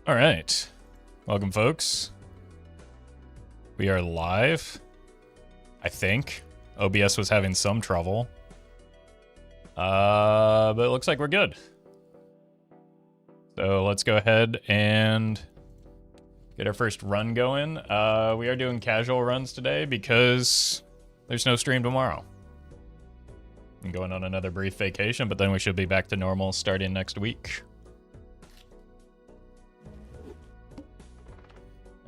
All right. Welcome, folks. We are live, I think. OBS was having some trouble. But it looks like we're good. So let's go ahead and get our first run going. We are doing casual runs today because there's no stream tomorrow. I'm going on another brief vacation, but then we should be back to normal starting next week.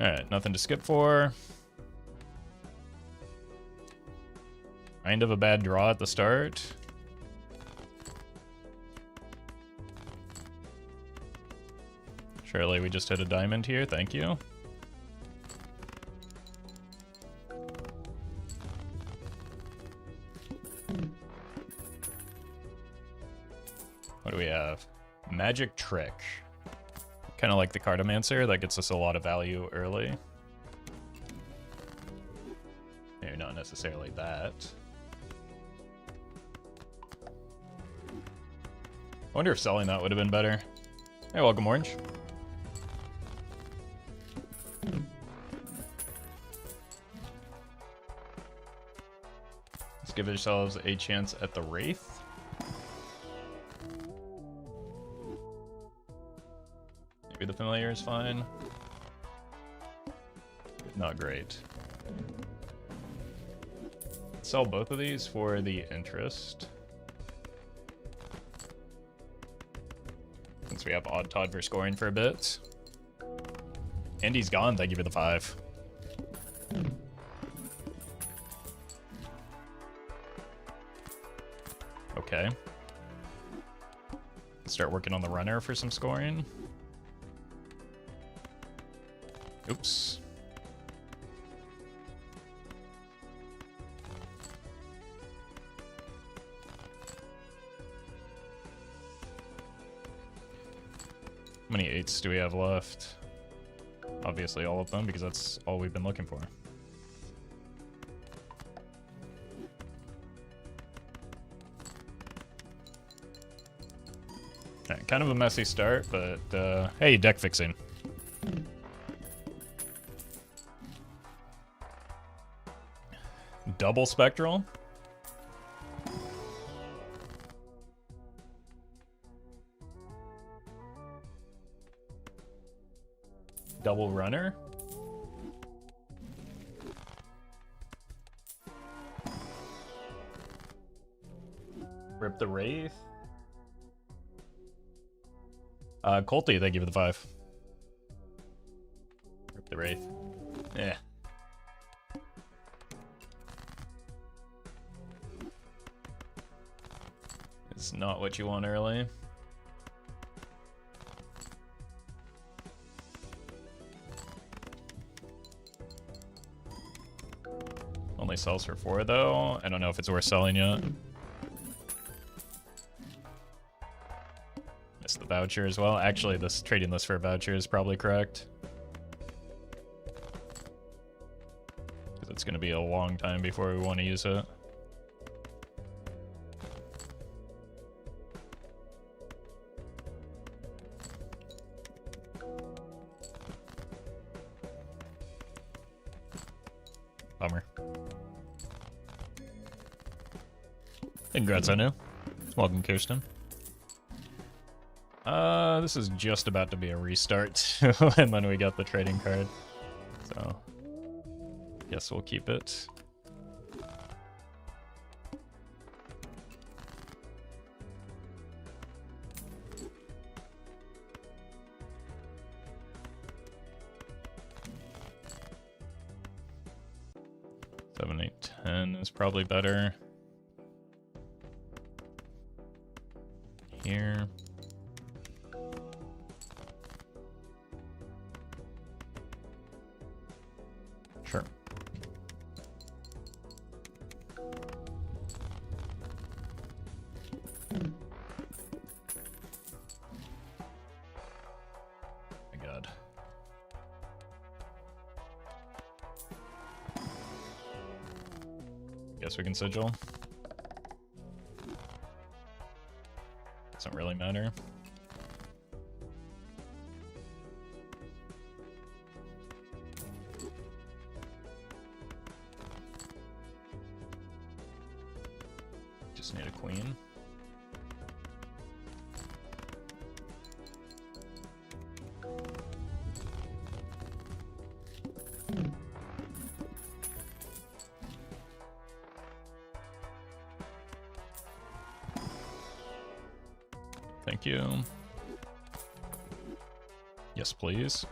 Alright, nothing to skip for. Kind of a bad draw at the start. Surely we just hit a diamond here, thank you. What do we have? Magic Trick. Kind of like the Cartomancer, that gets us a lot of value early. Maybe not necessarily that. I wonder if selling that would have been better. Hey, welcome, Orange. Let's give ourselves a chance at the Wraith. Maybe the Familiar is fine. Not great. Sell both of these for the interest. Since we have Odd Todd for scoring for a bit. And he's gone, thank you for the 5. Okay. Start working on the runner for some scoring. Oops. How many 8s do we have left? Obviously all of them, because that's all we've been looking for. Okay, kind of a messy start, but hey, deck fixing. Double Spectral. Double Runner. Rip the Wraith. Colty, thank you for the 5. Rip the Wraith. Yeah. It's not what you want early. Only sells for 4 though. I don't know if it's worth selling yet. Missed the voucher as well. Actually, this trading list for a voucher is probably correct. Because it's going to be a long time before we want to use it. Bummer. Congrats, I know. Welcome, Kirsten. This is just about to be a restart and when we got the trading card. So, guess we'll keep it. Seven, 8, 10 is probably better. Here. Sure. My God. Guess we can sigil. Doesn't really matter. queen. Thank you. Yes, please.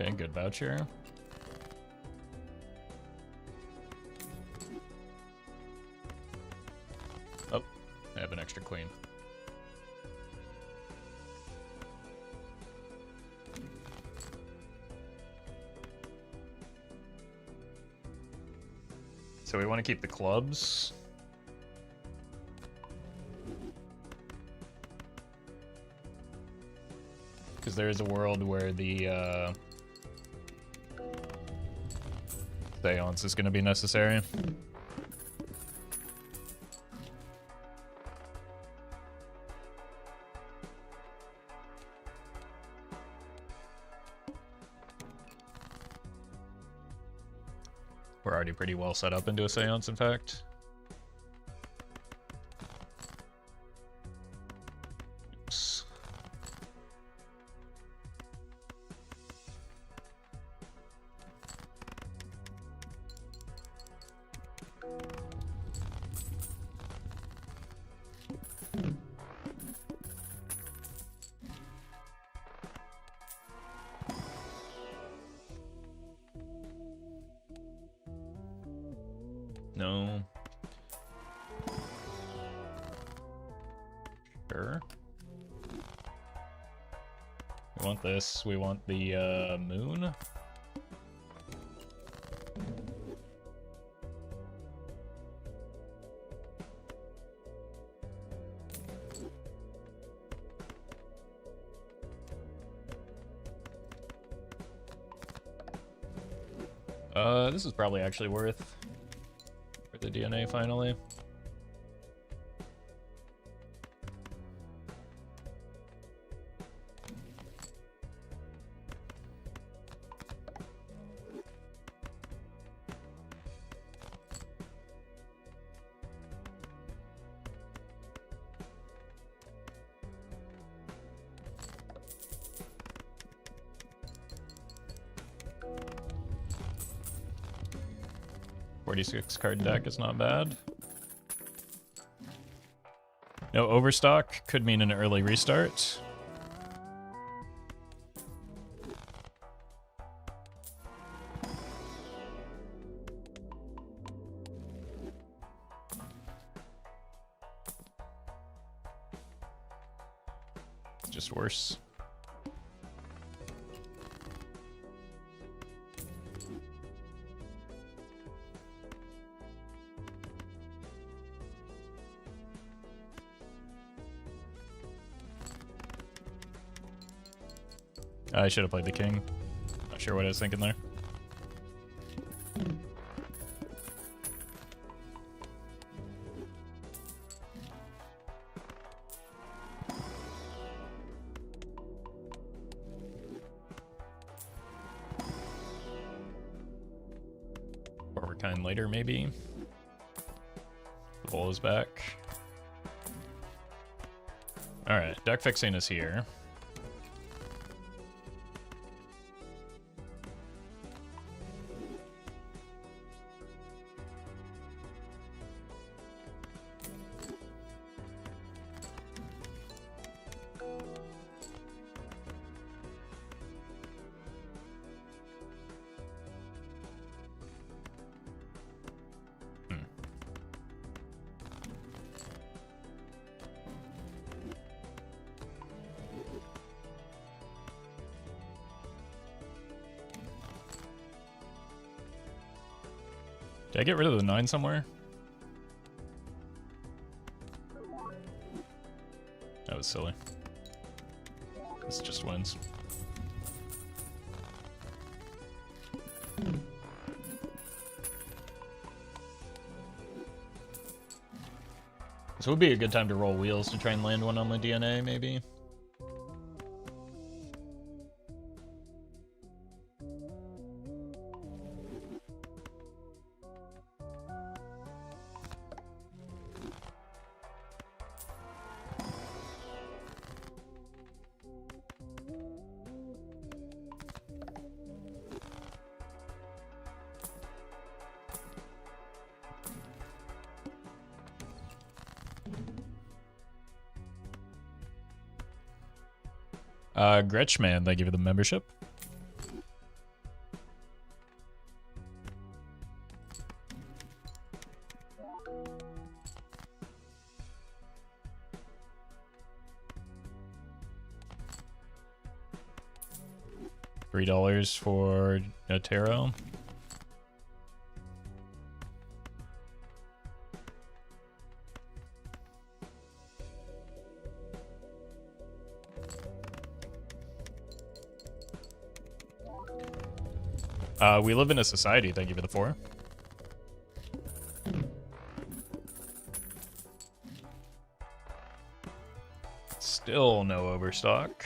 Okay, good voucher. Oh, I have an extra queen. So we want to keep the clubs. Because there is a world where the seance is going to be necessary. We're already pretty well set up into a seance, in fact. Oops. No. Sure. We want this. We want the moon. This is probably actually worth for the DNA finally. .46 card deck is not bad. No overstock could mean an early restart. It's just worse. I should have played the king. Not sure what I was thinking there. Overkind later, maybe. The bull is back. Alright, deck fixing is here. Did I get rid of the 9 somewhere? That was silly. This just wins. This would be a good time to roll wheels to try and land one on the DNA, maybe. Gretchman, thank you for the membership. $3 for a tarot. We live in a society, thank you for the 4. Still no overstock.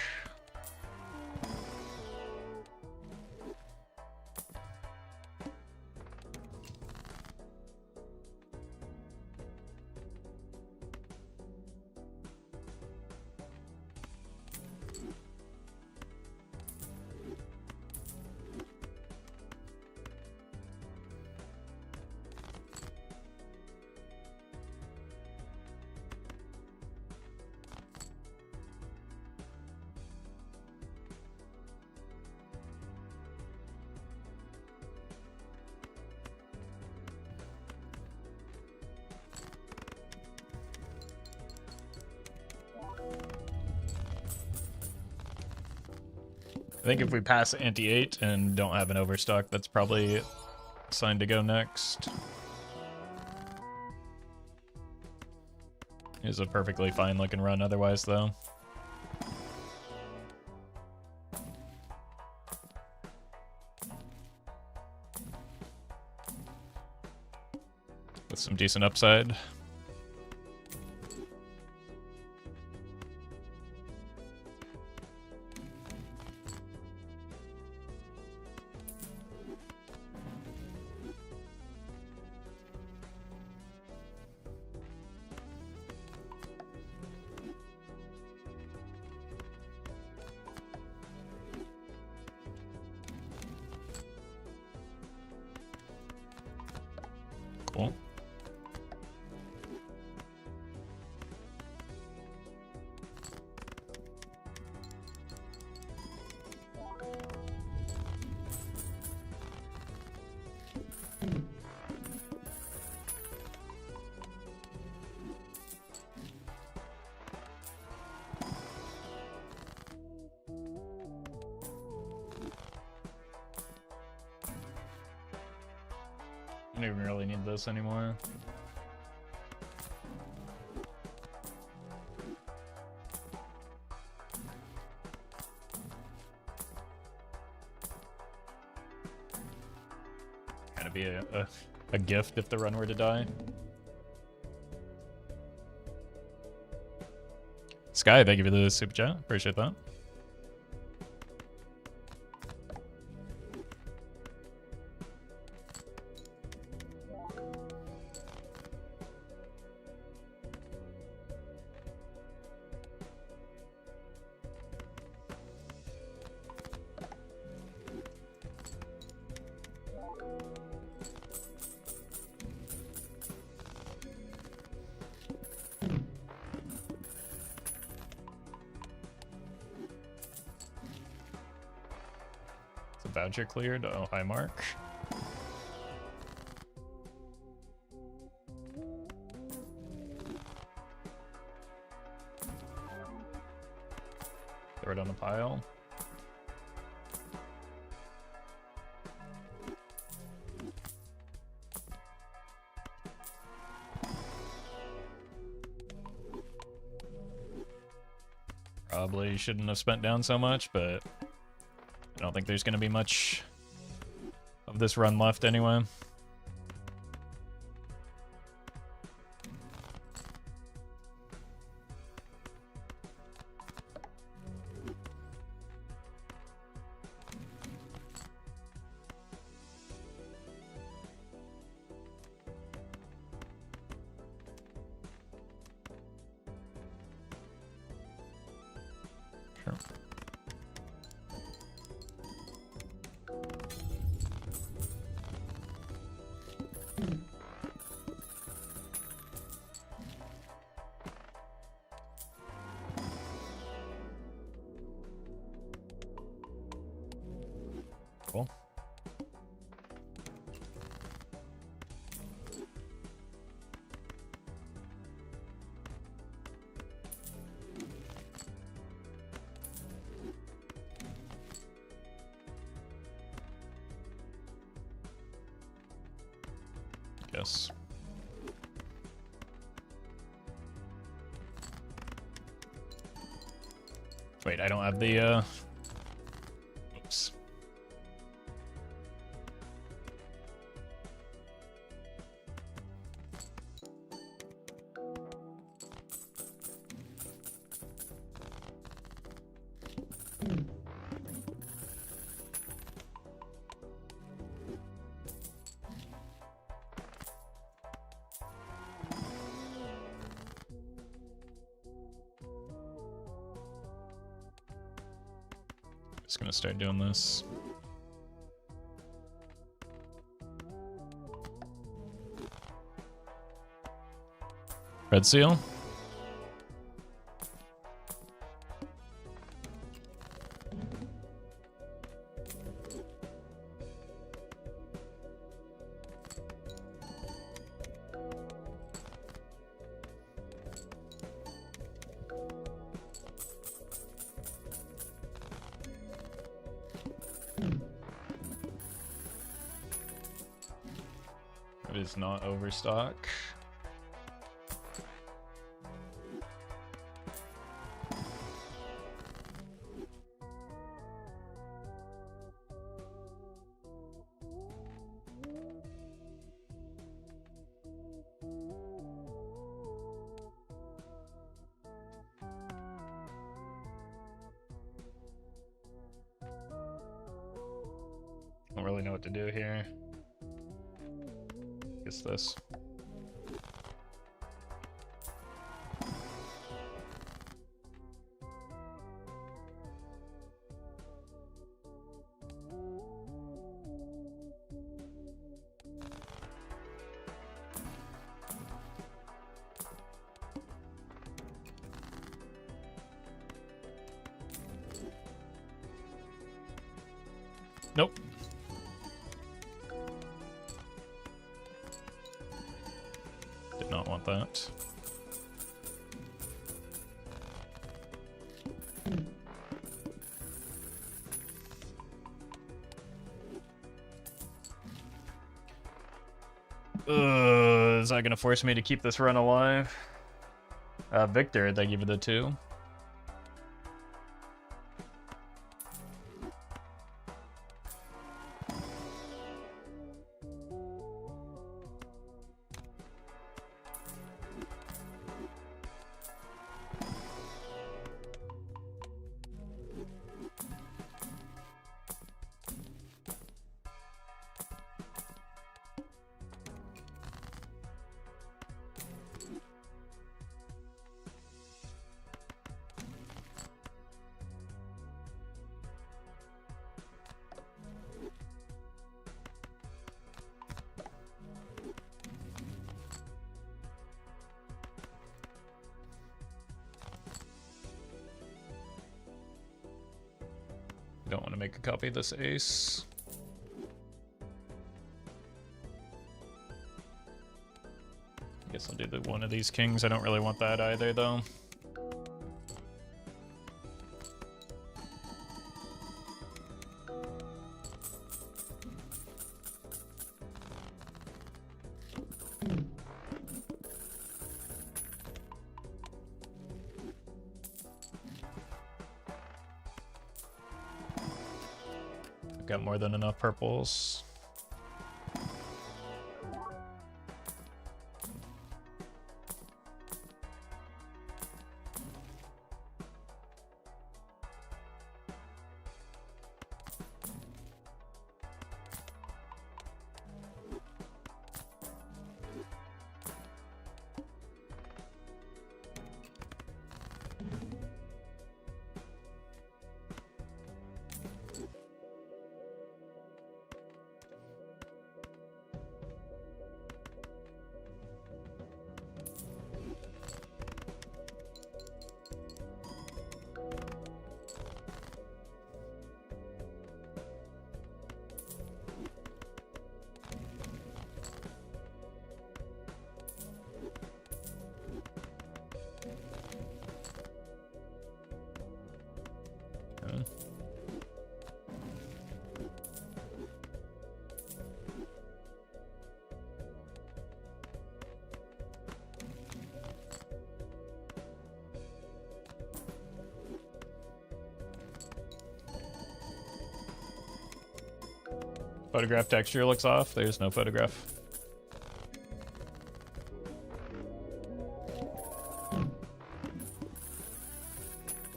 I think if we pass anti-8 and don't have an overstock, that's probably a sign to go next. It's a perfectly fine looking run otherwise, though. With some decent upside. Cool. I don't even really need this anymore. Kind of be a gift if the run were to die. Sky, thank you for the super chat. Appreciate that. Voucher cleared. Oh, hi, Mark. Throw it on the pile. Probably shouldn't have spent down so much, but I don't think there's going to be much of this run left anyway. Cool. Yes. Wait, I don't have the, oops. Just gonna start doing this. Red seal. It is not overstock. Don't really know what to do here. Guess this. Nope. Did not want that. Is that gonna force me to keep this run alive? Victor, they give it a 2. Don't want to make a copy of this ace. Guess I'll do the one of these kings. I don't really want that either, though. Got more than enough purples. Photograph texture looks off. There's no photograph.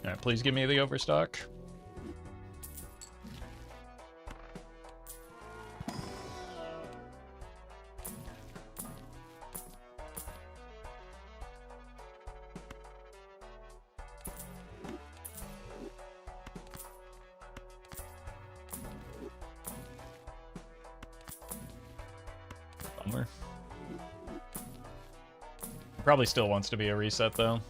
Alright, please give me the overstock. Bummer. Probably still wants to be a reset though.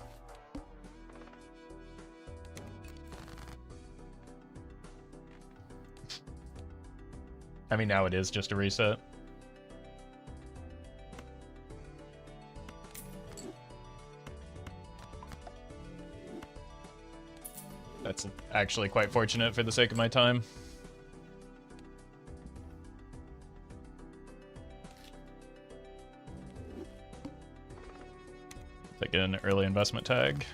I mean, now it is just a reset. That's actually quite fortunate for the sake of my time. Take an early investment tag.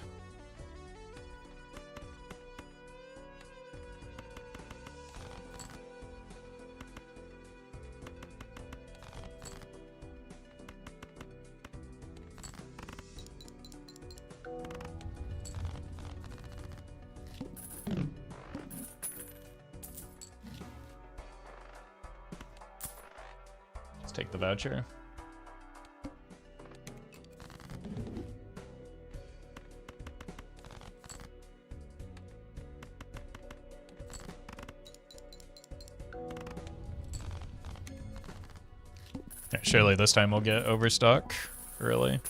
Let's take the voucher. Surely this time we'll get overstock early.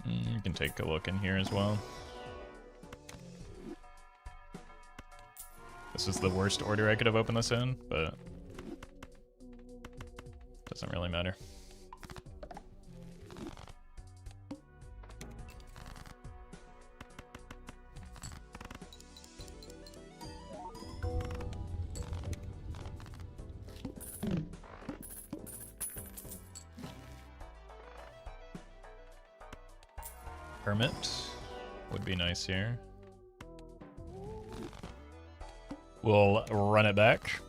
You can take a look in here as well. This is the worst order I could have opened this in, but doesn't really matter. Permit would be nice here. We'll run it back.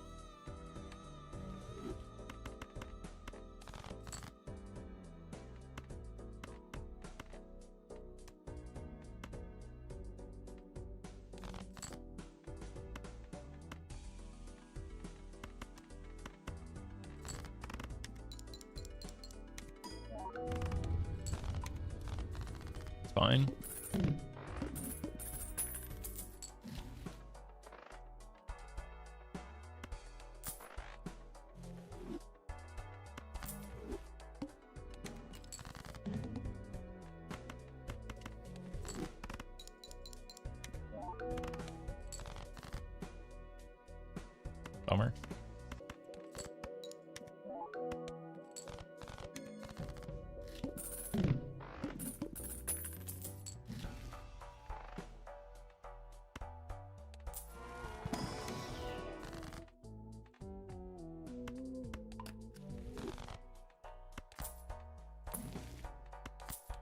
Fine. Bummer.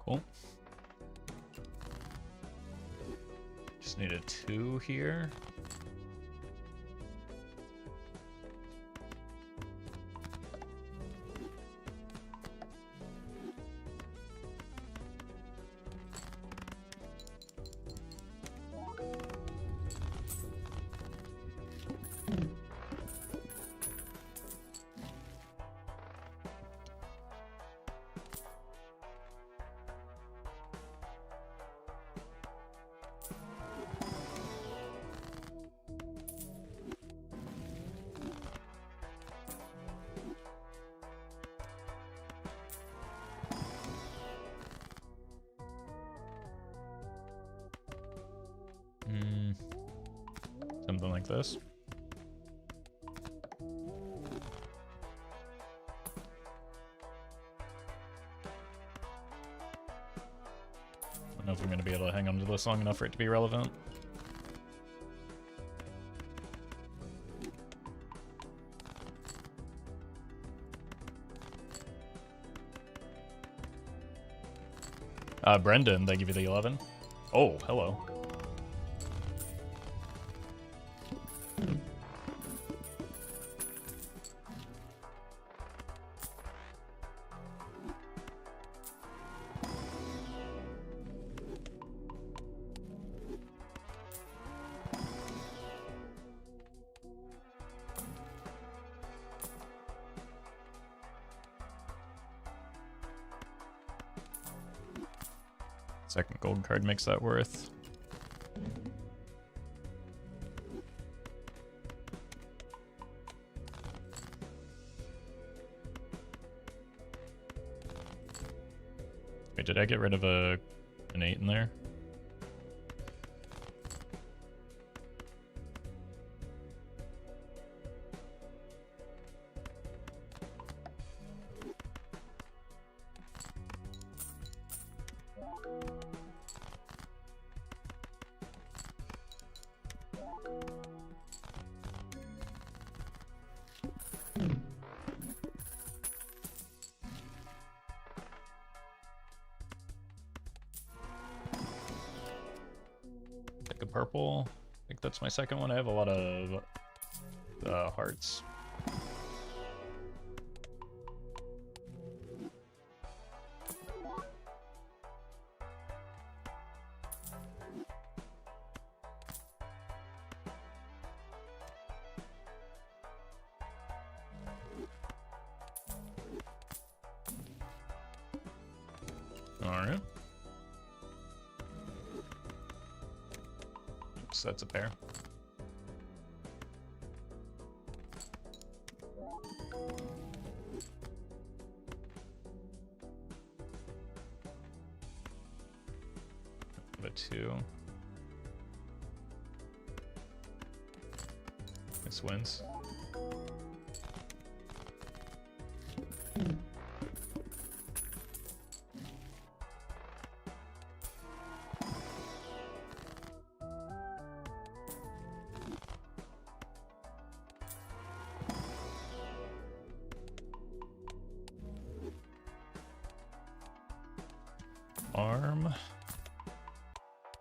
Cool. Just need a 2 here. Something like this. I don't know if I'm going to be able to hang on to this long enough for it to be relevant. Brendan, thank you for the 11. Oh, hello. Second gold card makes that worth. Wait, did I get rid of an 8 in there? Purple. I think that's my second one. I have a lot of hearts. All right. So that's a pair. A 2. This wins. Arm.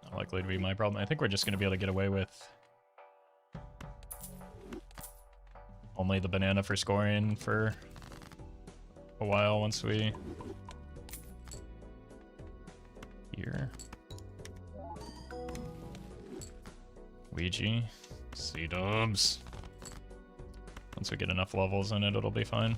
Not likely to be my problem. I think we're just going to be able to get away with only the banana for scoring for a while once we... Here. Ouija. C-dubs. Once we get enough levels in it, it'll be fine.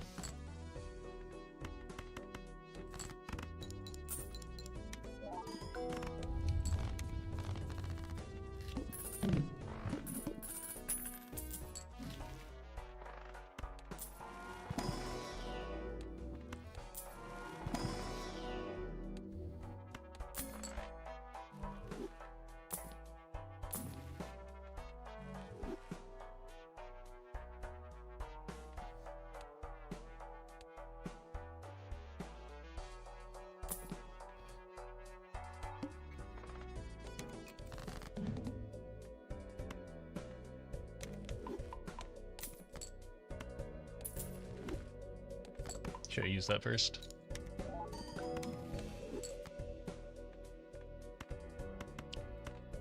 Should I use that first?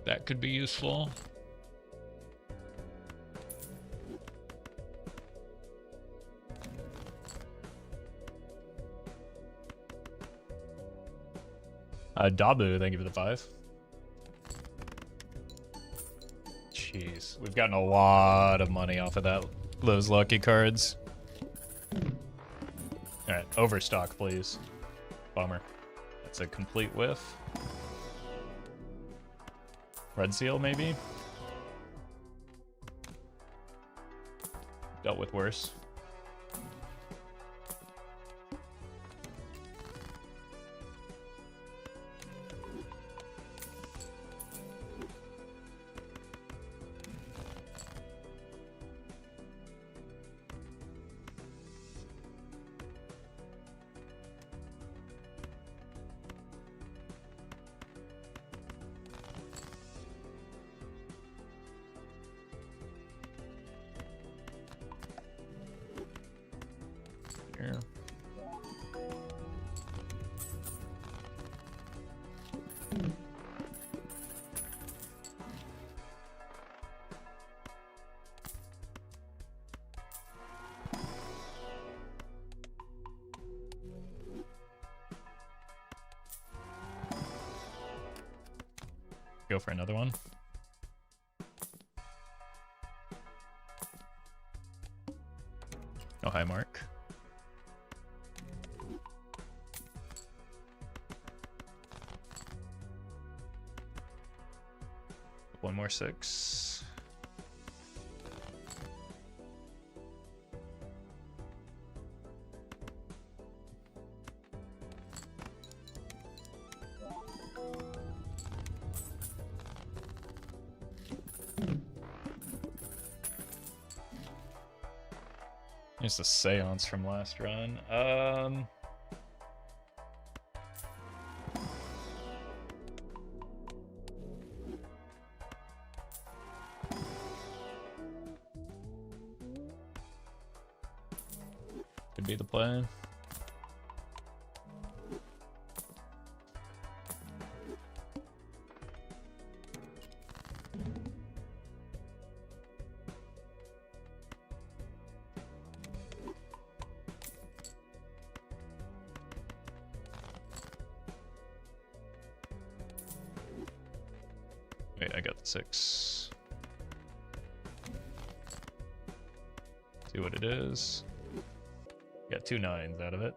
That Ankh could be useful. Dabu, thank you for the 5. Jeez, we've gotten a lot of money off of those lucky cards. Alright, overstock, please. Bummer. That's a complete whiff. Red seal, maybe? Dealt with worse. Here. Go for another one. Oh, hi, Mark. One more 6. Here's the seance from last run. Could be the play. Wait, I got the 6. See what it is. Got 2 9s out of it.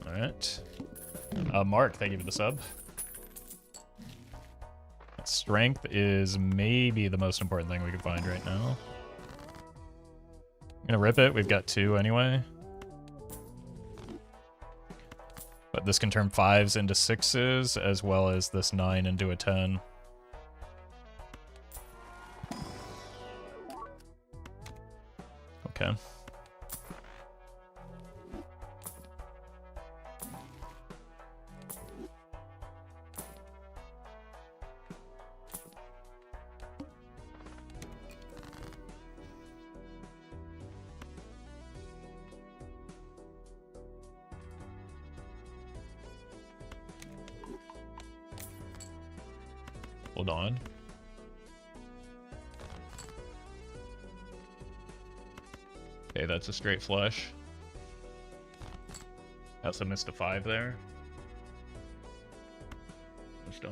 All right. Mark, thank you for the sub. Strength is maybe the most important thing we can find right now. I'm gonna rip it. We've got 2 anyway. But this can turn 5s into 6s, as well as this 9 into a 10. Okay. Hold on. Okay, that's a straight flush. I also missed a 5 there. Still.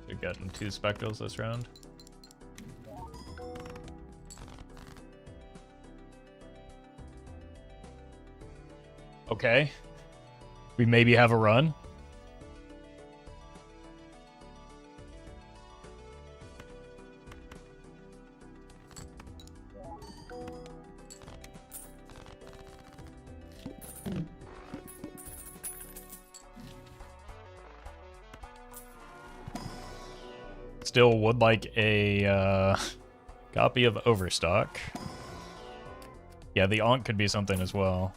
We've gotten 2 spectals this round. Okay. We maybe have a run. Still would like a copy of Overstock. Yeah, the Ankh could be something as well.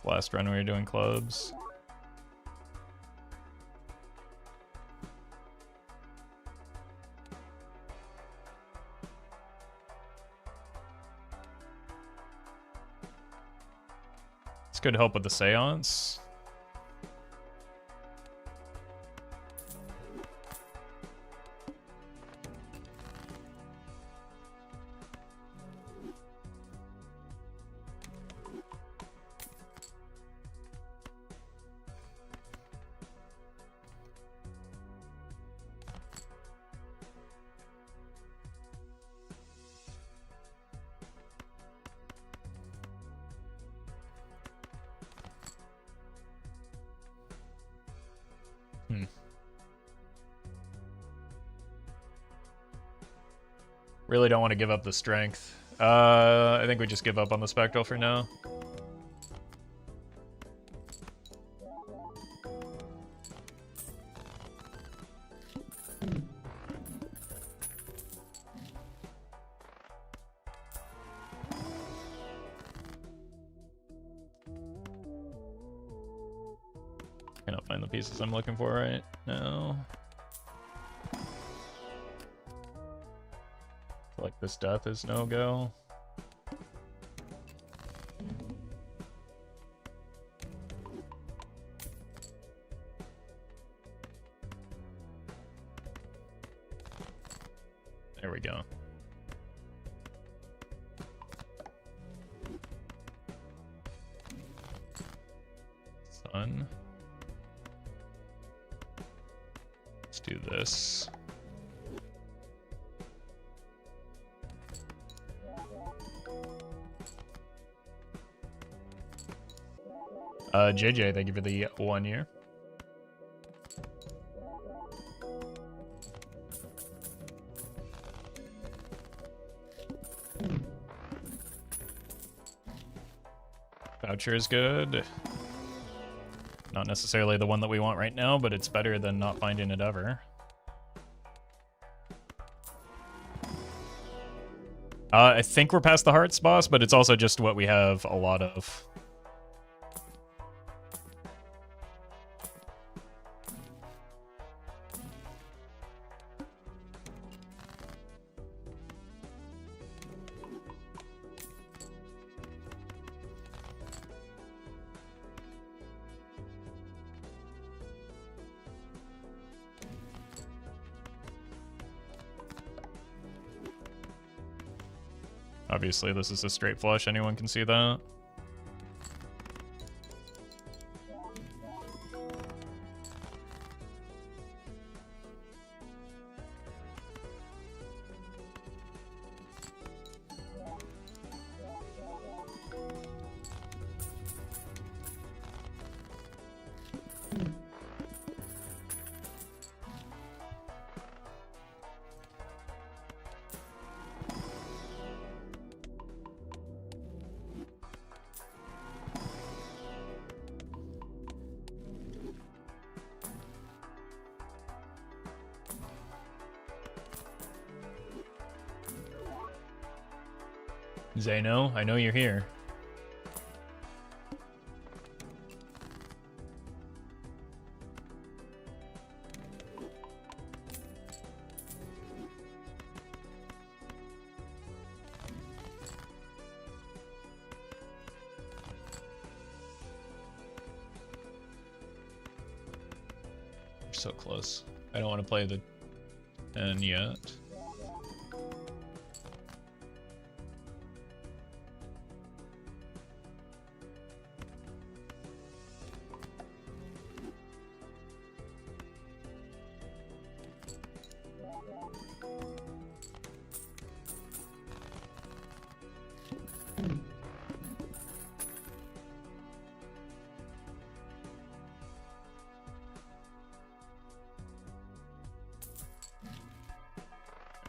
Last run we were doing clubs. This could help with the seance. Really don't want to give up the strength. I think we just give up on the spectral for now. Cannot find the pieces I'm looking for right now. Like this death is no go. There we go. Sun. Let's do this. JJ, thank you for the 1 year. Voucher is good. Not necessarily the one that we want right now, but it's better than not finding it ever. I think we're past the hearts boss, but it's also just what we have a lot of. Obviously, this is a straight flush. Anyone can see that. Zeno, I know you're here. We're so close. I don't want to play the 10 yet.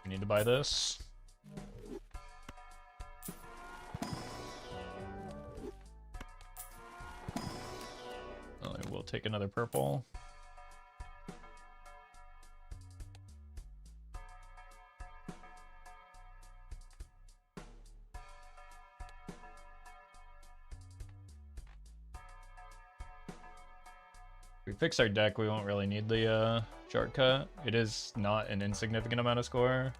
We need to buy this. I will take another purple. fix our deck, we won't really need the shortcut. It is not an insignificant amount of score.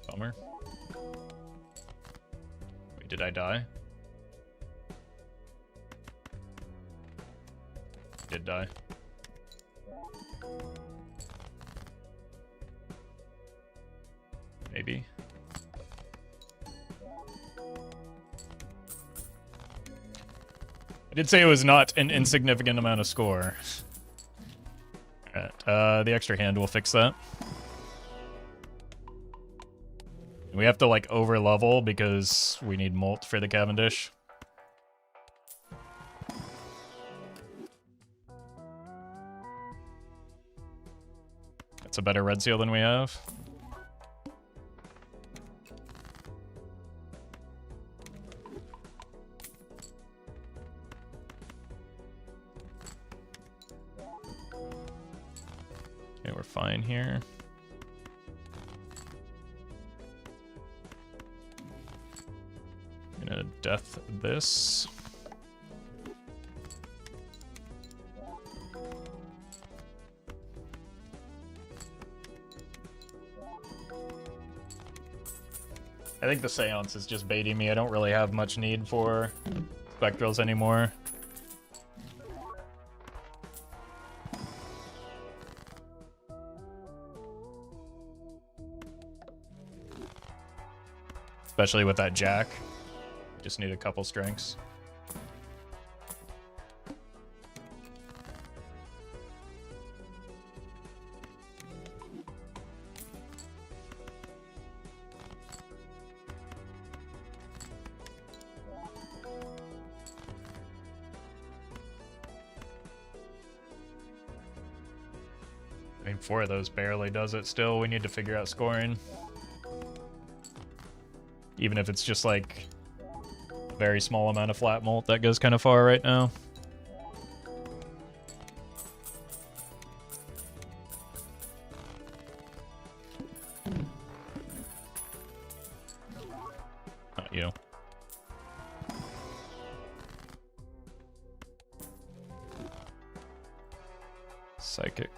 Bummer. Wait, did I die? Did die. Maybe. I did say it was not an insignificant amount of score. Alright, the extra hand will fix that. We have to, like, over-level because we need Molt for the Cavendish. That's a better red seal than we have. Okay, we're fine here. Gonna death this. I think the Seance is just baiting me. I don't really have much need for Spectrals anymore. Especially with that Jack. Just need a couple strengths. I mean, 4 of those barely does it still. We need to figure out scoring. Even if it's just like a very small amount of flat Molt, that goes kind of far right now. Not you. Psychic.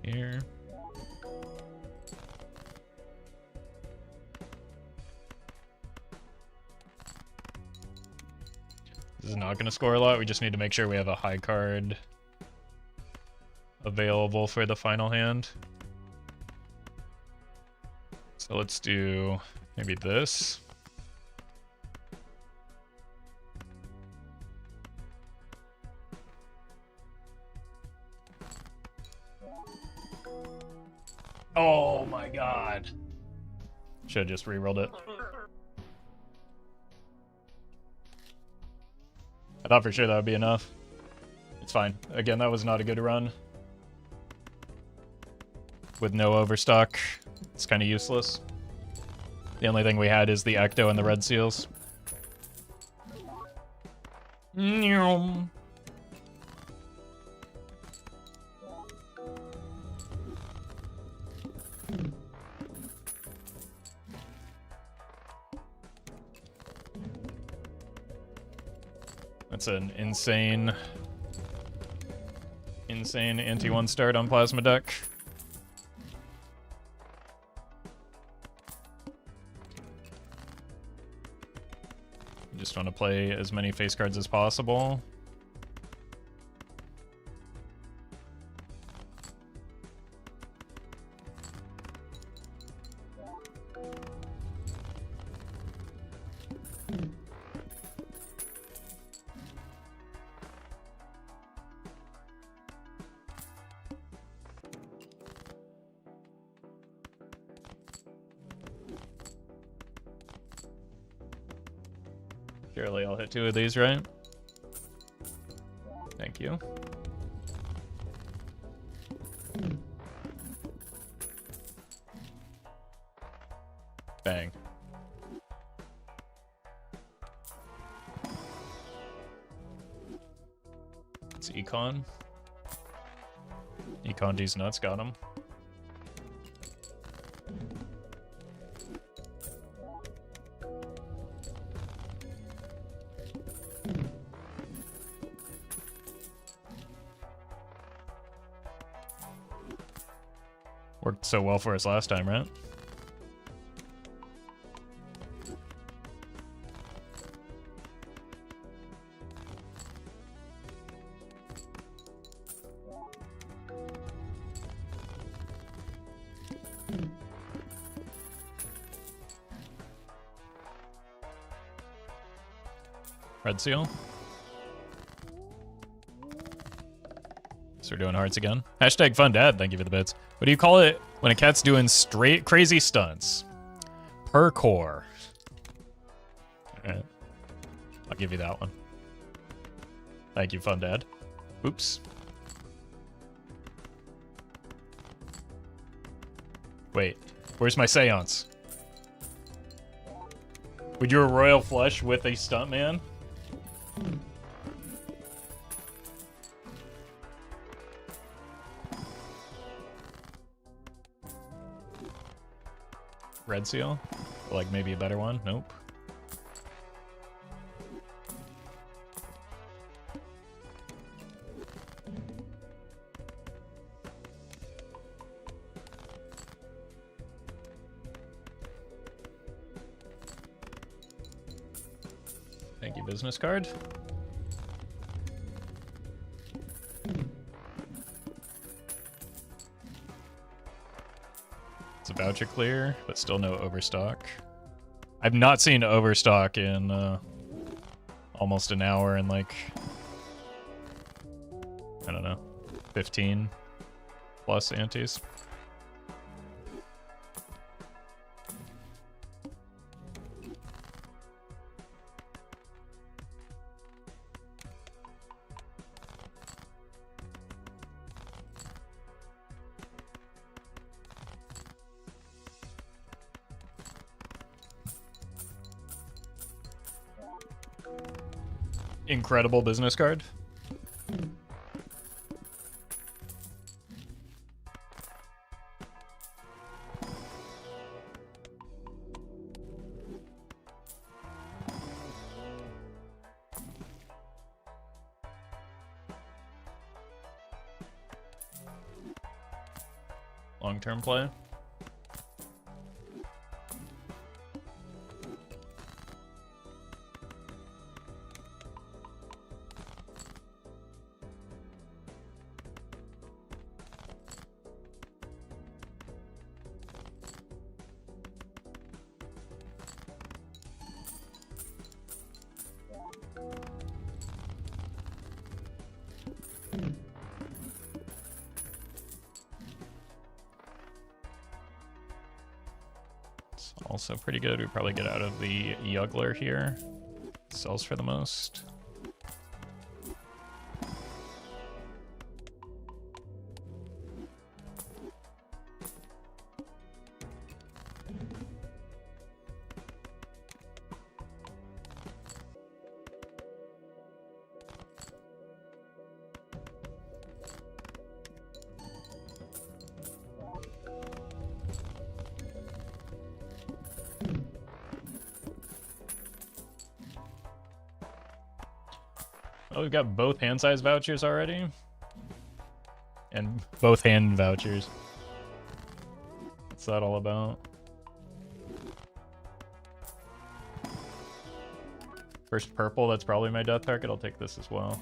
Here. This is not going to score a lot. We just need to make sure we have a high card available for the final hand. So let's do maybe this. Oh my god. Should have just rerolled it. I thought for sure that would be enough. It's fine. Again, that was not a good run. With no overstock, it's kind of useless. The only thing we had is the Ecto and the red seals. That's an insane anti-1 start on Plasma deck. Just want to play as many face cards as possible. Surely I'll hit 2 of these, right? Thank you. Bang. It's Econ. Econ D's nuts, got him. Worked so well for us last time, right? Red seal. So we're doing hearts again. Hashtag fun dad, thank you for the bits. What do you call it when a cat's doing straight crazy stunts? Parkour. Alright. I'll give you that one. Thank you, fun dad. Oops. Wait, where's my seance? Would you a royal flush with a stuntman? Red seal? Like maybe a better one? Nope. Thank you, business card. It's a voucher clear, but still no overstock. I've not seen overstock in almost an hour and like, I don't know, 15 plus antes. Incredible business card. Long-term play. Also pretty good. We probably get out of the Yuggler here. Sells for the most. Oh, we've got both hand size vouchers already. And both hand vouchers. What's that all about? First purple, that's probably my death target. I'll take this as well.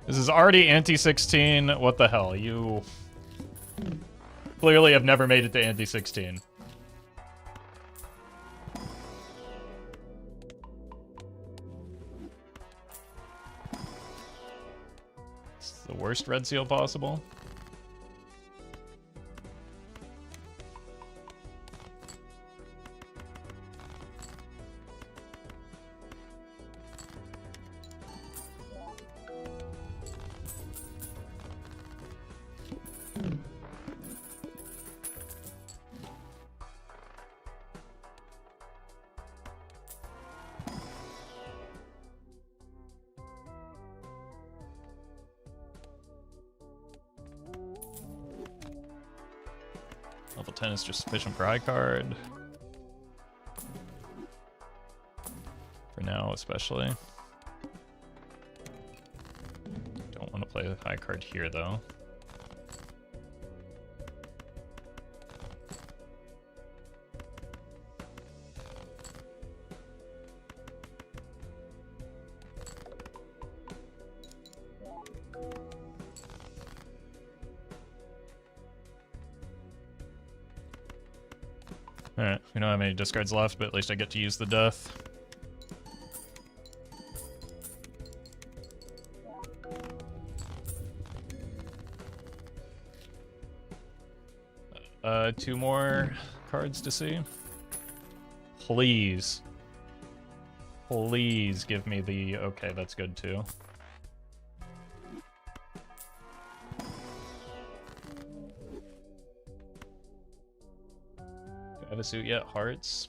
This is already anti-16. What the hell? You clearly have never made it to anti-16. It's the worst red seal possible. Level 10 is just sufficient for high card. For now, especially. Don't want to play high card here, though. Alright, we don't have any discards left, but at least I get to use the death. Two more cards to see. Please. Please give me the... Okay, that's good too. Do I have a suit yet? Hearts?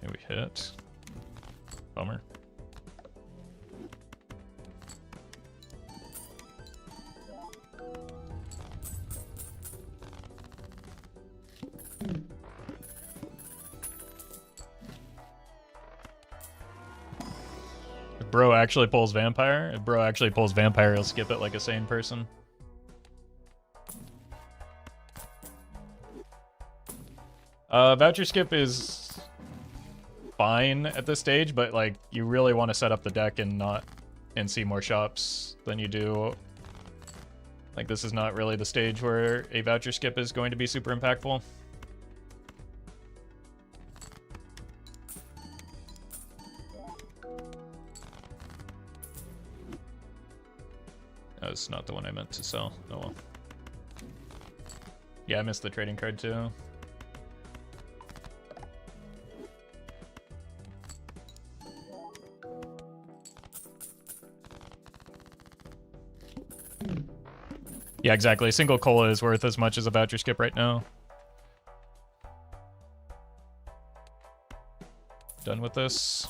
Okay, we hit. Bummer. If bro actually pulls vampire, he'll skip it like a sane person. Voucher skip is fine at this stage, but like you really want to set up the deck and see more shops than you do. Like this is not really the stage where a voucher skip is going to be super impactful. That was not the one I meant to sell. Oh well. Yeah, I missed the trading card too. Yeah, exactly. A single cola is worth as much as a voucher skip right now. Done with this.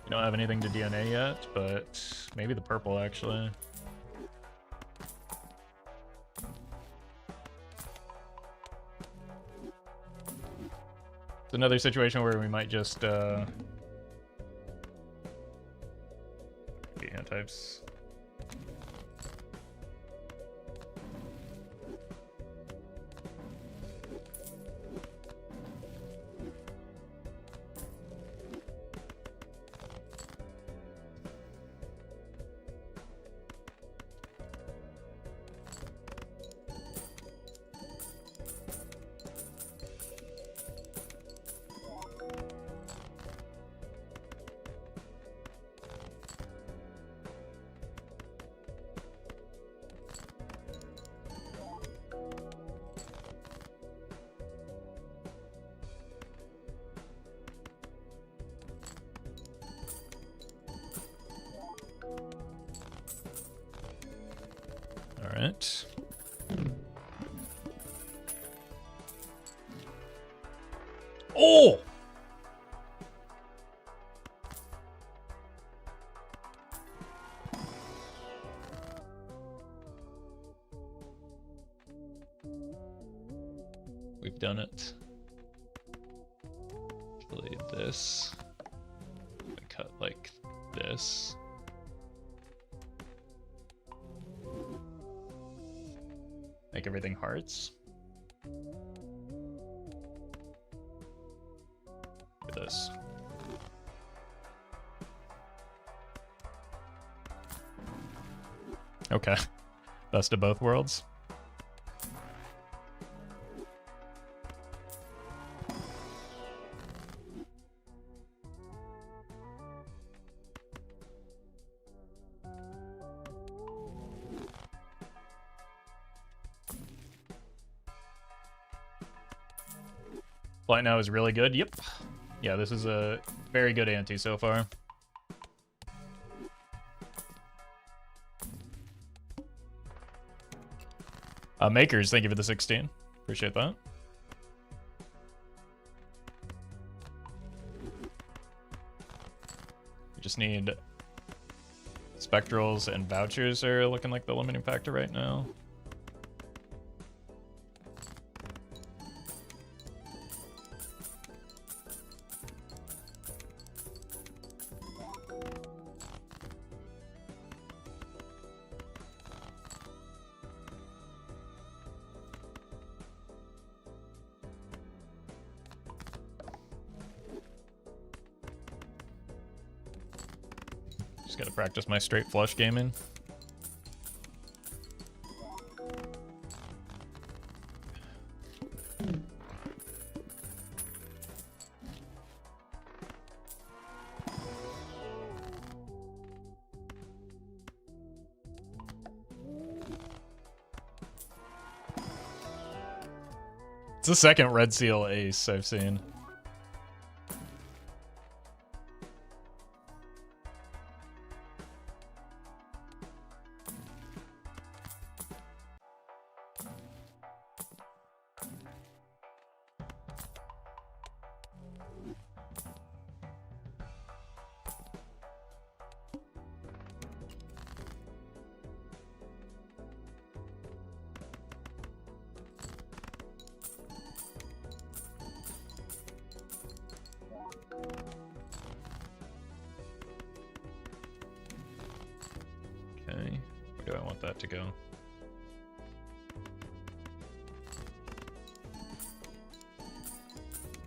We don't have anything to DNA yet, but maybe the purple actually. It's another situation where we might just hand types. Alright. Oh! We've done it. this. Cut like this. Make everything hearts. Look at this. Okay. Best of both worlds. Flight now is really good. Yep. Yeah, this is a very good ante so far. Makers, thank you for the 16. Appreciate that. We just need spectrals and vouchers are looking like the limiting factor right now. Just gotta practice my straight flush gaming. It's the second red seal ace I've seen. Okay, where do I want that to go?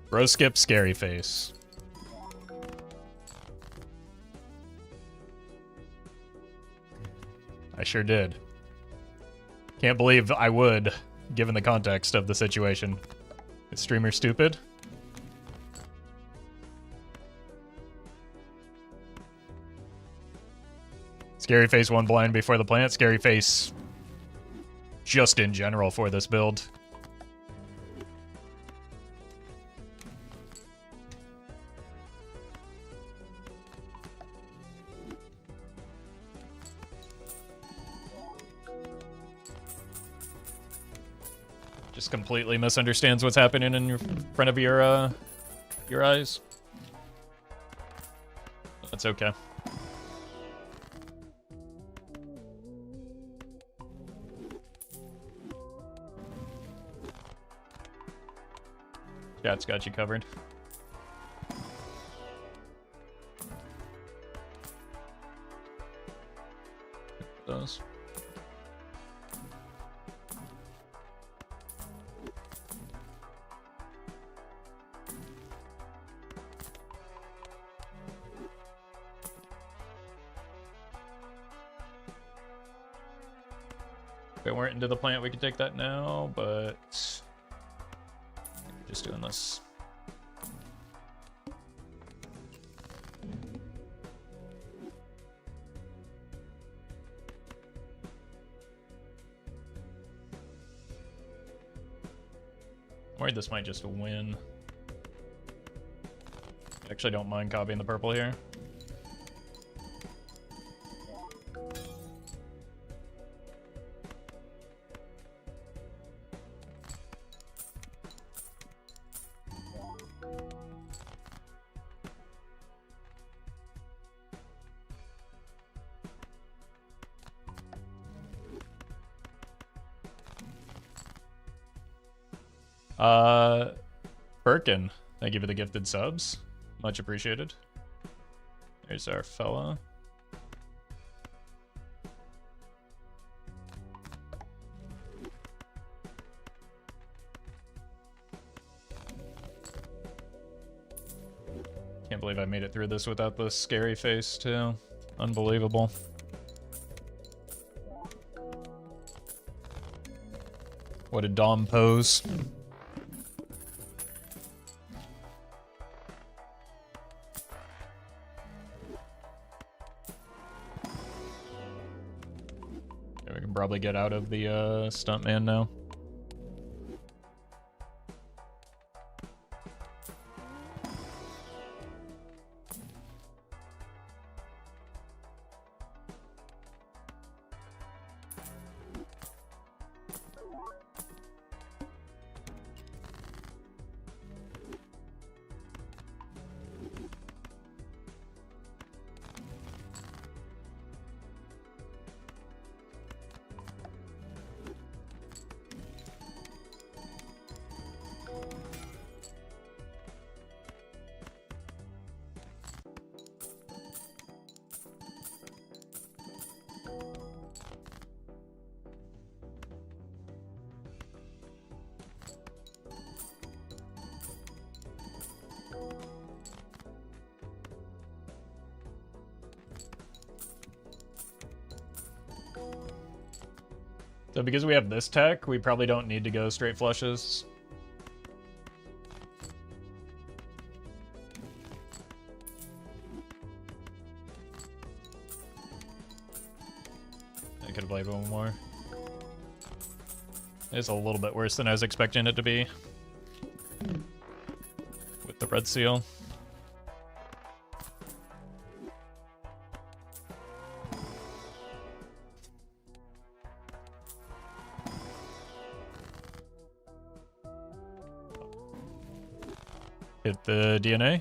Bro skip scary face. I sure did. Can't believe I would, given the context of the situation. Is streamer stupid? Scary face one blind before the plant. Scary face just in general for this build. Just completely misunderstands what's happening in front of your eyes. That's okay. Chat's got you covered. Those. If it weren't into the plant, we could take that now, but just doing this. I'm worried this might just win. Actually, don't mind copying the purple here. Birkin, thank you for the gifted subs. Much appreciated. There's our fella. Can't believe I made it through this without the scary face, too. Unbelievable. What a Dom pose. Okay, we can probably get out of the stuntman now. So because we have this tech, we probably don't need to go straight flushes. I could have played one more. It's a little bit worse than I was expecting it to be. With the red seal. Hit the DNA.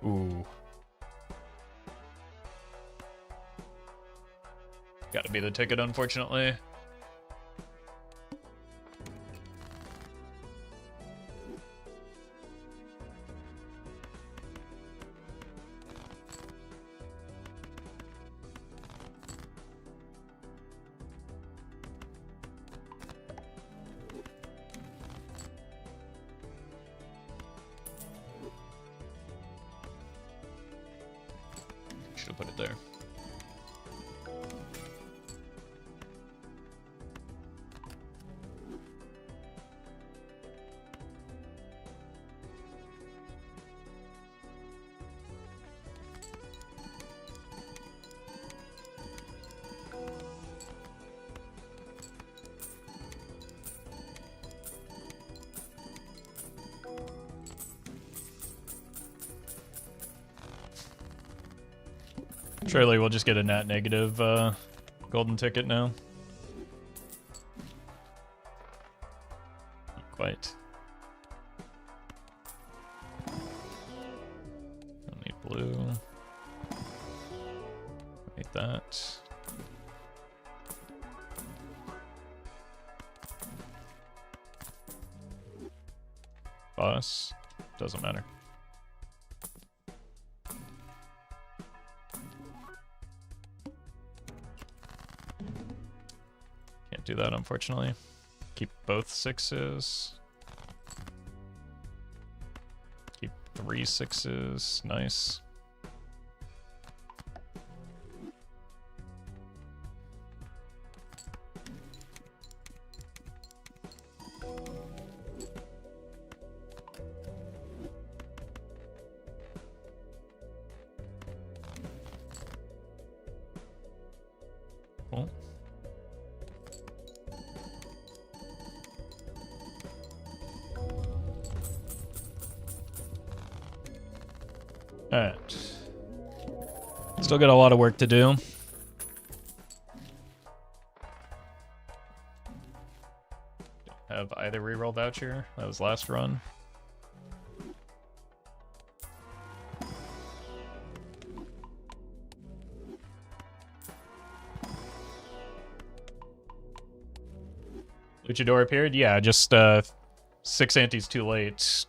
Ooh. Gotta be the ticket, unfortunately. Should've put it there. Surely we'll just get a net negative golden ticket now. Not quite. Don't need blue. Need that. Boss. Doesn't matter. Do that, unfortunately. Keep both sixes. Keep 3 sixes. Nice. Cool. Alright. Still got a lot of work to do. Don't have either reroll voucher. That was last run. Luchador appeared? Yeah, just 6 antes too late.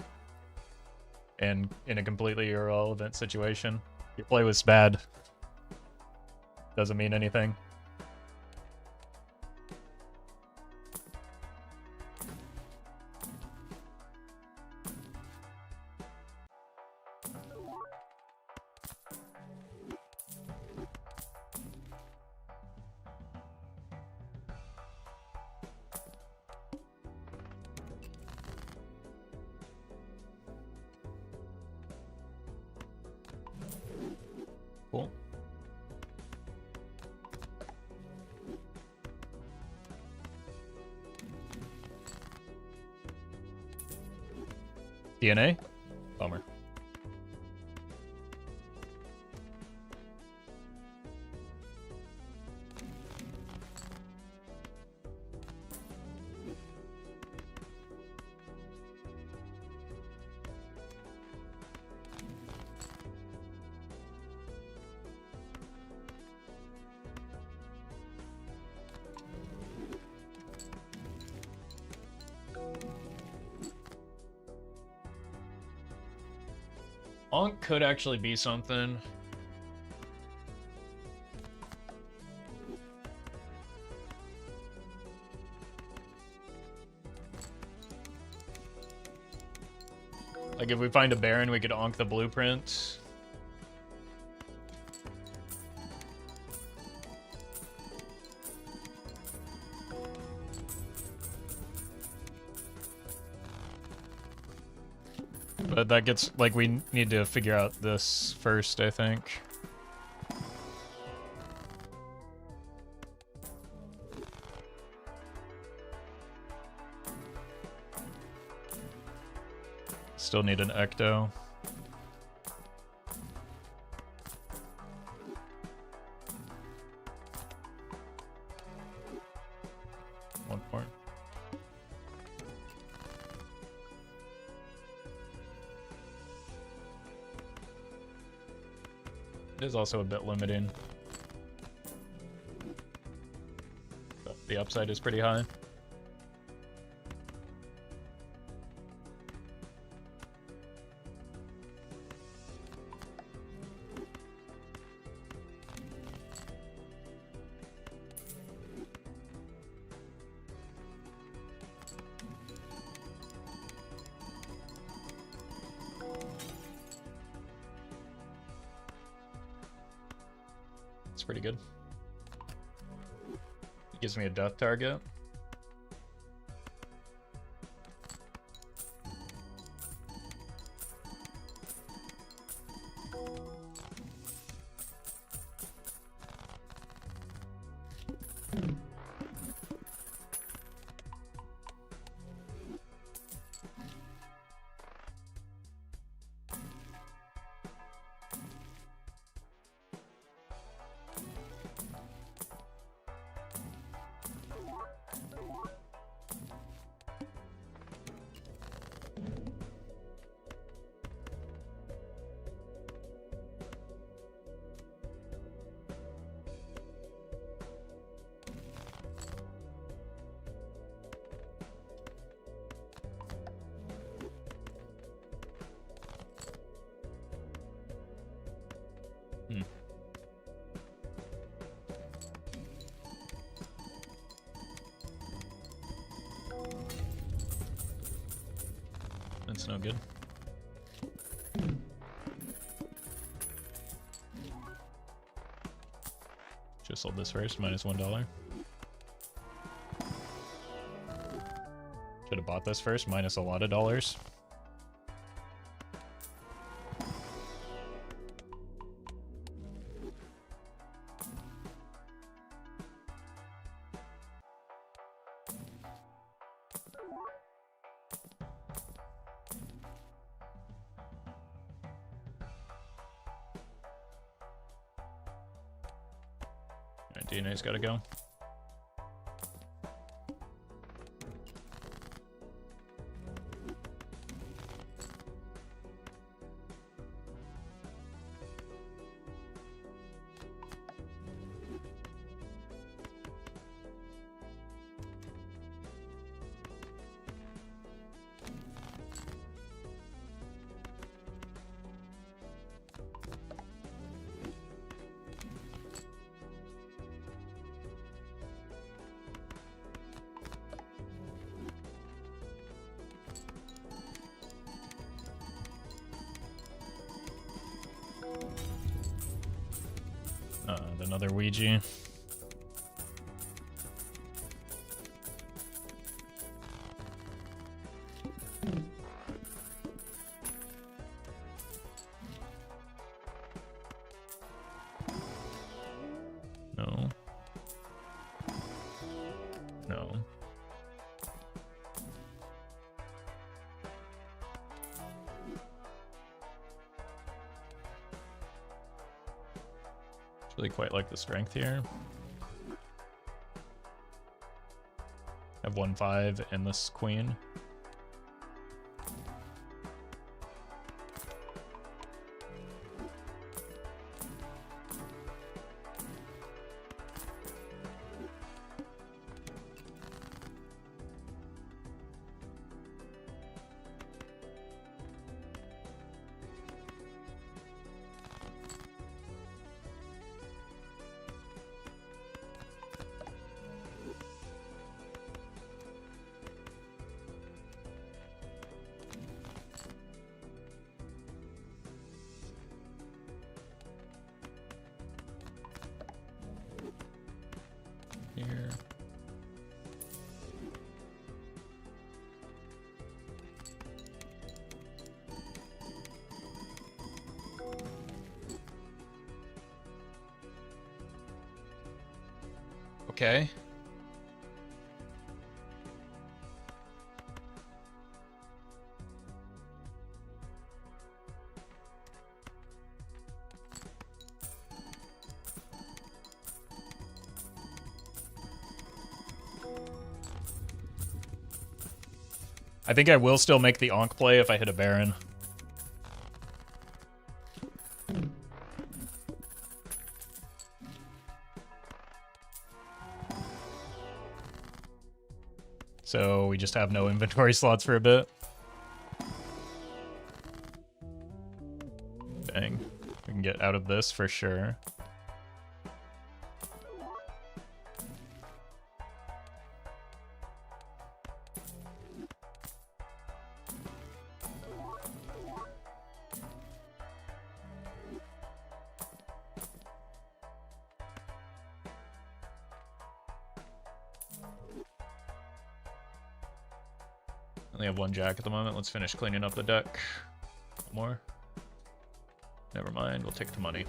And in a completely irrelevant situation. Your play was bad. Doesn't mean anything. Cool. DNA? Bummer. Onk could actually be something. Like if we find a Baron, we could Onk the blueprint. But that gets, like, we need to figure out this first, I think. Still need an Ecto. One more. It is also a bit limiting. But the upside is pretty high. It's pretty good. It gives me a death target. That's no good. Just sold this first, minus $1. Should have bought this first, minus a lot of dollars. Alright, DNA's gotta go. Another Ouija. No. No. Really quite like the strength here. Have 1-5 and this queen. Here. Okay. I think I will still make the Ankh play if I hit a Baron. So we just have no inventory slots for a bit. Dang. We can get out of this for sure. Only have one jack at the moment. Let's finish cleaning up the deck. One more. Never mind. We'll take the money.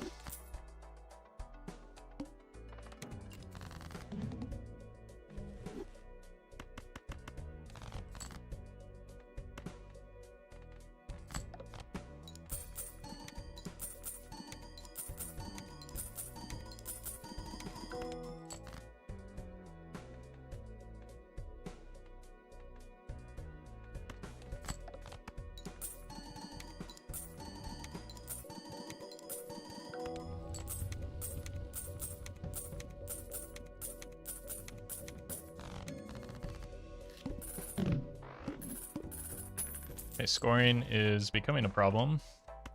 Okay, scoring is becoming a problem,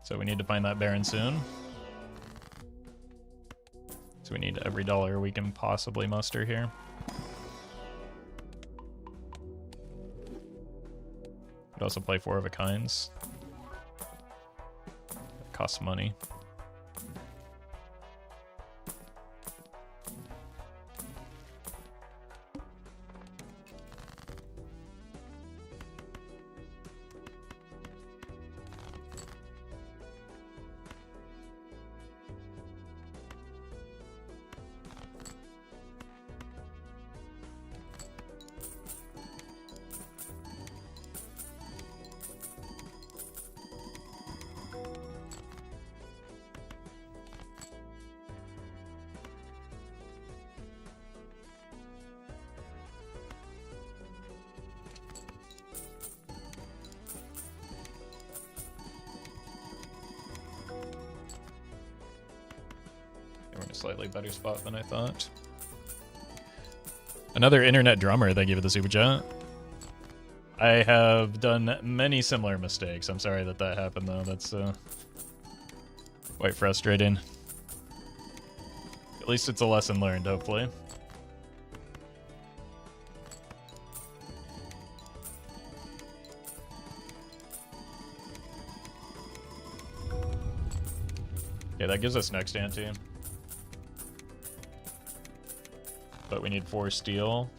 so we need to find that Baron soon. So we need every dollar we can possibly muster here. Could also play 4 of a kinds. It costs money. We're in a slightly better spot than I thought. Another internet drummer, thank you for the super chat. I have done many similar mistakes. I'm sorry that happened though. That's quite frustrating. At least it's a lesson learned, hopefully. Yeah, that gives us next ante. but we need 4 steel.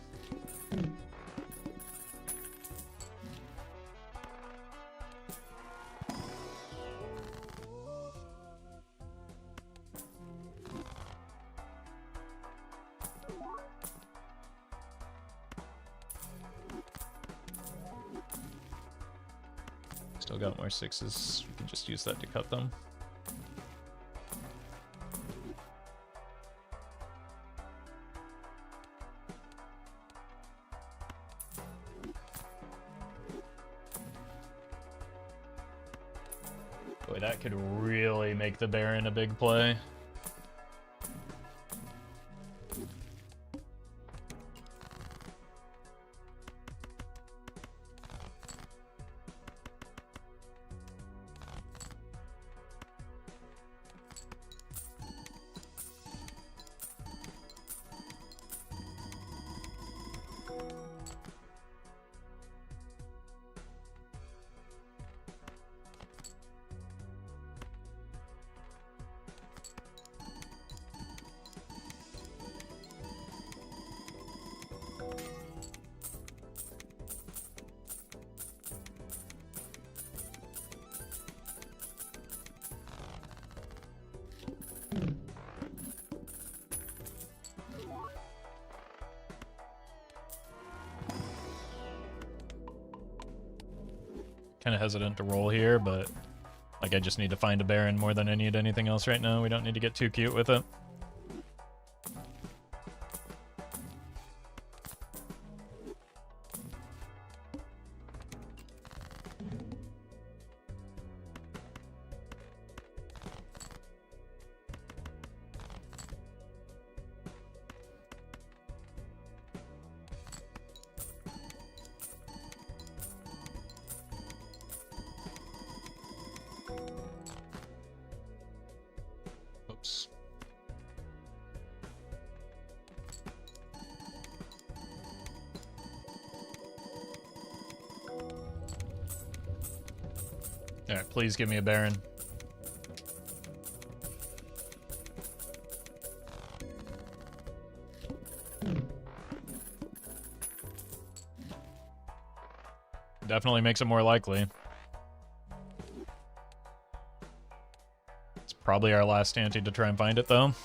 Still got more 6s. We can just use that to cut them. Boy, that could really make the Baron a big play. Kind of hesitant to roll here, but like I just need to find a Baron more than I need anything else right now. We don't need to get too cute with it. Oops. Alright, please give me a Baron. Definitely makes it more likely. It's probably our last ante to try and find it, though.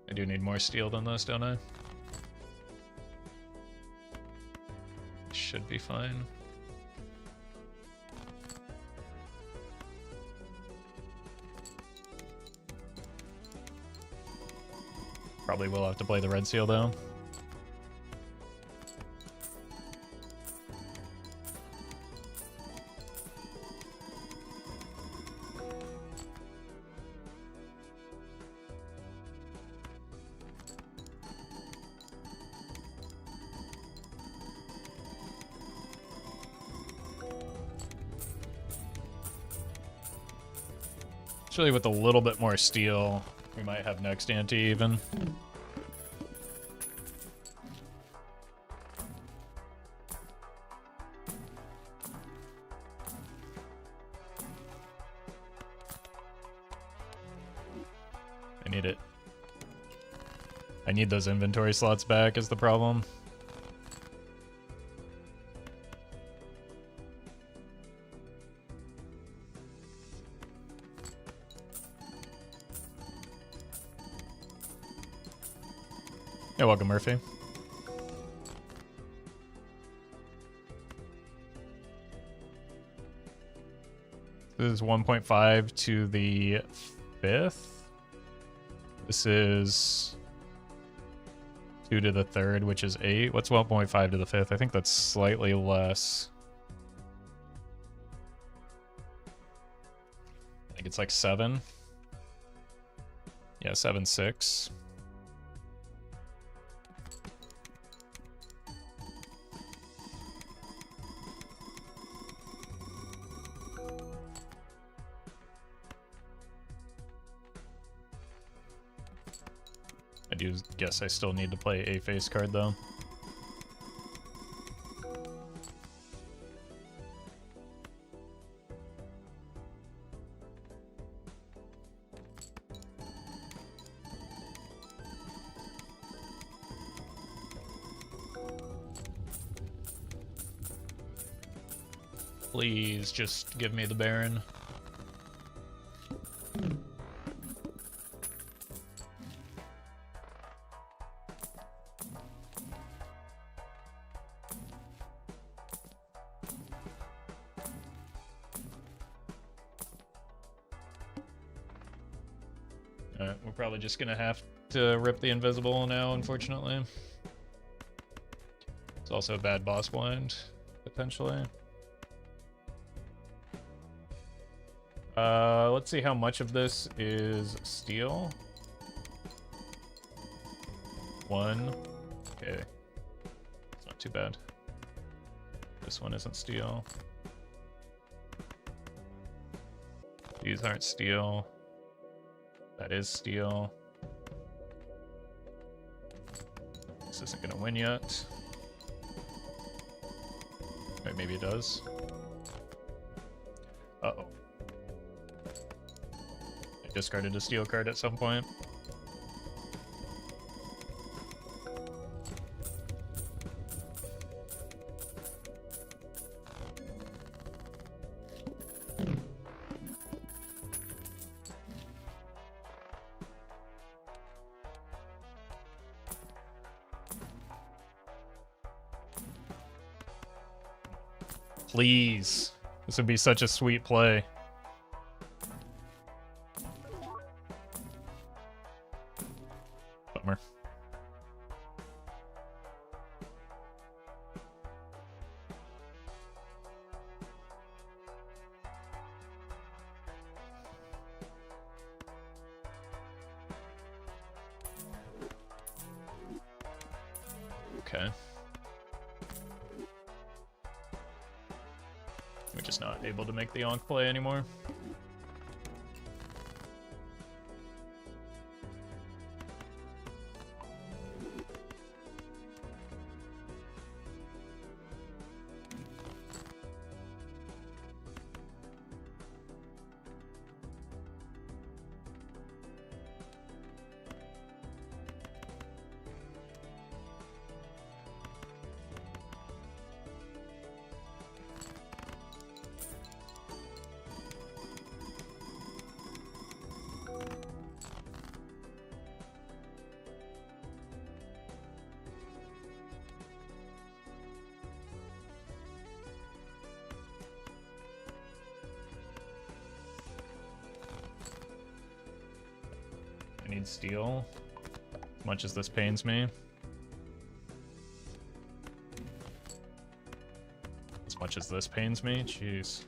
I do need more steel than this, don't I? Should be fine. Probably will have to play the red seal, though. Actually, with a little bit more steel, we might have next ante even. I need it. I need those inventory slots back is the problem. You're welcome, Murphy. This is 1.5 to the 5th. This is 2 to the 3rd, which is 8. What's 1.5 to the 5th? I think that's slightly less. I think it's like 7. Yeah, 7/6. I do guess I still need to play a face card though. Please just give me the Baron. Alright, we're probably just gonna have to rip the invisible now, unfortunately. It's also a bad boss blind, potentially. Let's see how much of this is steel. 1. Okay. It's not too bad. This one isn't steel. These aren't steel. That is steel. This isn't gonna win yet. Right, maybe it does. Uh-oh. I discarded a steel card at some point. Please. This would be such a sweet play. Bummer. Okay. We're just not able to make the Ankh play anymore. I need steel, as much as this pains me. As much as this pains me, jeez.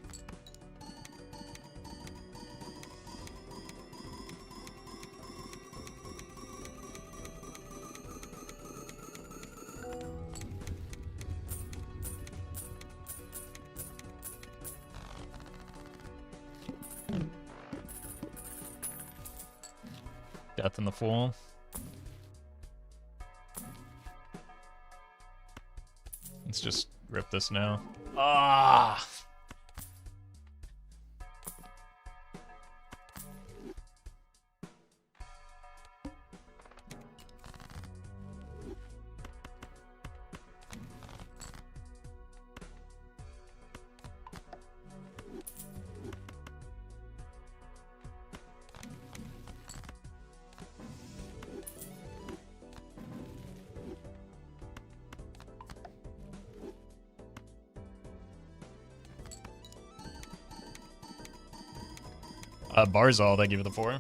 Death in the Fool. Let's just rip this now. Ah! Barzal, they give it the 4.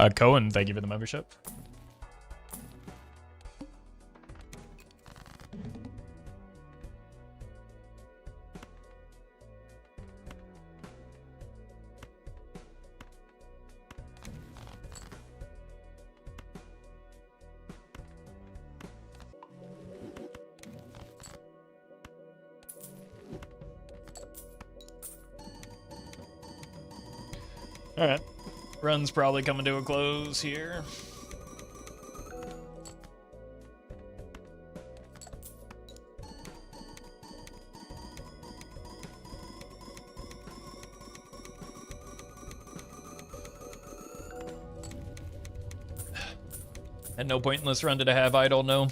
Cohen, thank you for the membership. Alright. Run's probably coming to a close here. At no point in this run did I have idle, no.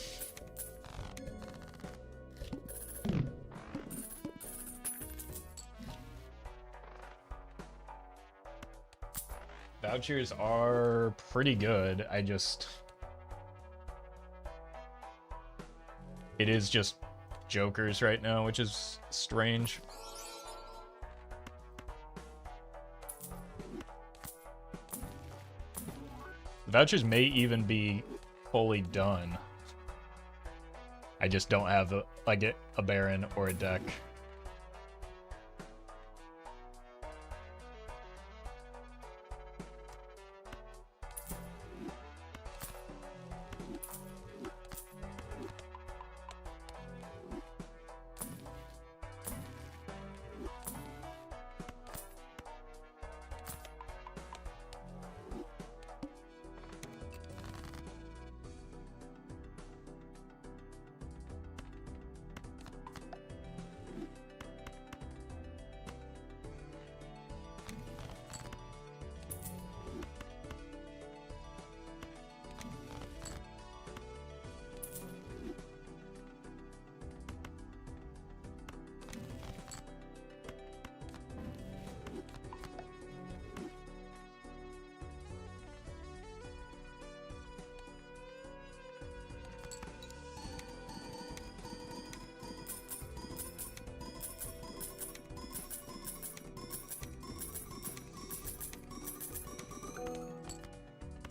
Vouchers are pretty good. It is just jokers right now, which is strange. The vouchers may even be fully done. I just don't have a Baron or a deck.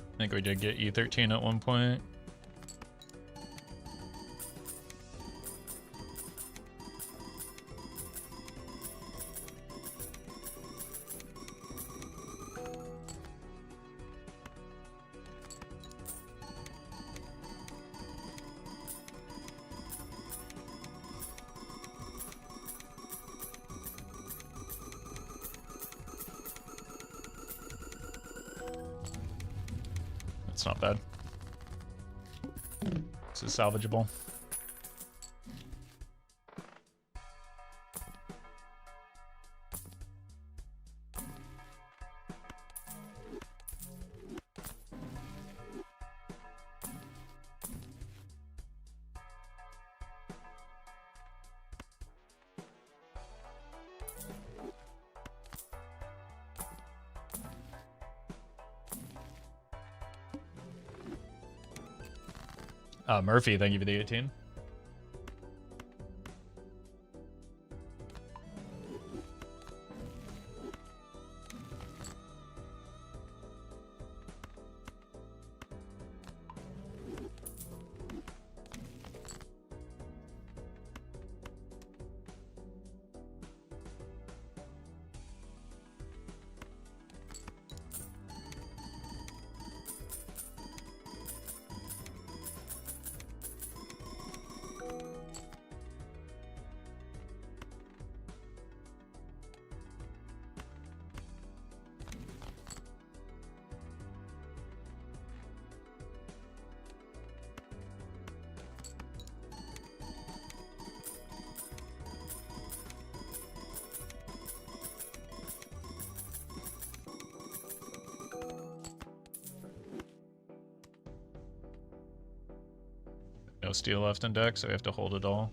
I think we did get E13 at one point. It's not bad. This is salvageable. Murphy, thank you for the 18. No steel left in deck, so we have to hold it all.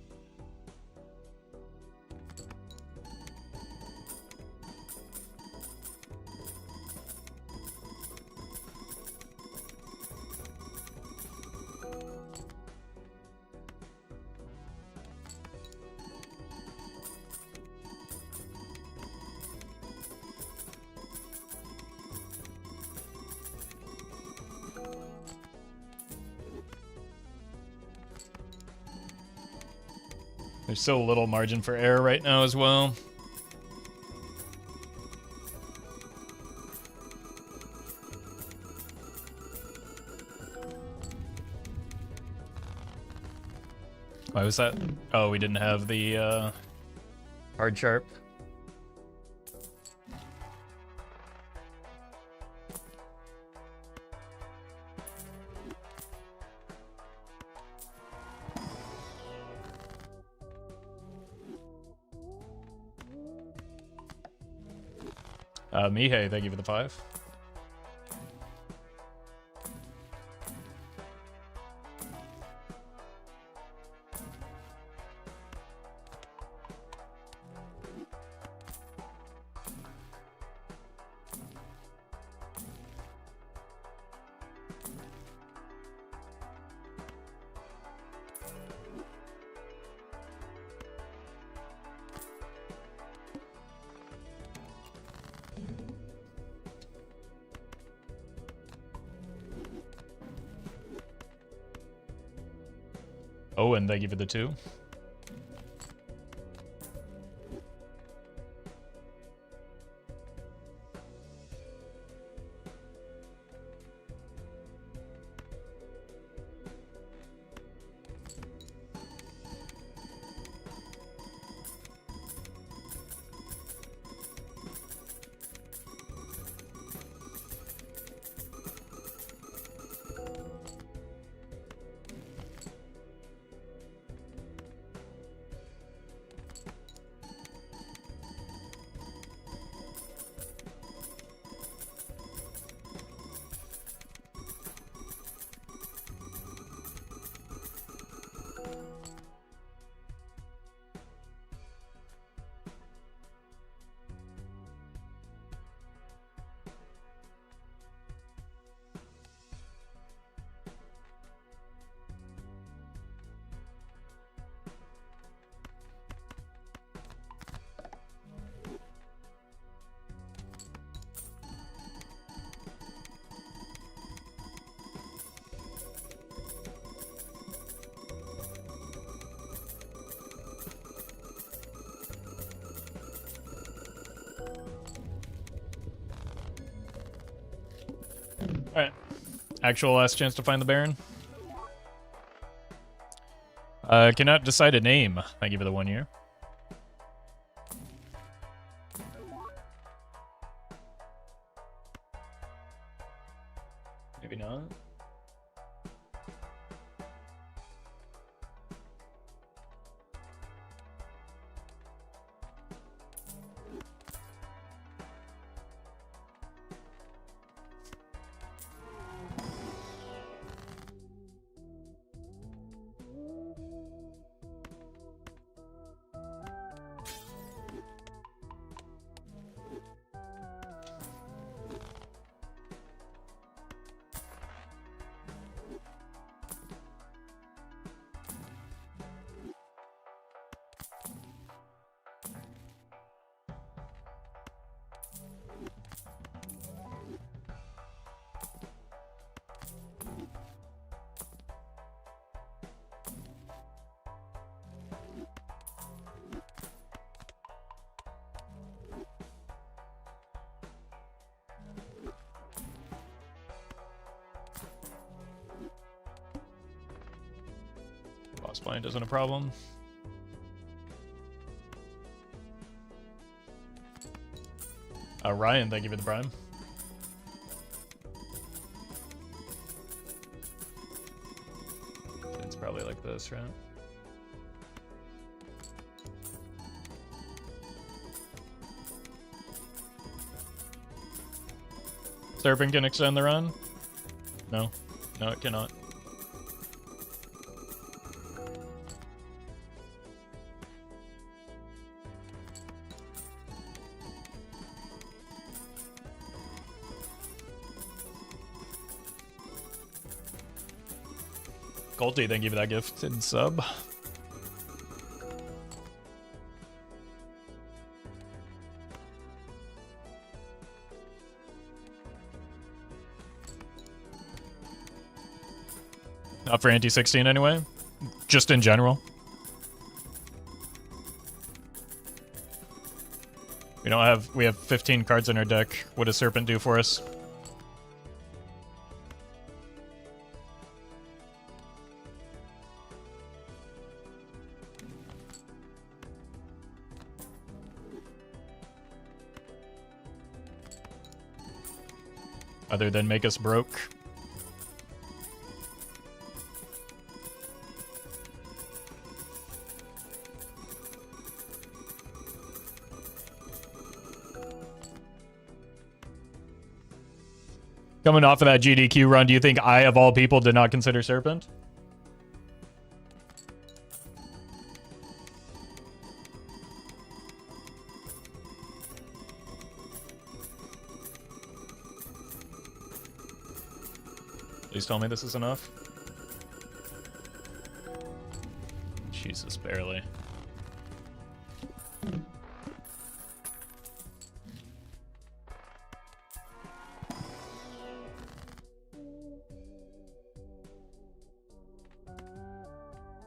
There's still a little margin for error right now as well. Why was that? Oh, we didn't have the hard sharp. Mihei, thank you for the 5. Oh, and thank you for the 2. Alright. Actual last chance to find the Baron. Cannot decide a name. Thank you for the 1 year. Maybe not. Boss blind isn't a problem. Ryan, thank you for the prime. It's probably like this, right? Serpent can extend the run? No. No, it cannot. Colty, thank you for that gifted sub. Not for anti-16 anyway. Just in general. We have 15 cards in our deck. What does Serpent do for us? Other than make us broke. Coming off of that GDQ run, do you think I, of all people, did not consider Serpent? Please tell me this is enough. Jesus, barely.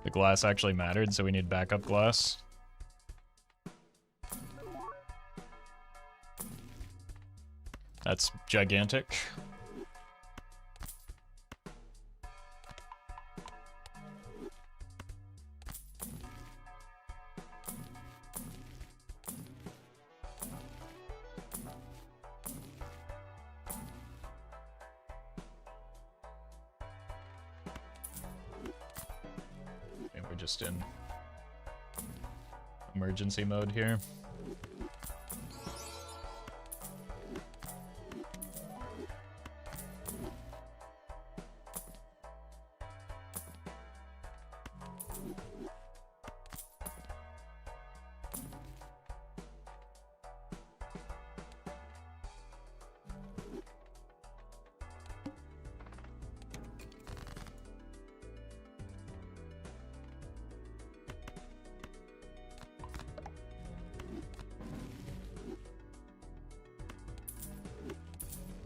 The glass actually mattered, so we need backup glass. That's gigantic. We're just in emergency mode here.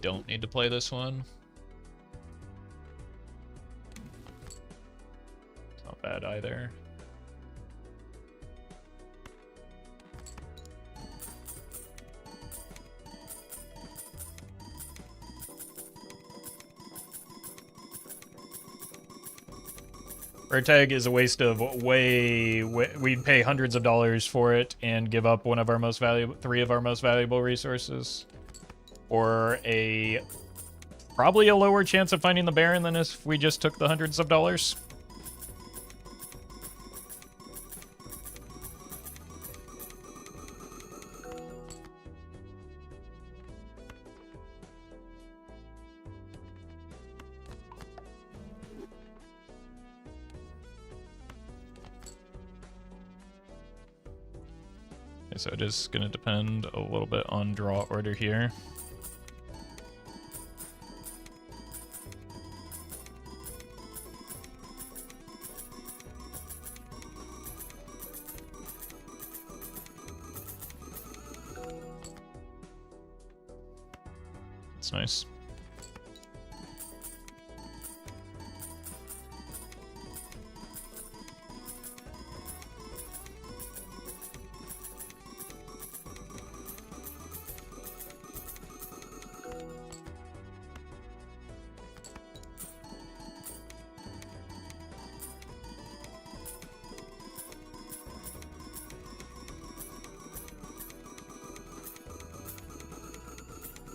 Don't need to play this one. It's not bad either. Rare tag is a waste of we'd pay hundreds of dollars for it and give up one of our most valuable, 3 of our most valuable resources. Or probably a lower chance of finding the Baron than if we just took the hundreds of dollars. Okay, so it is going to depend a little bit on draw order here. That's nice.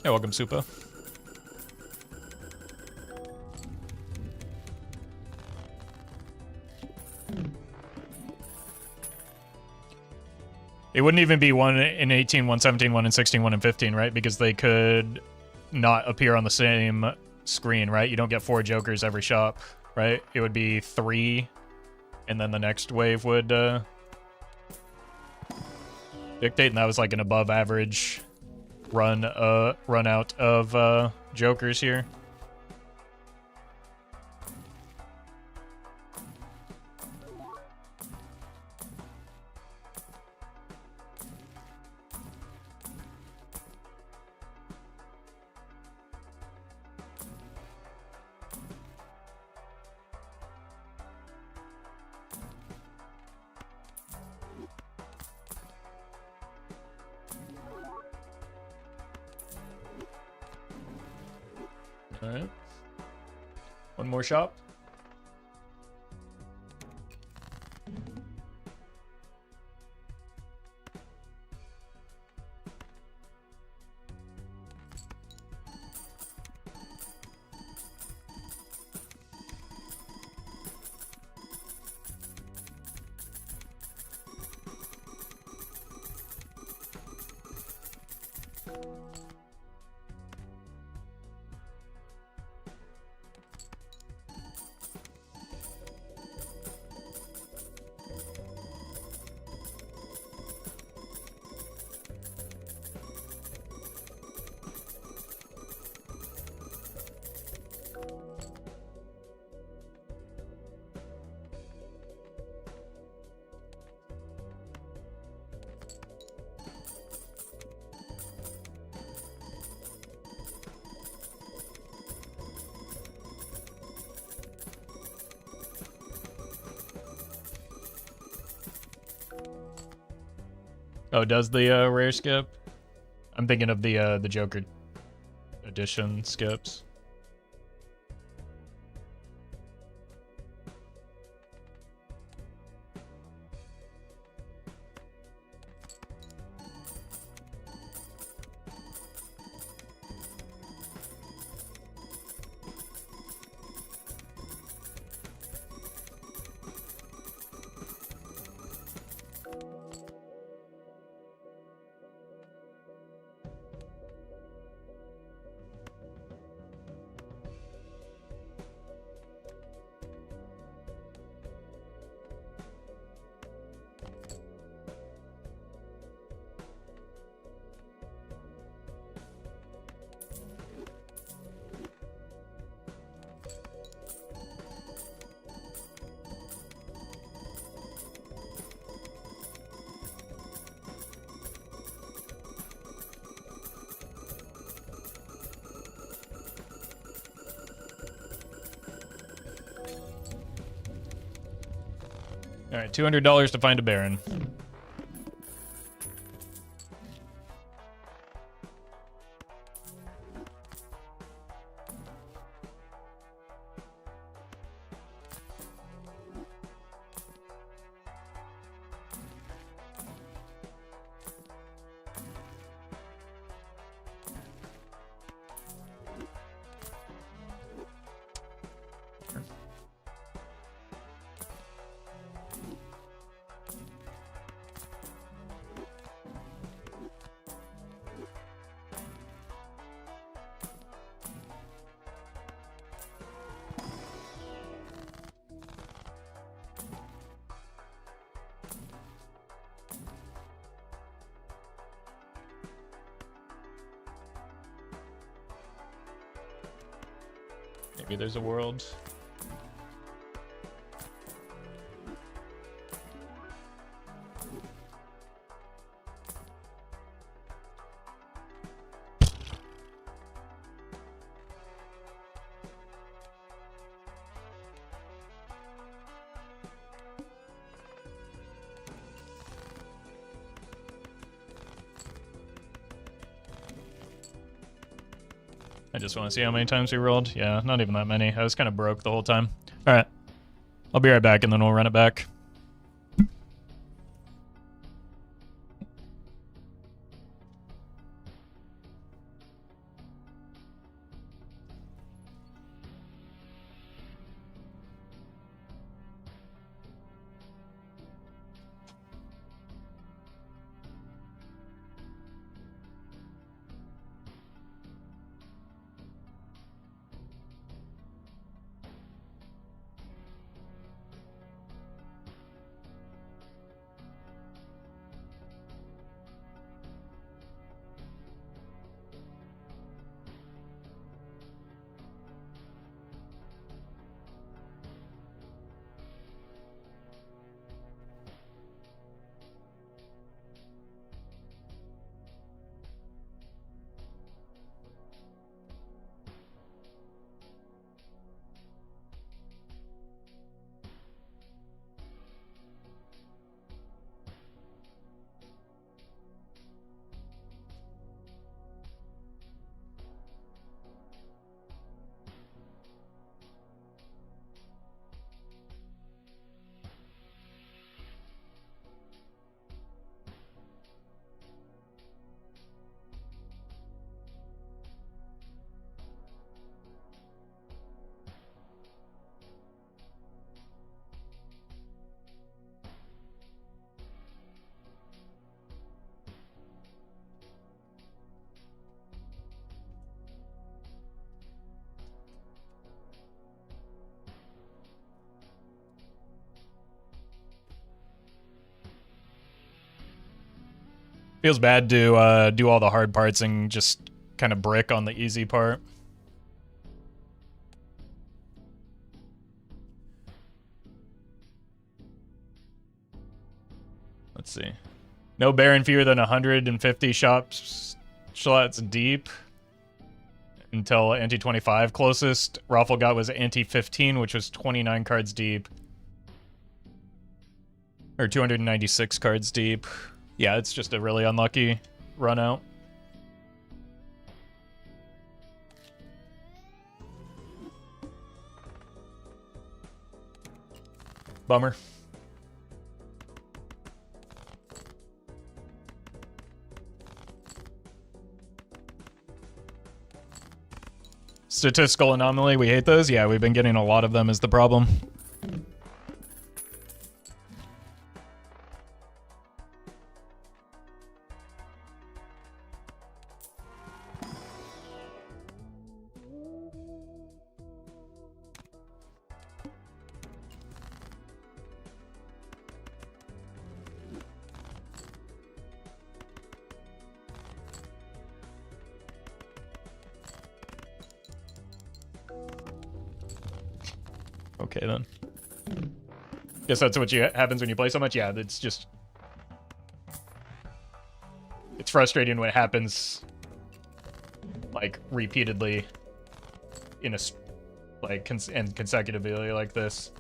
Hey, welcome, Supa. It wouldn't even be 1 in 18, 1 17, 1 in 16, 1 in 15, right? Because they could not appear on the same screen, right? You don't get 4 Jokers every shop, right? It would be 3, and then the next wave would dictate, and that was like an above average run out of Jokers here. Alright. One more shop. Oh, does the rare skip? I'm thinking of the Joker edition skips. All right, $200 to find a Baron. Maybe there's a world. I just want to see how many times we rolled. Yeah, not even that many. I was kind of broke the whole time. All right. I'll be right back, and then we'll run it back. Feels bad to do all the hard parts and just kind of brick on the easy part. Let's see. No Baron fewer than 150 slots deep until ante 25. Closest Roffle got was ante 15, which was 29 cards deep. Or 296 cards deep. Yeah, it's just a really unlucky run out. Bummer. Statistical anomaly, we hate those. Yeah, we've been getting a lot of them is the problem. Okay, then. Guess that's what happens when you play so much? Yeah, it's just... It's frustrating when it happens, like, repeatedly in a... like, and consecutively like this.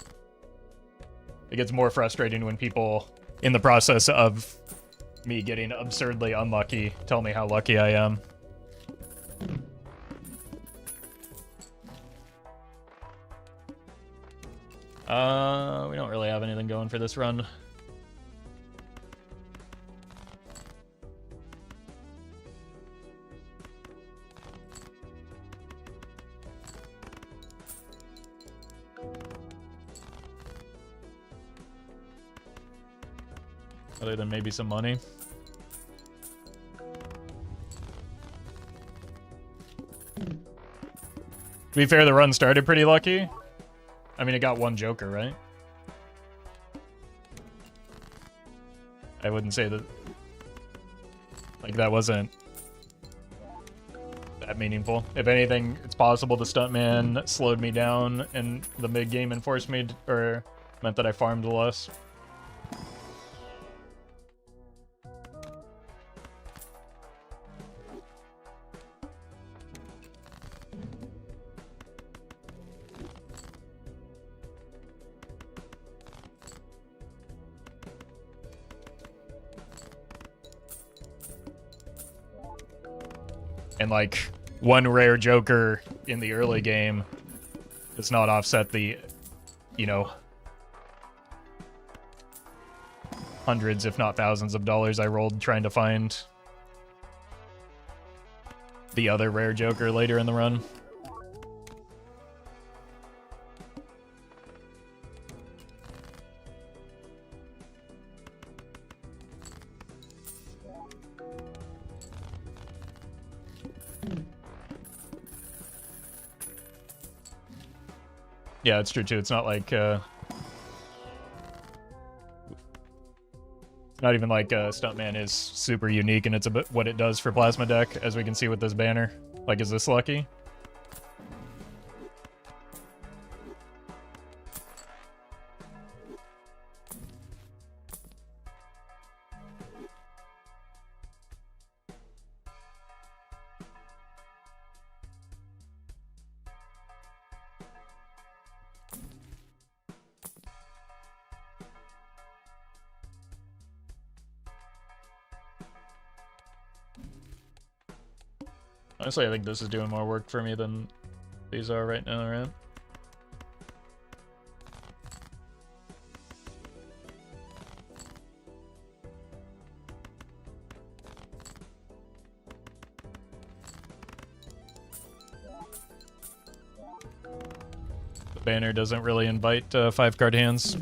It gets more frustrating when people, in the process of me getting absurdly unlucky, tell me how lucky I am. We don't really have anything going for this run. Other than maybe some money. To be fair, the run started pretty lucky. I mean, it got one Joker, right? I wouldn't say that... like, that wasn't that meaningful. If anything, it's possible the stuntman slowed me down in the mid-game and forced me to, or meant that I farmed less. And like one rare Joker in the early game does not offset the, you know, hundreds if not thousands of dollars I rolled trying to find the other rare Joker later in the run. Yeah, it's true too. It's not like not even like Stuntman is super unique and it's a bit what it does for Plasma Deck, as we can see with this banner. Like, is this lucky? Honestly, I think this is doing more work for me than these are right now, right? The banner doesn't really invite 5-card hands.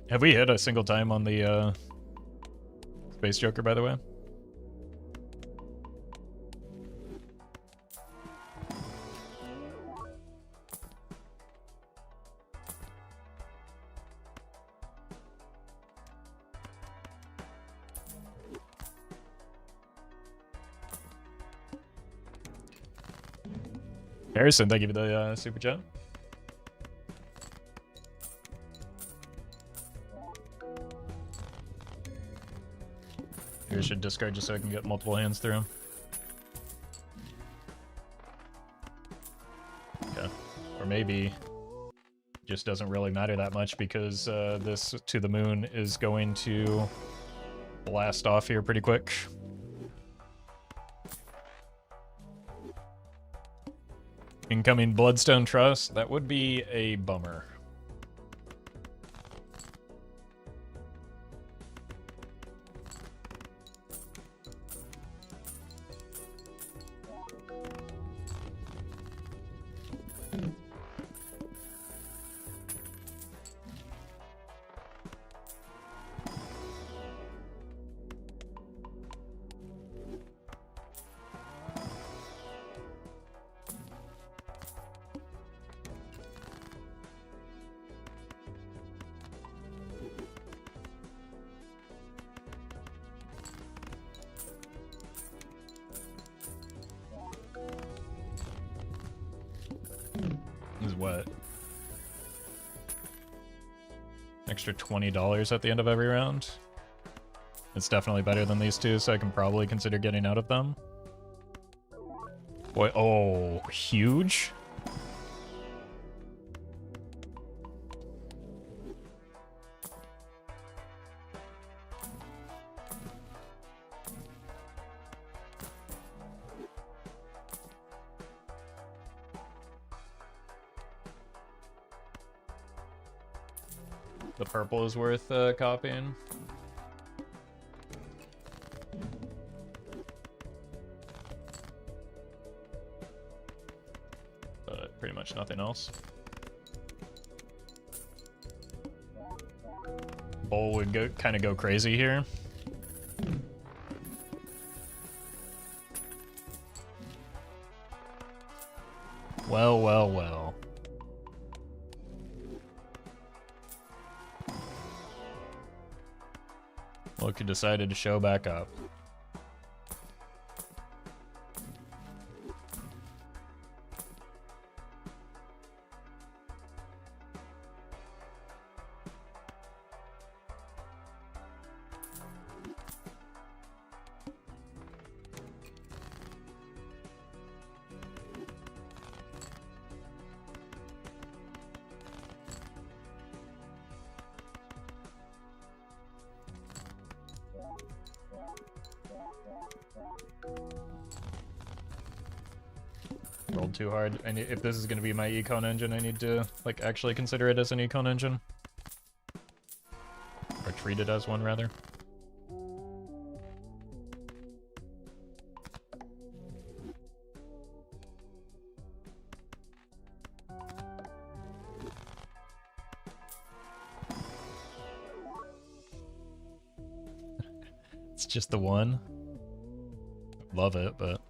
Have we hit a single time on the Space Joker, by the way? Harrison, thank you for the super chat. Maybe I should discard just so I can get multiple hands through. Okay. Or maybe just doesn't really matter that much because this To the Moon is going to blast off here pretty quick. Incoming Bloodstone Trust. That would be a bummer. Is what? Extra $20 at the end of every round? It's definitely better than these two, so I can probably consider getting out of them. Boy, oh, huge? The purple is worth copying. But pretty much nothing else. Bull would kind of go crazy here. Well, well, well. Look, he decided to show back up. Rolled too hard. And if this is going to be my econ engine, I need to like actually consider it as an econ engine. Or treat it as one, rather. It's just the one. Love it, but...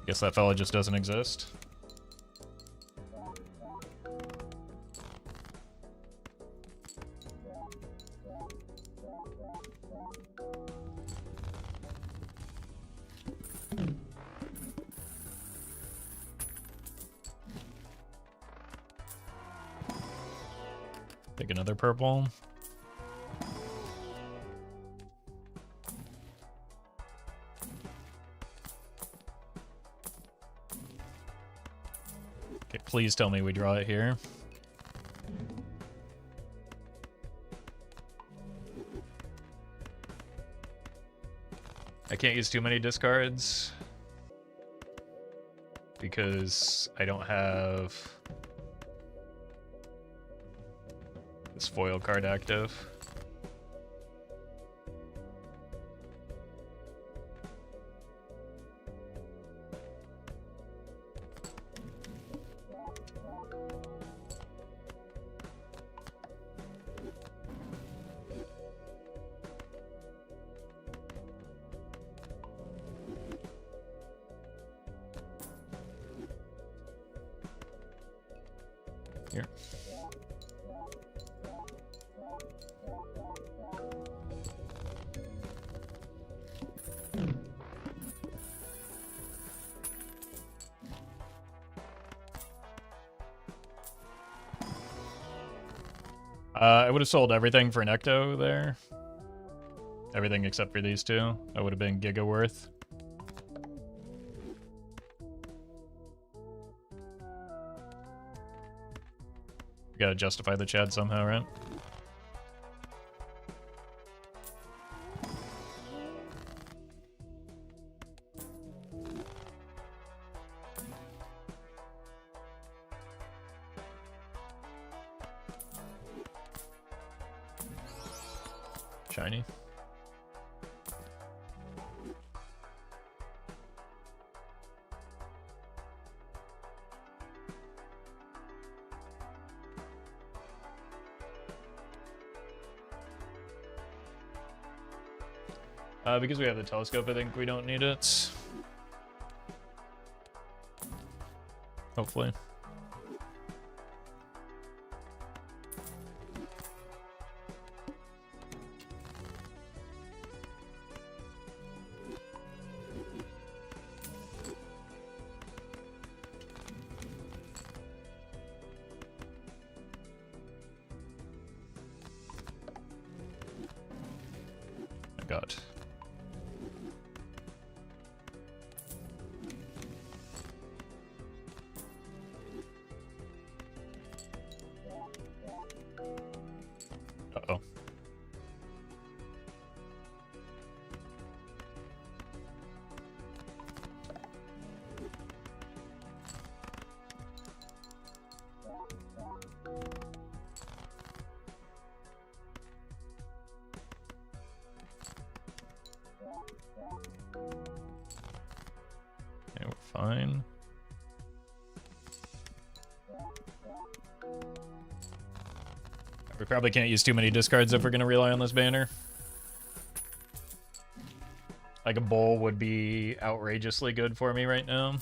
Guess that fella just doesn't exist. Take another purple. Okay, please tell me we draw it here. I can't use too many discards because I don't have this foil card active. Here. I would have sold everything for Necto there. Everything except for these two. That would have been giga worth. You gotta justify the Chad somehow, right? Shiny. Because we have the telescope, I think we don't need it. Hopefully. Oh God. Uh-oh. Okay, we're fine. We probably can't use too many discards if we're going to rely on this banner. Like a bowl would be outrageously good for me right now.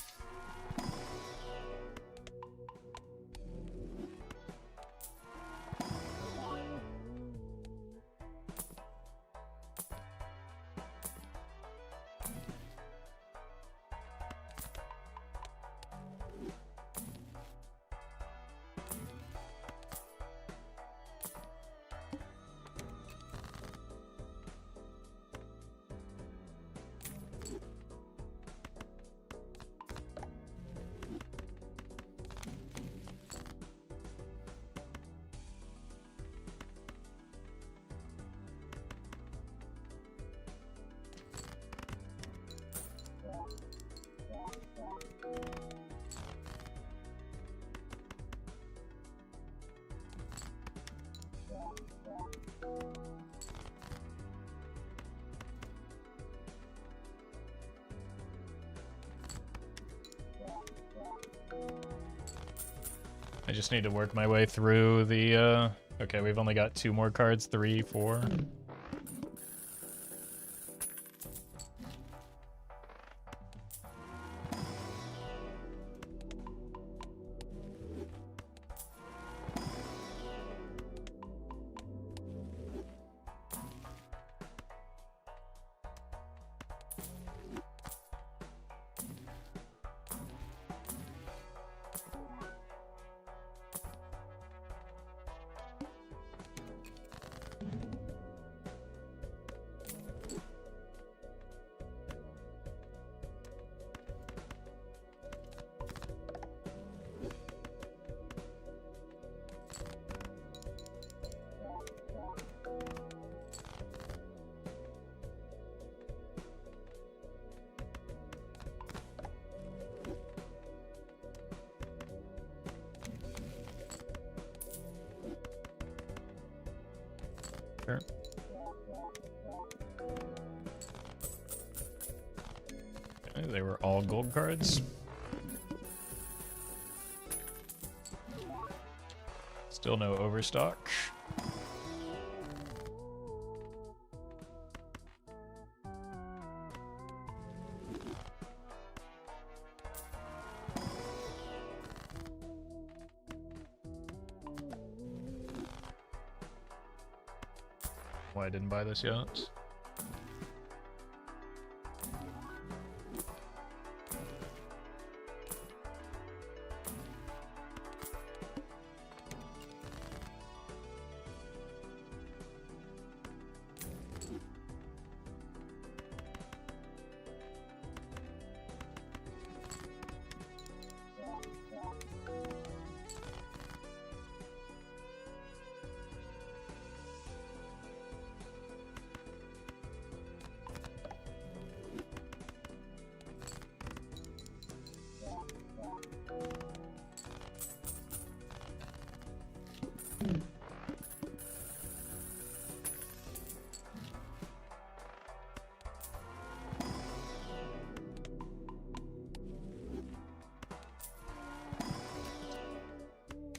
I just need to work my way through the, okay, we've only got 2 more cards, 3, 4. Sure. Okay, they were all gold cards. Still no overstock. Why I didn't buy this yet.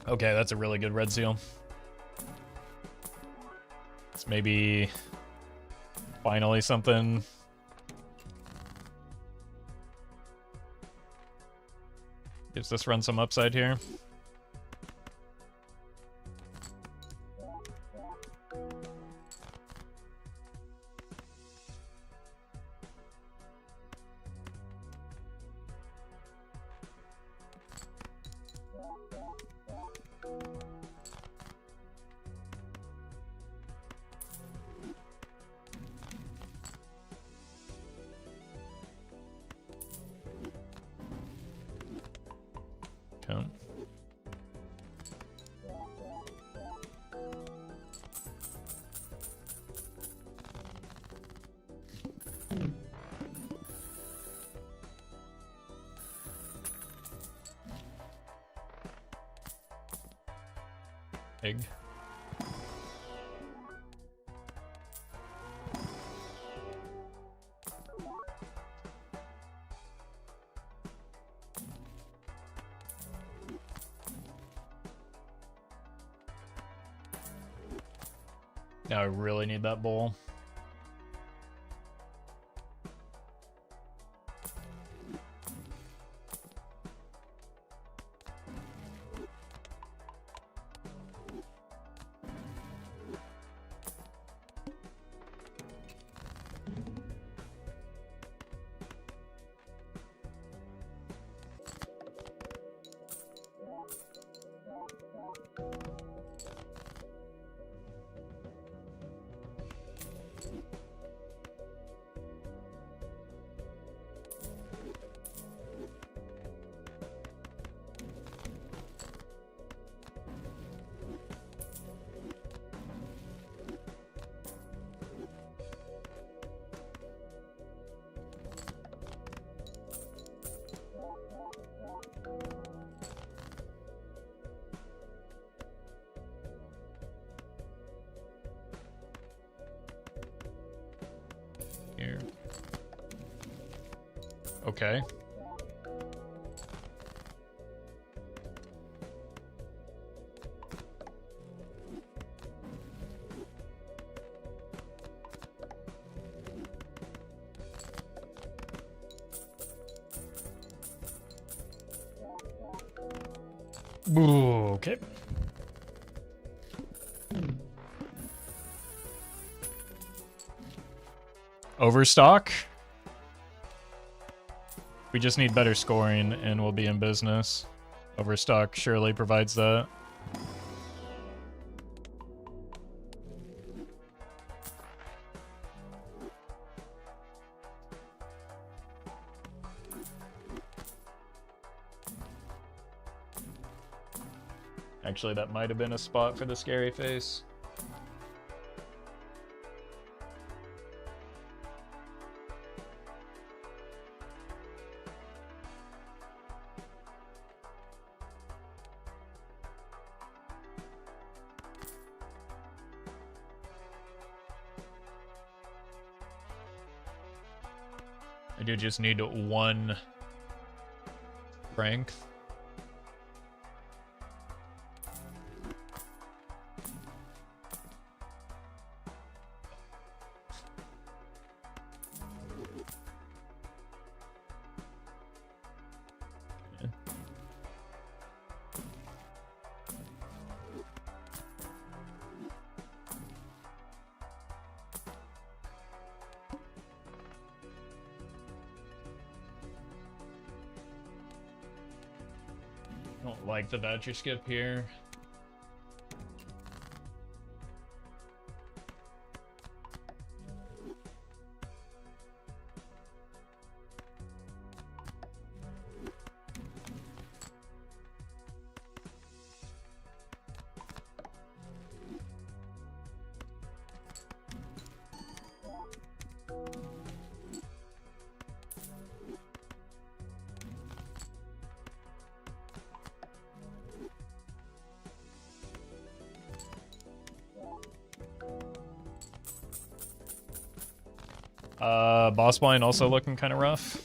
Okay, that's a really good red seal. It's maybe finally something. Gives this run some upside here. Count. Egg. Now I really need that bowl. Here. Okay. Ooh, okay. Overstock. We just need better scoring and we'll be in business. Overstock surely provides that. Actually, that might have been a spot for the scary face. I do just need one strength. Don't like the voucher skip here. Boss blind also looking kind of rough.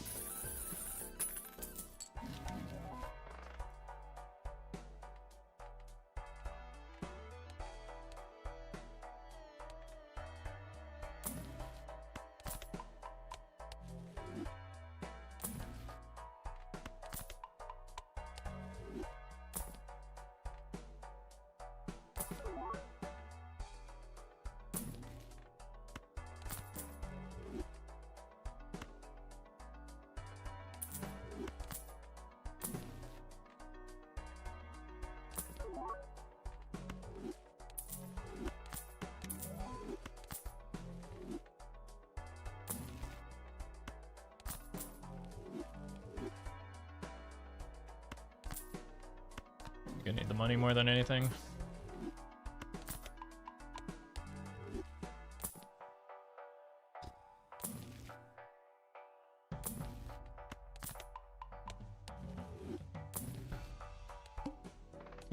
Gonna need the money more than anything.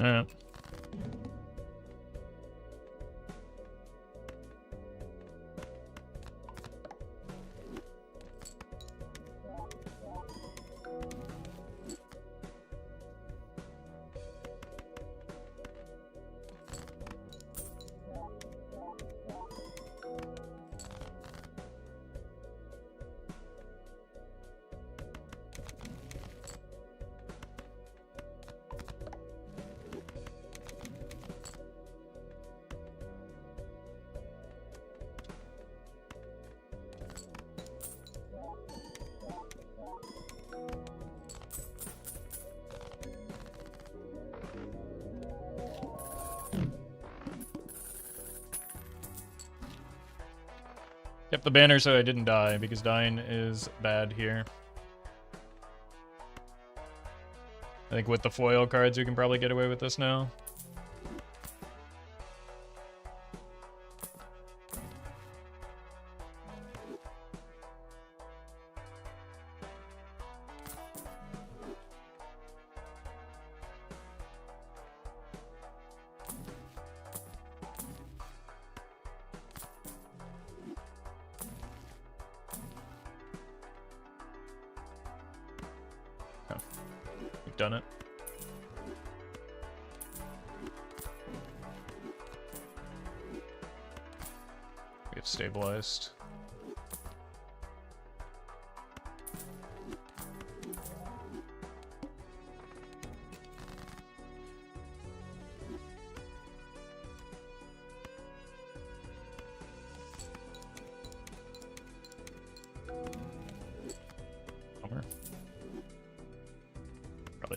Alright. Kept the banner so I didn't die, because dying is bad here. I think with the foil cards we can probably get away with this now. Done it. We have stabilized.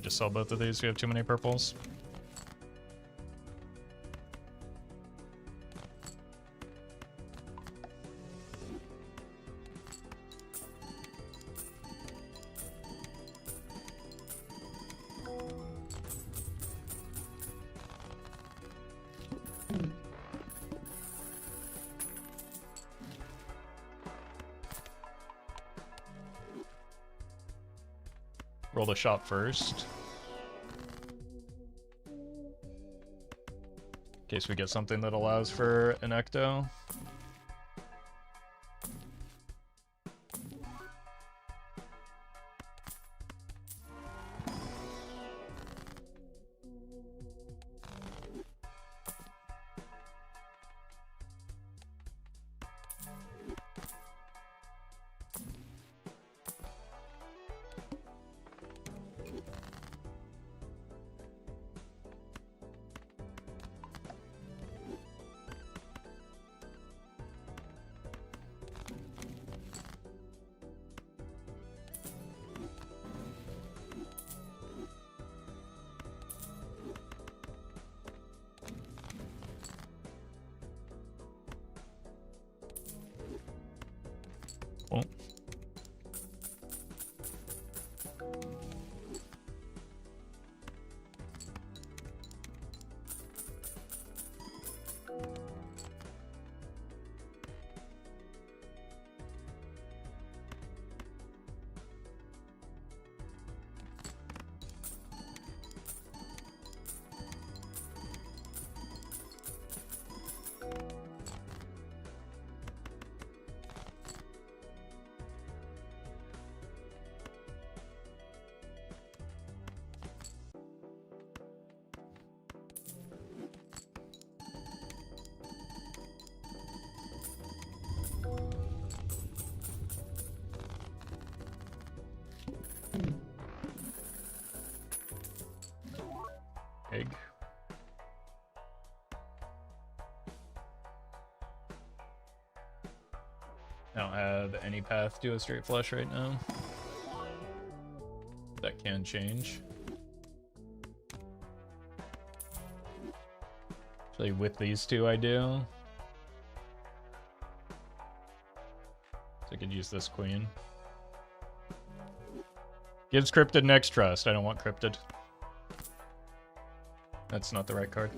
Just sell both of these. We have too many purples. Roll the shop first. In case we get something that allows for an ecto. any path to a straight flush right now. That can change. Actually, with these two I do. So I could use this queen. Gives Cryptid next trust. I don't want Cryptid. That's not the right card.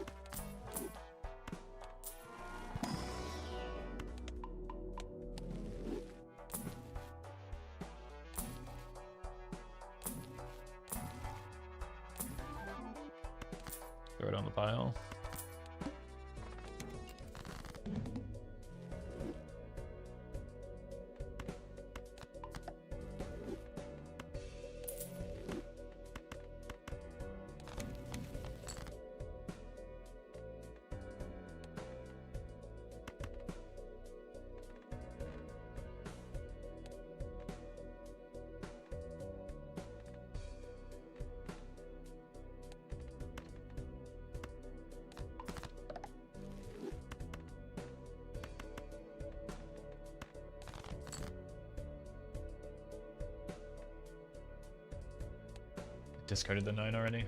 Throw it on the pile. Discarded the 9 already.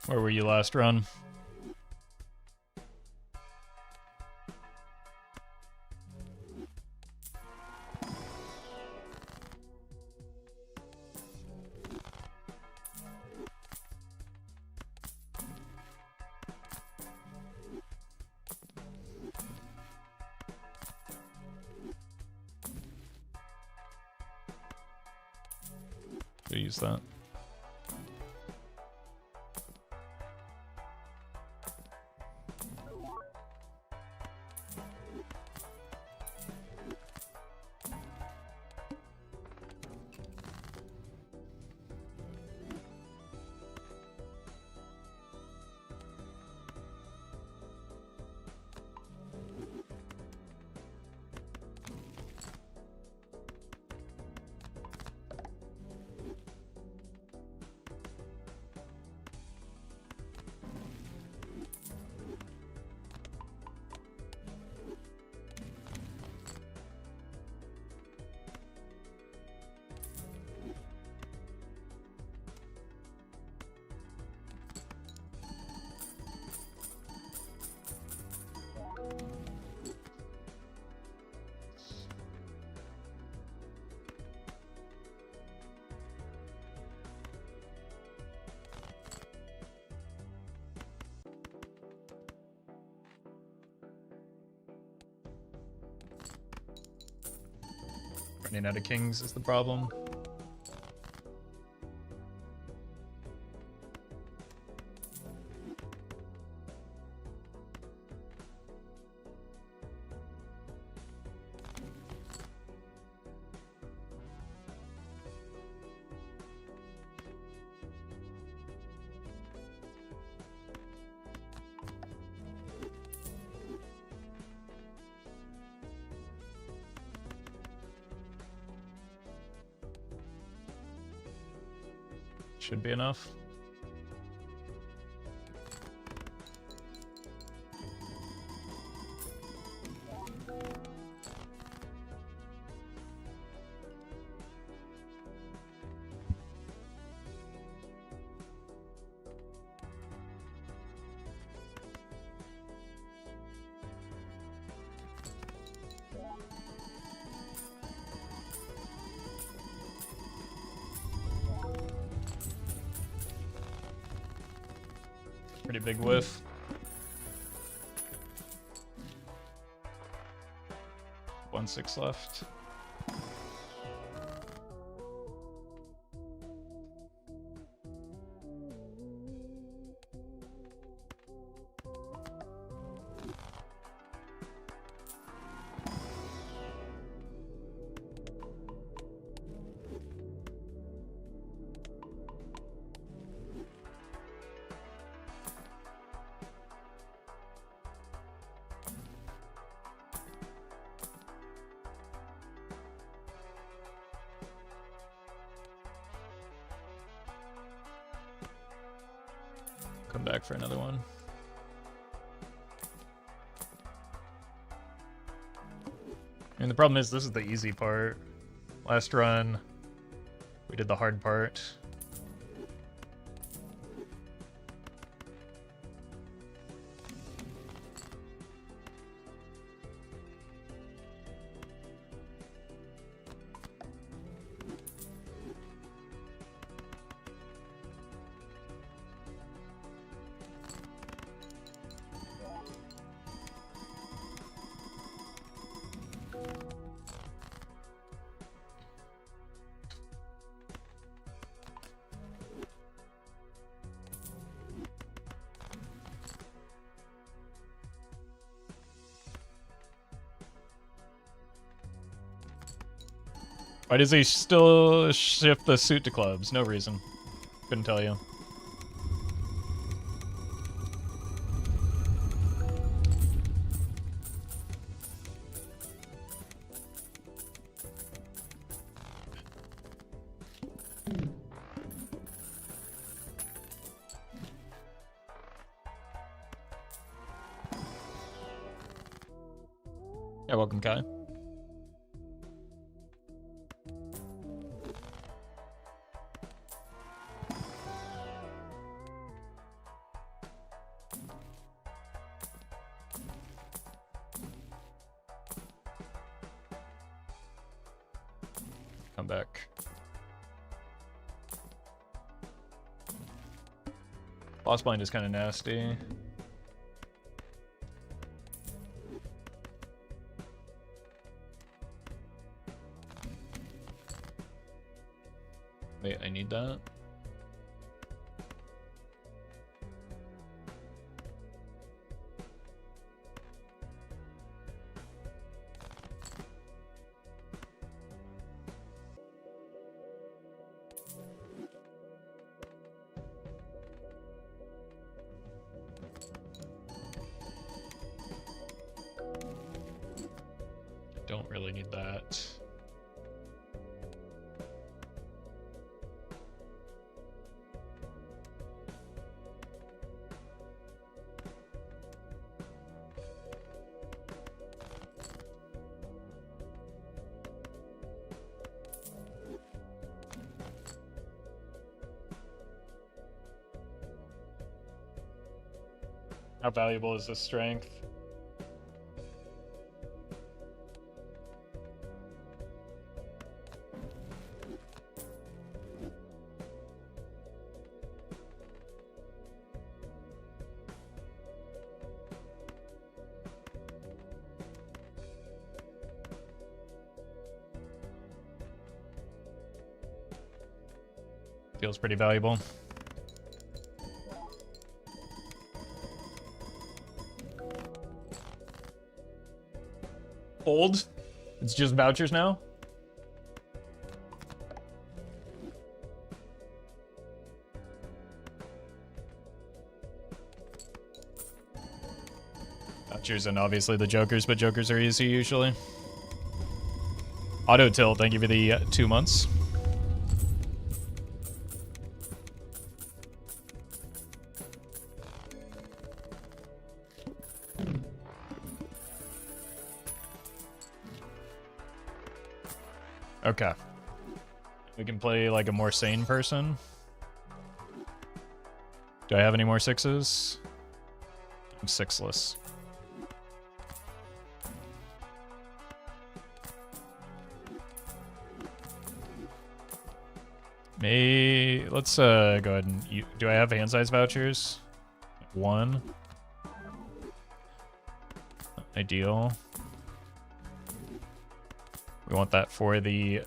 Where were you last run? Should use that. Running out of kings is the problem. Should be enough. Pretty big whiff. 1/6 left. Come back for another one. And the problem is, this is the easy part. Last run, we did the hard part. Why does he still shift the suit to clubs? No reason. Couldn't tell you. Yeah, welcome, Kai. Come back. Boss blind is kind of nasty. Wait, I need that. Don't really need that. How valuable is this strength? Feels pretty valuable. Old? It's just vouchers now? Vouchers and obviously the jokers, but jokers are easy usually. Auto tilt, thank you for the 2 months. Okay. We can play like a more sane person. Do I have any more 6s? I'm 6less. Let's go ahead and do I have hand size vouchers? 1. Ideal. We want that for the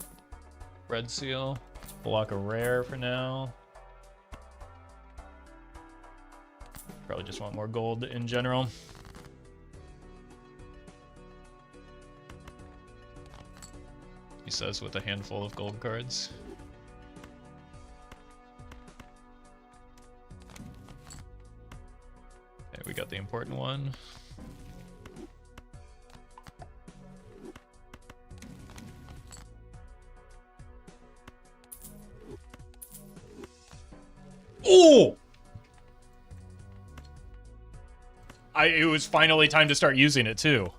red seal. Block a rare for now. Probably just want more gold in general. He says with a handful of gold cards. Okay, we got the important one. Oh! It was finally time to start using it too.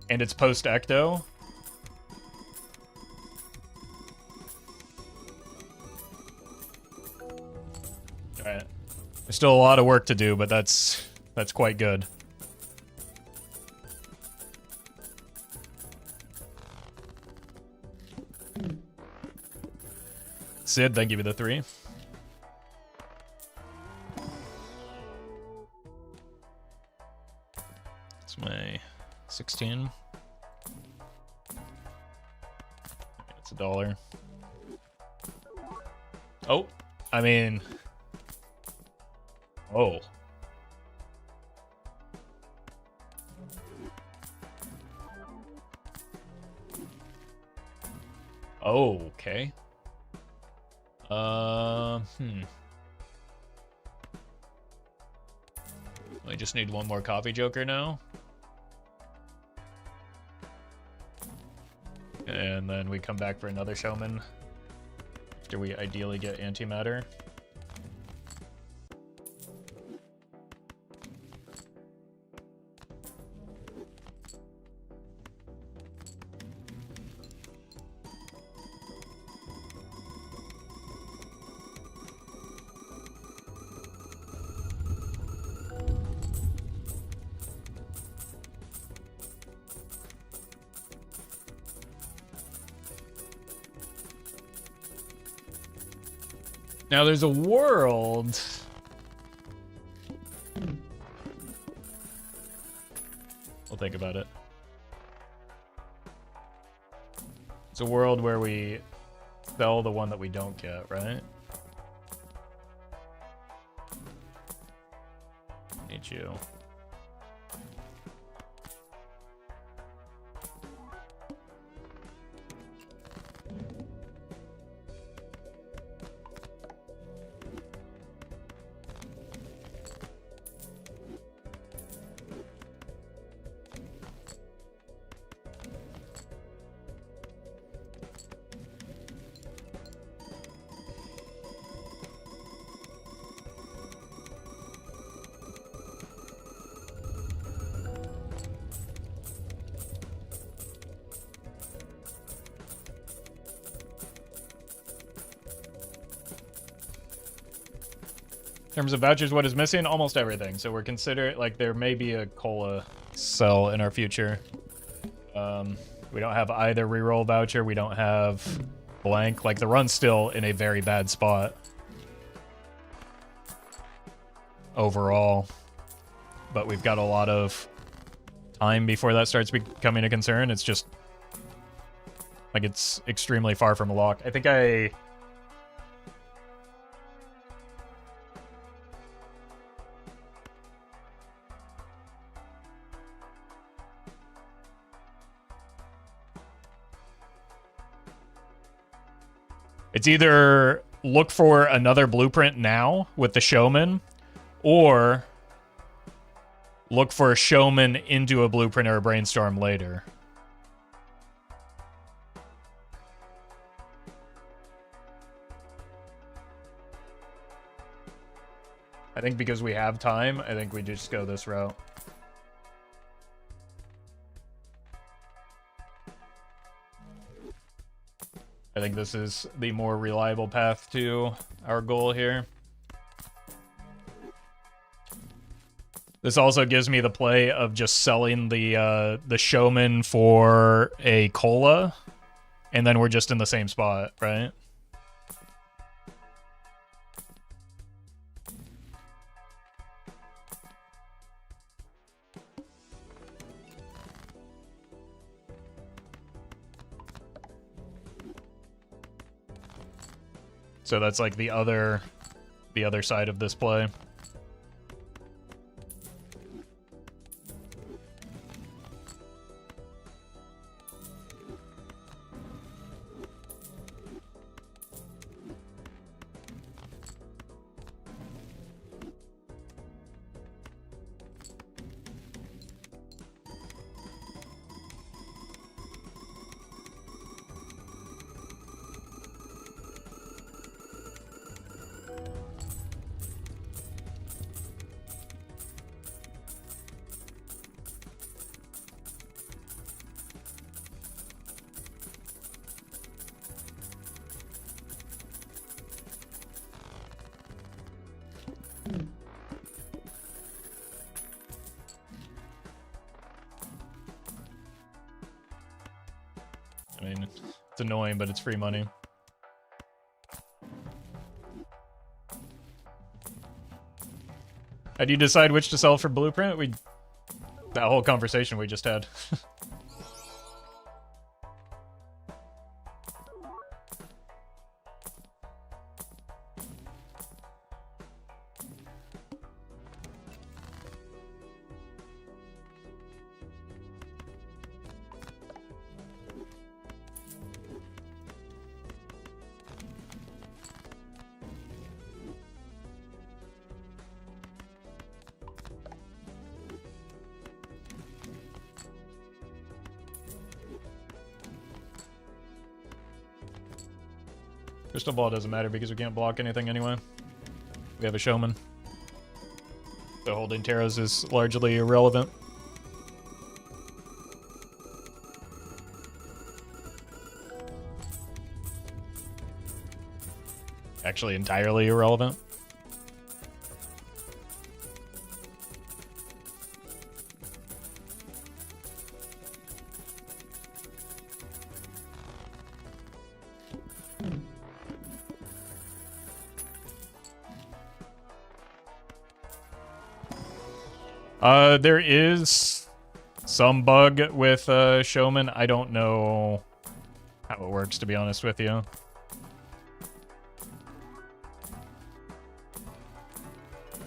And it's post-ecto. Alright. There's still a lot of work to do, but that's quite good. Sid, thank you for the 3. It's my 16. It's $1. Oh, I mean... Oh. Oh, okay. I just need one more coffee joker now. And then we come back for another showman. After we ideally get antimatter. Now there's a world. We'll think about it. It's a world where we sell the one that we don't get, right? Need you. In terms of vouchers, what is missing? Almost everything. So we're considering, like, there may be a cola sell in our future. We don't have either reroll voucher. We don't have blank. Like, the run's still in a very bad spot overall. But we've got a lot of time before that starts becoming a concern. It's just, like, it's extremely far from a lock. I think it's either look for another blueprint now with the showman, or look for a showman into a blueprint or a brainstorm later. I think because we have time, I think we just go this route. I think this is the more reliable path to our goal here. This also gives me the play of just selling the showman for a cola, and then we're just in the same spot, right? So that's like the other side of this play. I mean, it's annoying, but it's free money. How do you decide which to sell for Blueprint? That whole conversation we just had. Crystal Ball doesn't matter because we can't block anything anyway. We have a Showman. So holding Taros is largely irrelevant. Actually entirely irrelevant. There is some bug with Showman. I don't know how it works, to be honest with you.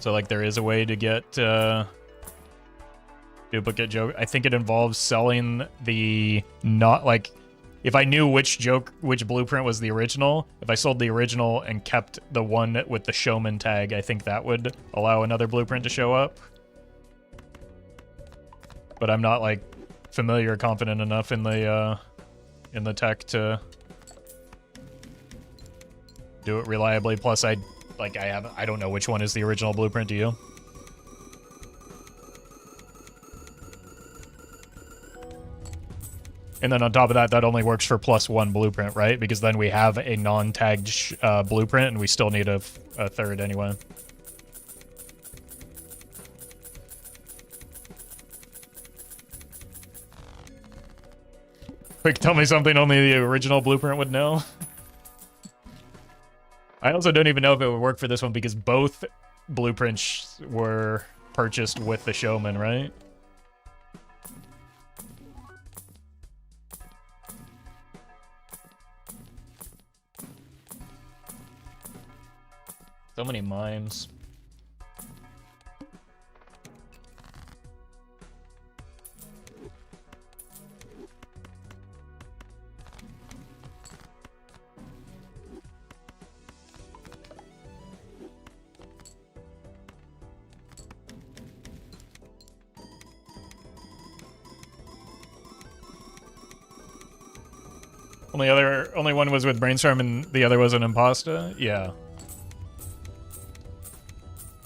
So, like, there is a way to get duplicate joke. I think it involves selling the if I knew which blueprint was the original, if I sold the original and kept the one with the Showman tag, I think that would allow another blueprint to show up. But I'm not like familiar or confident enough in the tech to do it reliably. Plus, I don't know which one is the original blueprint. Do you? And then on top of that, that only works for +1 blueprint, right? Because then we have a non-tagged blueprint, and we still need a third anyway. Quick, tell me something only the original blueprint would know. I also don't even know if it would work for this one because both blueprints were purchased with the Showman, right? So many mimes. Only one was with Brainstorm and the other was an Imposta? Yeah.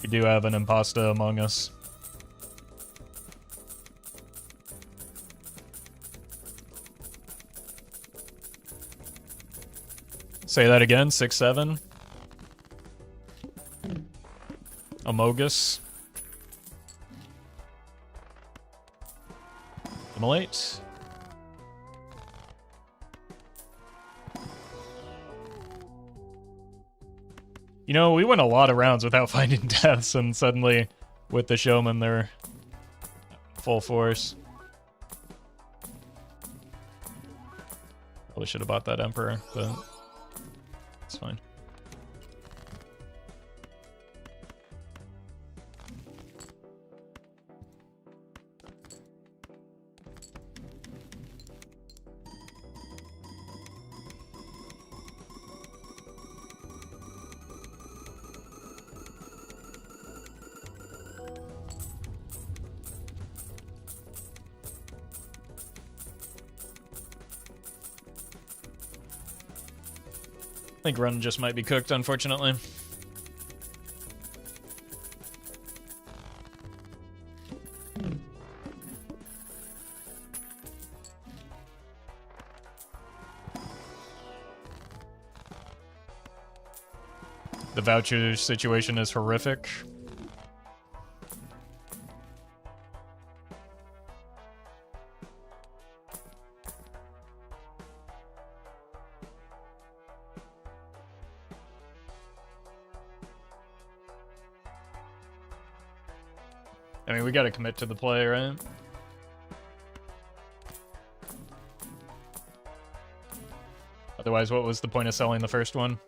We do have an Imposta among us. Say that again, 6-7. Amogus. Immolate. You know, we went a lot of rounds without finding deaths, and suddenly, with the Showman, they're full force. Probably should have bought that Emperor, but it's fine. think run just might be cooked, unfortunately. The voucher situation is horrific. I mean, we gotta commit to the play, right? Otherwise, what was the point of selling the first one?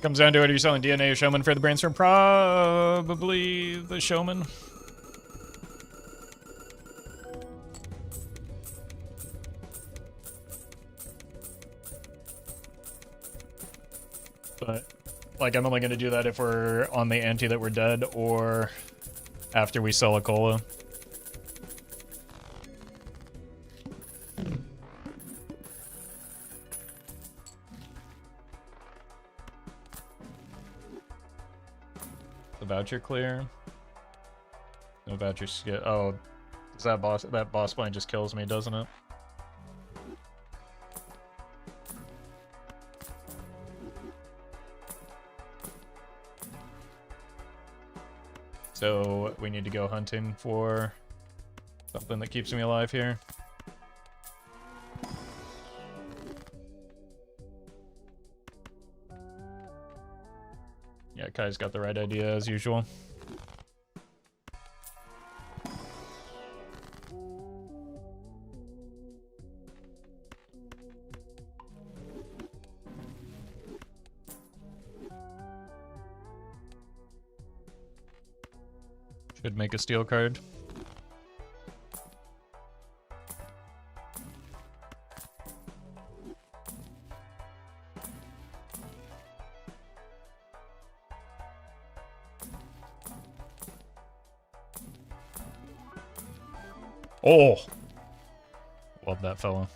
Comes down to it, are you selling DNA or Showman for the brainstorm? Probably the Showman. But, like, I'm only going to do that if we're on the ante that we're dead or after we sell a cola. Voucher clear. No voucher skip. Oh, is that boss blind just kills me, doesn't it? So we need to go hunting for something that keeps me alive here. Yeah, Kai's got the right idea as usual. Should make a steel card. Oh! Love that fella.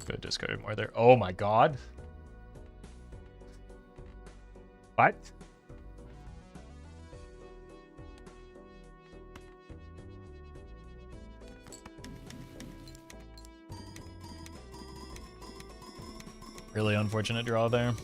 Good, discarded more there. Oh my god. What? Really unfortunate draw there.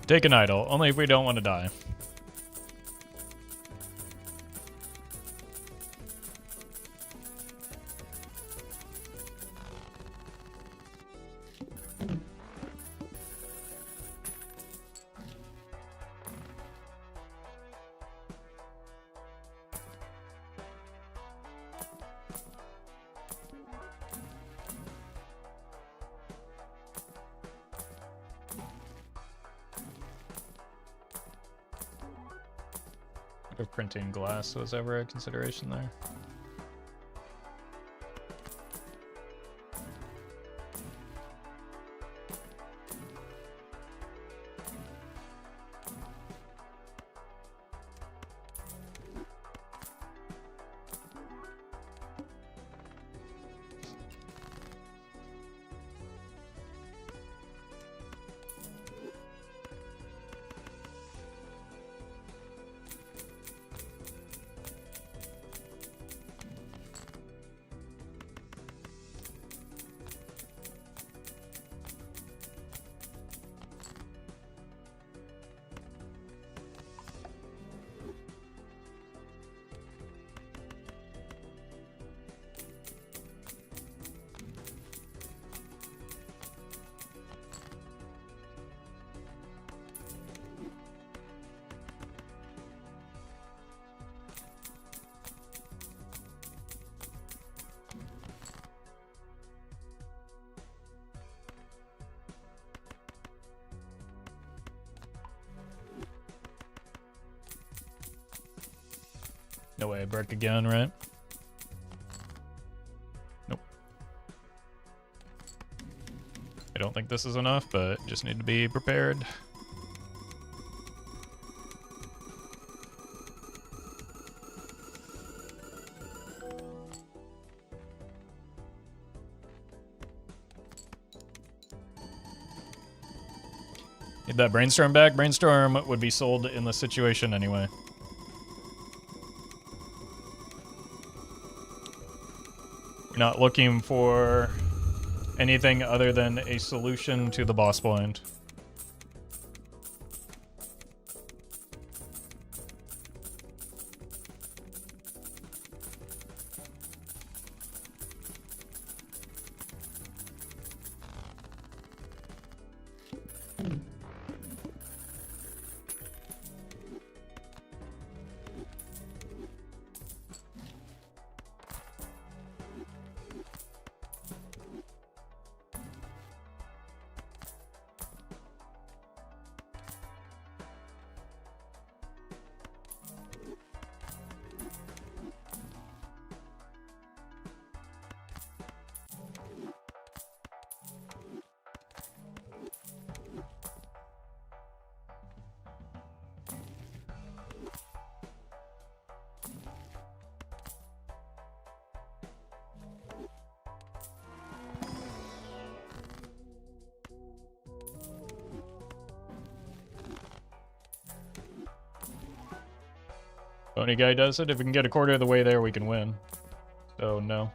Take an idol, only if we don't want to die. If printing glass was ever a consideration there. No way I break again, right? Nope. I don't think this is enough, but just need to be prepared. Need that brainstorm back. Brainstorm would be sold in this situation anyway. We're not looking for anything other than a solution to the boss blind. Pony guy does it. If we can get a quarter of the way there, we can win. So, no.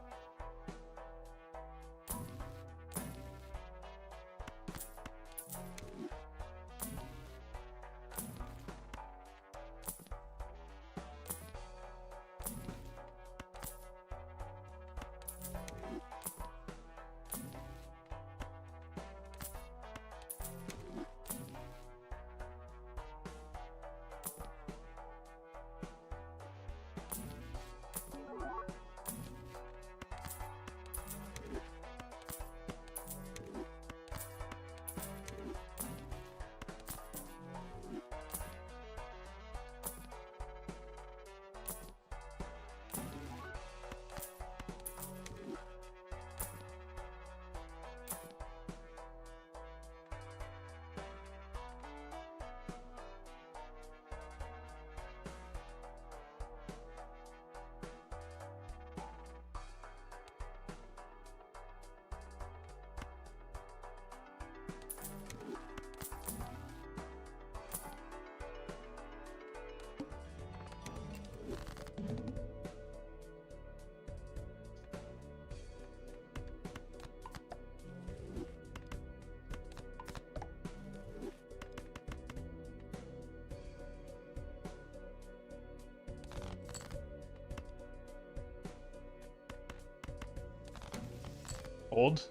Hold.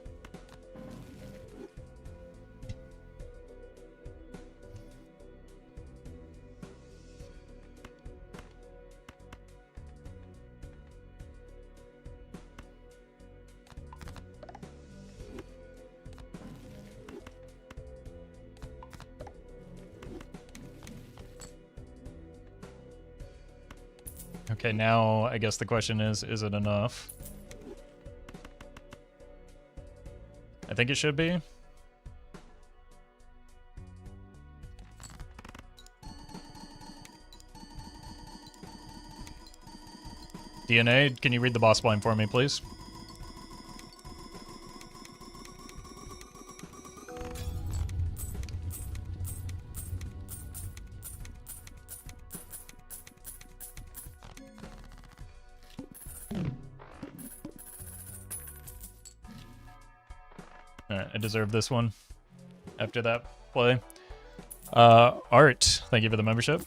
Okay, now I guess the question is it enough? I think it should be. DNA, can you read the boss blind for me, please? Alright, I deserve this one after that play. Art, thank you for the membership.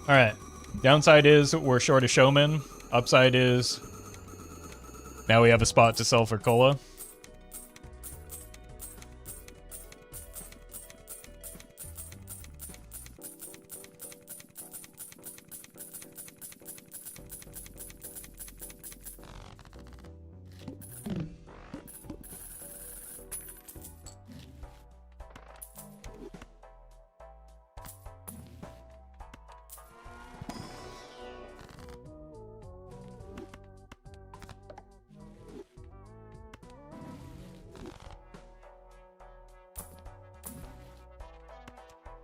Alright. Downside is we're short a showman. Upside is now we have a spot to sell for cola.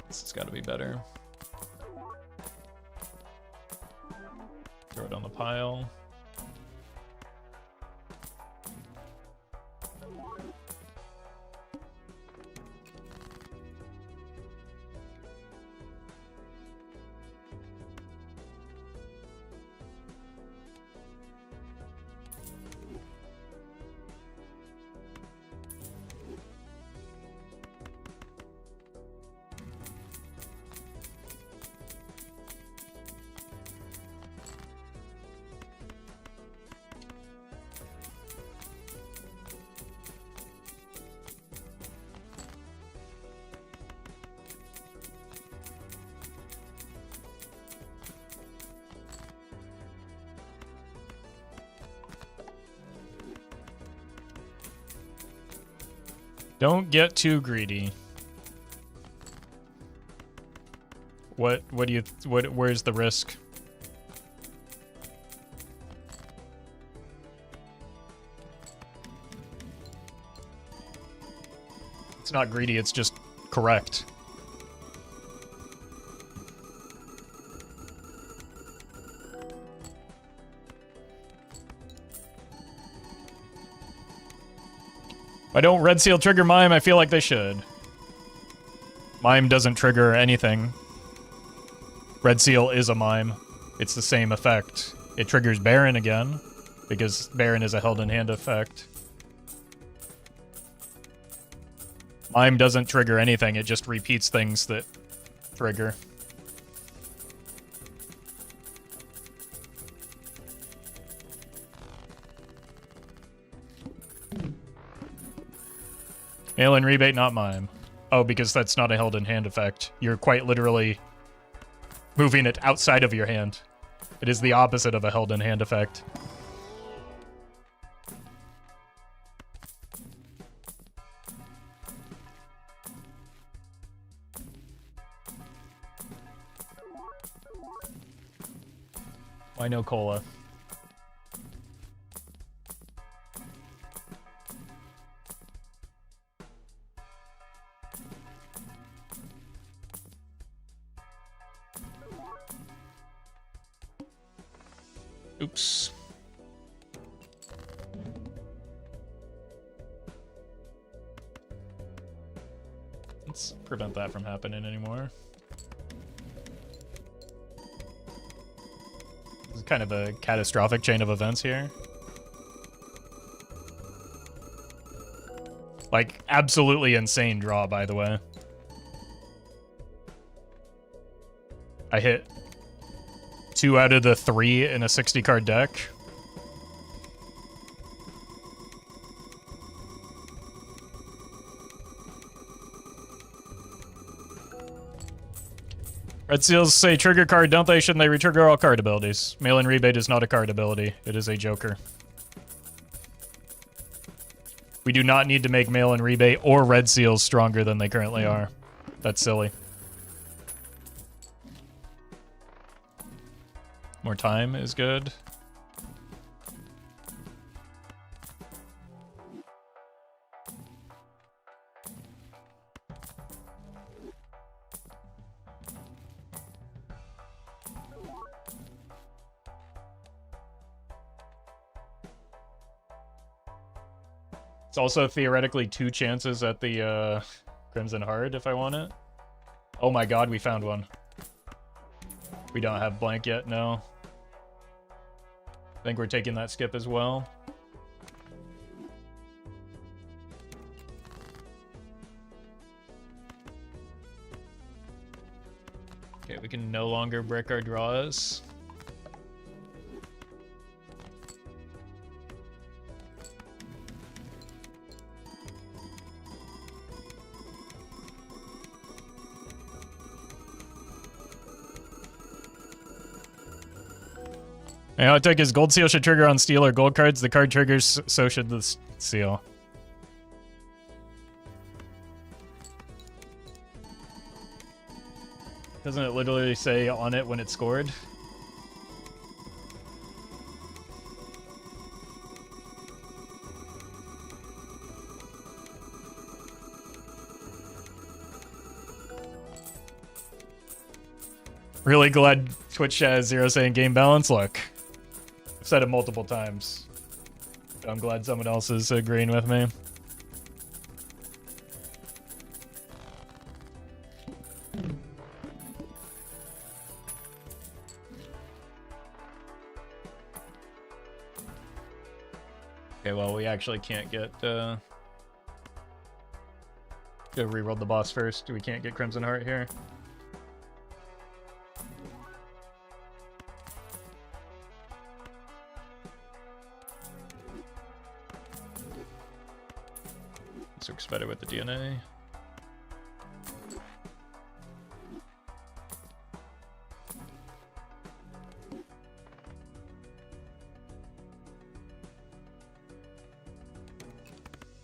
This has got to be better. Throw it on the pile. Don't get too greedy. Where's the risk? It's not greedy, it's just correct. Why don't Red Seal trigger Mime? I feel like they should. Mime doesn't trigger anything. Red Seal is a Mime. It's the same effect. It triggers Baron again, because Baron is a held in hand effect. Mime doesn't trigger anything, it just repeats things that trigger. Mail-in rebate, not Mime. Oh, because that's not a held in hand effect. You're quite literally moving it outside of your hand. It is the opposite of a held in hand effect. Why no cola? Oops. Let's prevent that from happening anymore. kind of a catastrophic chain of events here. Like, absolutely insane draw, by the way. I hit 2 out of the 3 in a 60-card deck. Red Seals say trigger card, don't they? Shouldn't they retrigger all card abilities? Mail-in rebate is not a card ability. It is a joker. We do not need to make mail-in rebate or Red Seals stronger than they currently are. That's silly. More time is good. It's also theoretically 2 chances at the Crimson Heart if I want it. Oh my god, we found one. We don't have blank yet, no. I think we're taking that skip as well. Okay, we can no longer break our draws. My hot take is gold seal should trigger on steel or gold cards. The card triggers, so should the seal. Doesn't it literally say on it when it's scored? Really glad Twitch has Zero saying game balance. Look, I've said it multiple times. I'm glad someone else is agreeing with me. Okay, well, we actually can't get, Gotta reroll the boss first. We can't get Crimson Heart here. This works better with the DNA.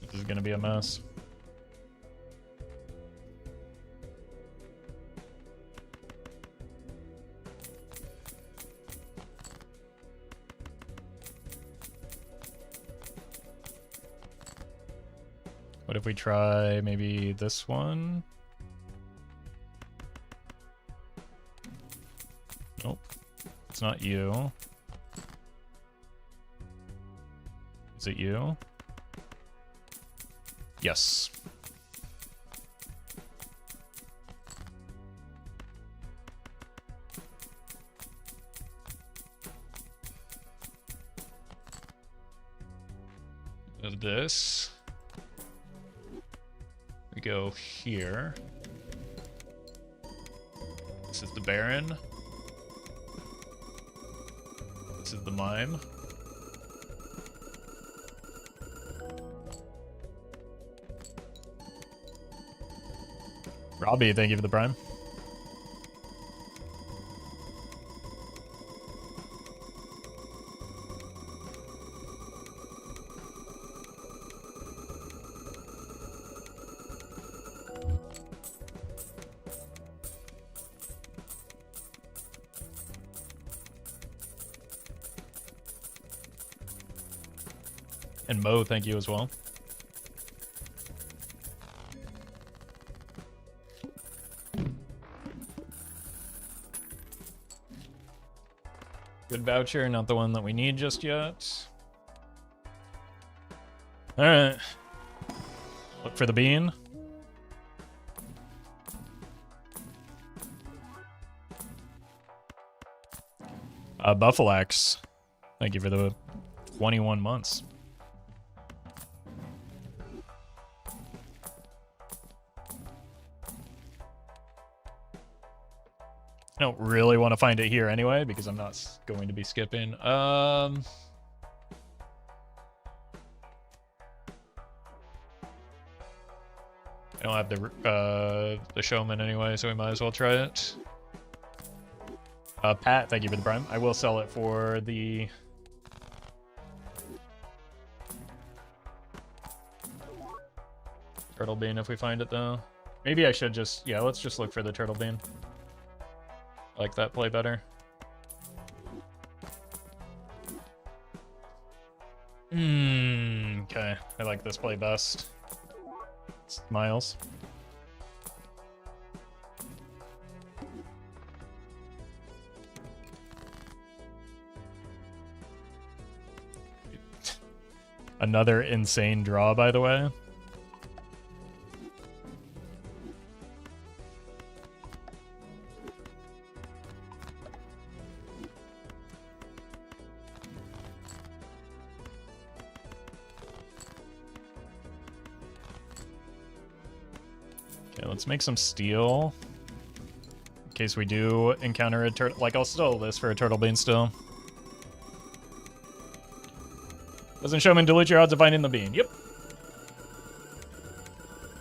This is gonna be a mess. What if we try maybe this one? Nope. It's not you. Is it you? Yes. Of this. We go here. This is the Baron. This is the Mime. Robbie, thank you for the Prime. And Mo, thank you as well. Good voucher, not the one that we need just yet. Alright. Look for the bean. Buffalax, thank you for the 21 months. I don't really want to find it here anyway, because I'm not going to be skipping. I don't have the showman anyway, so we might as well try it. Pat, thank you for the prime. I will sell it for the... turtle bean if we find it, though. Maybe I should just... yeah, let's just look for the turtle bean. I like that play better. Okay. I like this play best. It's Miles. Another insane draw, by the way. Okay, let's make some steel. In case we do encounter a turtle. Like, I'll sell this for a turtle bean still. Doesn't showman dilute your odds of finding the bean? Yep.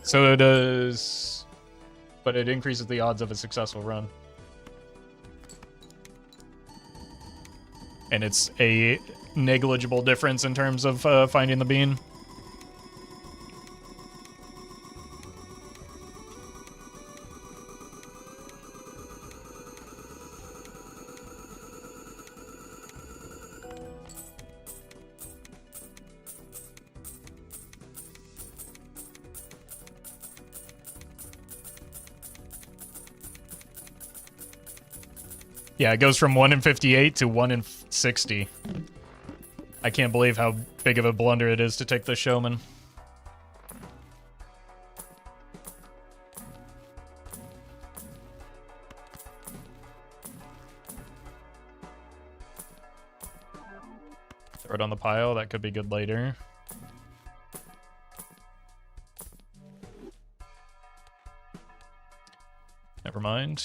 So it does... but it increases the odds of a successful run. And it's a negligible difference in terms of finding the bean. Yeah, it goes from 1 in 58 to 1 in 60. I can't believe how big of a blunder it is to take the showman. Throw it on the pile, that could be good later. Never mind.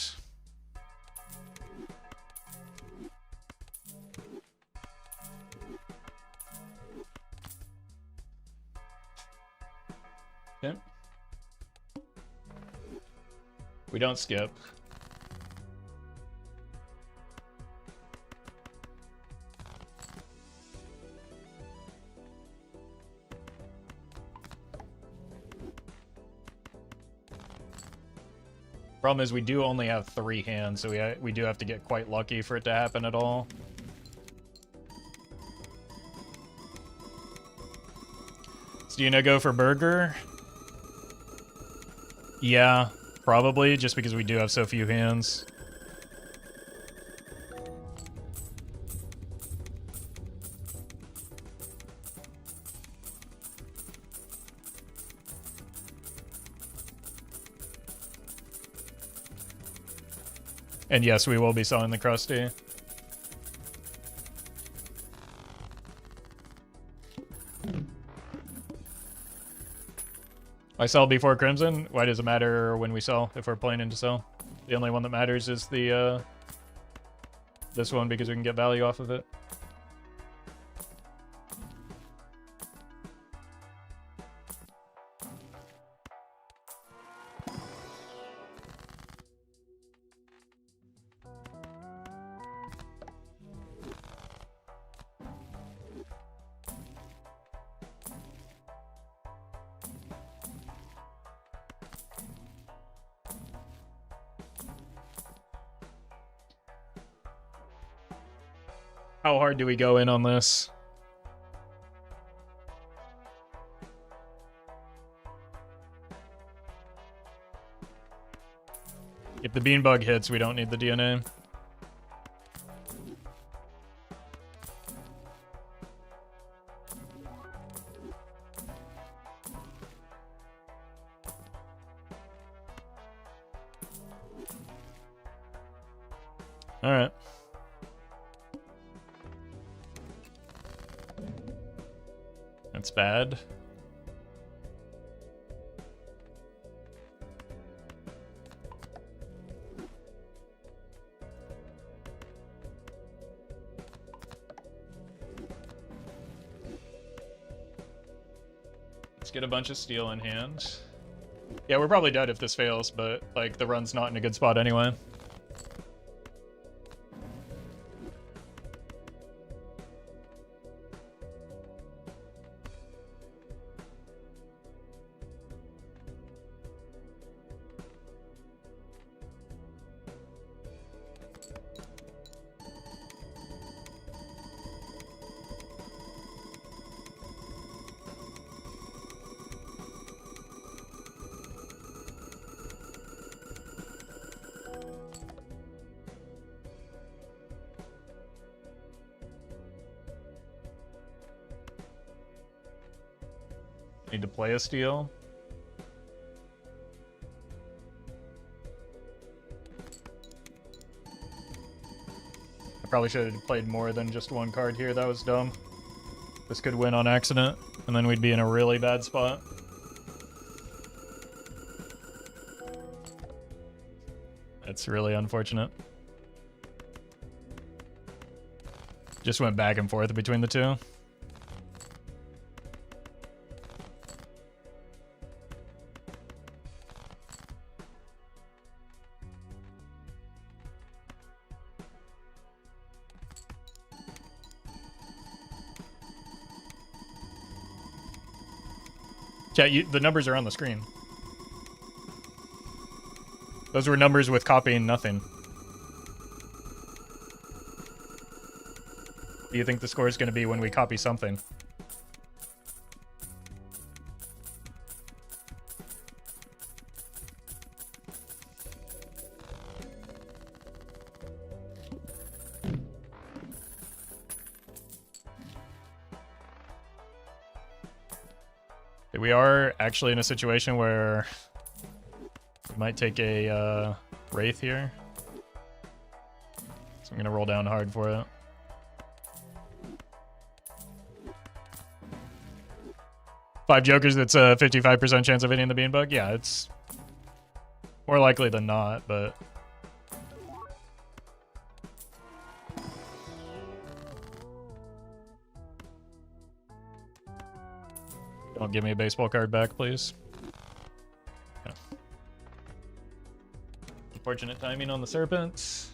Okay. We don't skip. Problem is we do only have 3 hands, so we do have to get quite lucky for it to happen at all. So do you know go for burger? Yeah, probably, just because we do have so few hands. And yes, we will be selling the Krusty. I sell before Crimson? Why does it matter when we sell, if we're planning to sell? The only one that matters is the, this one, because we can get value off of it. How hard do we go in on this? If the beanbug hits, we don't need the DNA. All right. That's bad. Let's get a bunch of steel in hand. Yeah, we're probably dead if this fails, but like the run's not in a good spot anyway. Need to play a steal. I probably should have played more than just one card here. That was dumb. This could win on accident, and then we'd be in a really bad spot. That's really unfortunate. Just went back and forth between the two. Yeah, the numbers are on the screen. Those were numbers with copying nothing. What do you think the score is going to be when we copy something? We are actually in a situation where we might take a Wraith here. So I'm going to roll down hard for it. Five Jokers, that's a 55% chance of hitting the Beanbug? Yeah, it's more likely than not, but... Don't give me a baseball card back, please. Okay. Unfortunate timing on the Serpents.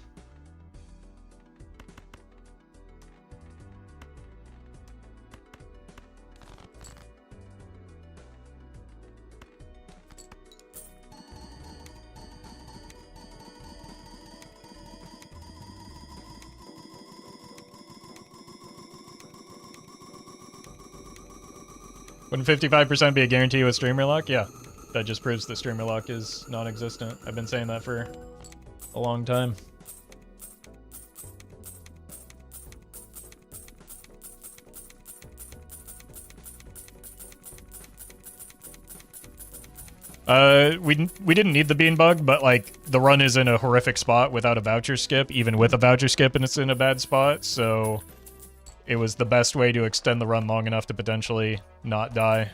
Wouldn't 55% be a guarantee with streamer lock? Yeah, that just proves that streamer lock is non-existent. I've been saying that for a long time. We didn't need the Beanbug, but like the run is in a horrific spot without a voucher skip. Even with a voucher skip, and it's in a bad spot, so it was the best way to extend the run long enough to potentially not die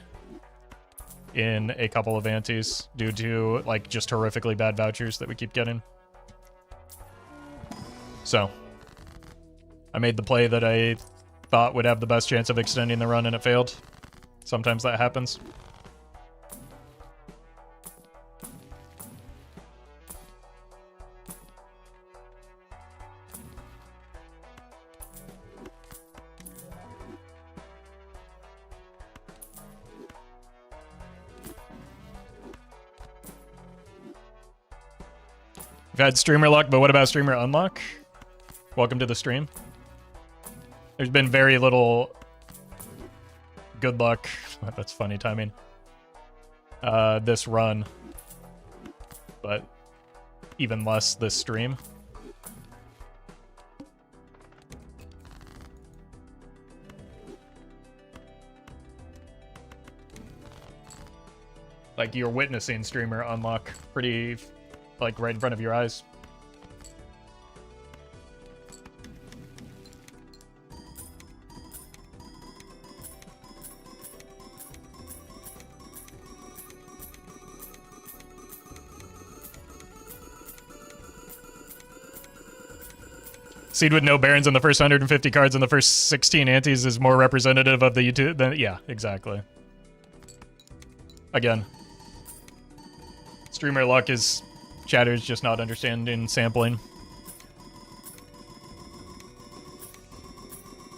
in a couple of antes due to like just horrifically bad vouchers that we keep getting. So I made the play that I thought would have the best chance of extending the run, and it failed. Sometimes that happens. We've had streamer luck, but what about streamer unlock? Welcome to the stream. There's been very little good luck. That's funny timing. This run, but even less this stream. Like you're witnessing streamer unlock pretty, like right in front of your eyes. Seed with no barons in the first 150 cards in the first 16 antes is more representative of the YouTube than, yeah, exactly. Again, streamer luck is chatter's just not understanding sampling.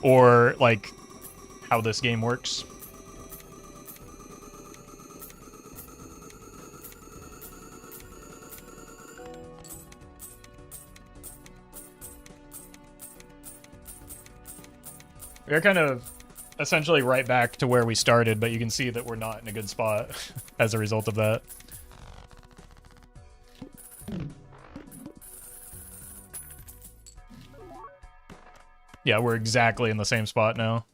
Or, like, how this game works. We're kind of essentially right back to where we started, but you can see that we're not in a good spot as a result of that. Yeah, we're exactly in the same spot now.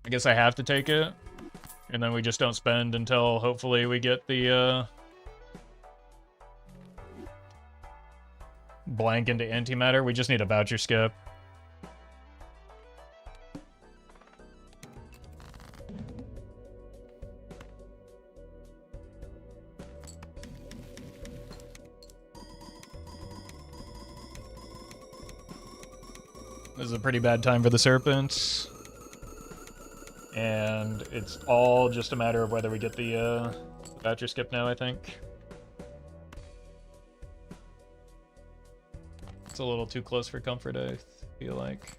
I guess I have to take it. And then we just don't spend until hopefully we get the blank into antimatter. We just need a voucher skip. This is a pretty bad time for the Serpents. And it's all just a matter of whether we get the voucher skip now, I think. It's a little too close for comfort, I feel like.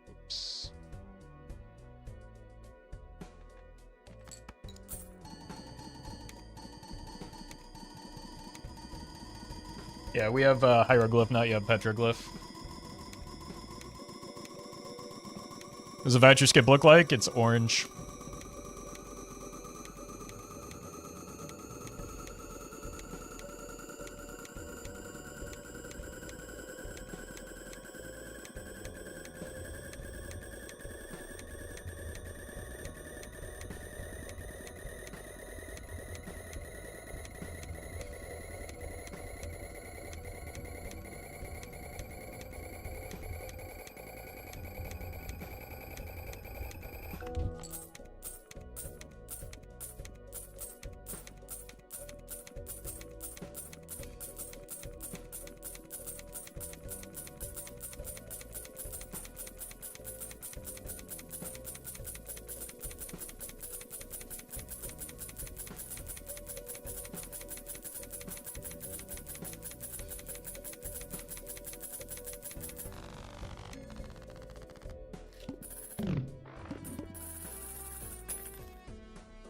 Oops. Yeah, we have hieroglyph, not yet petroglyph. What does a voucher skip look like? It's orange.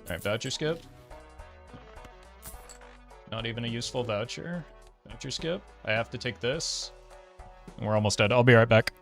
Alright, voucher skip. Not even a useful voucher. Voucher skip. I have to take this. And we're almost dead. I'll be right back.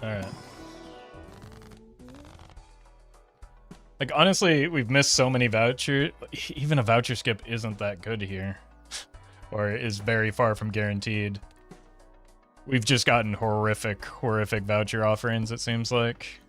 Alright. Like, honestly, we've missed so many vouchers. Even a voucher skip isn't that good here. Or is very far from guaranteed. We've just gotten horrific voucher offerings, it seems like.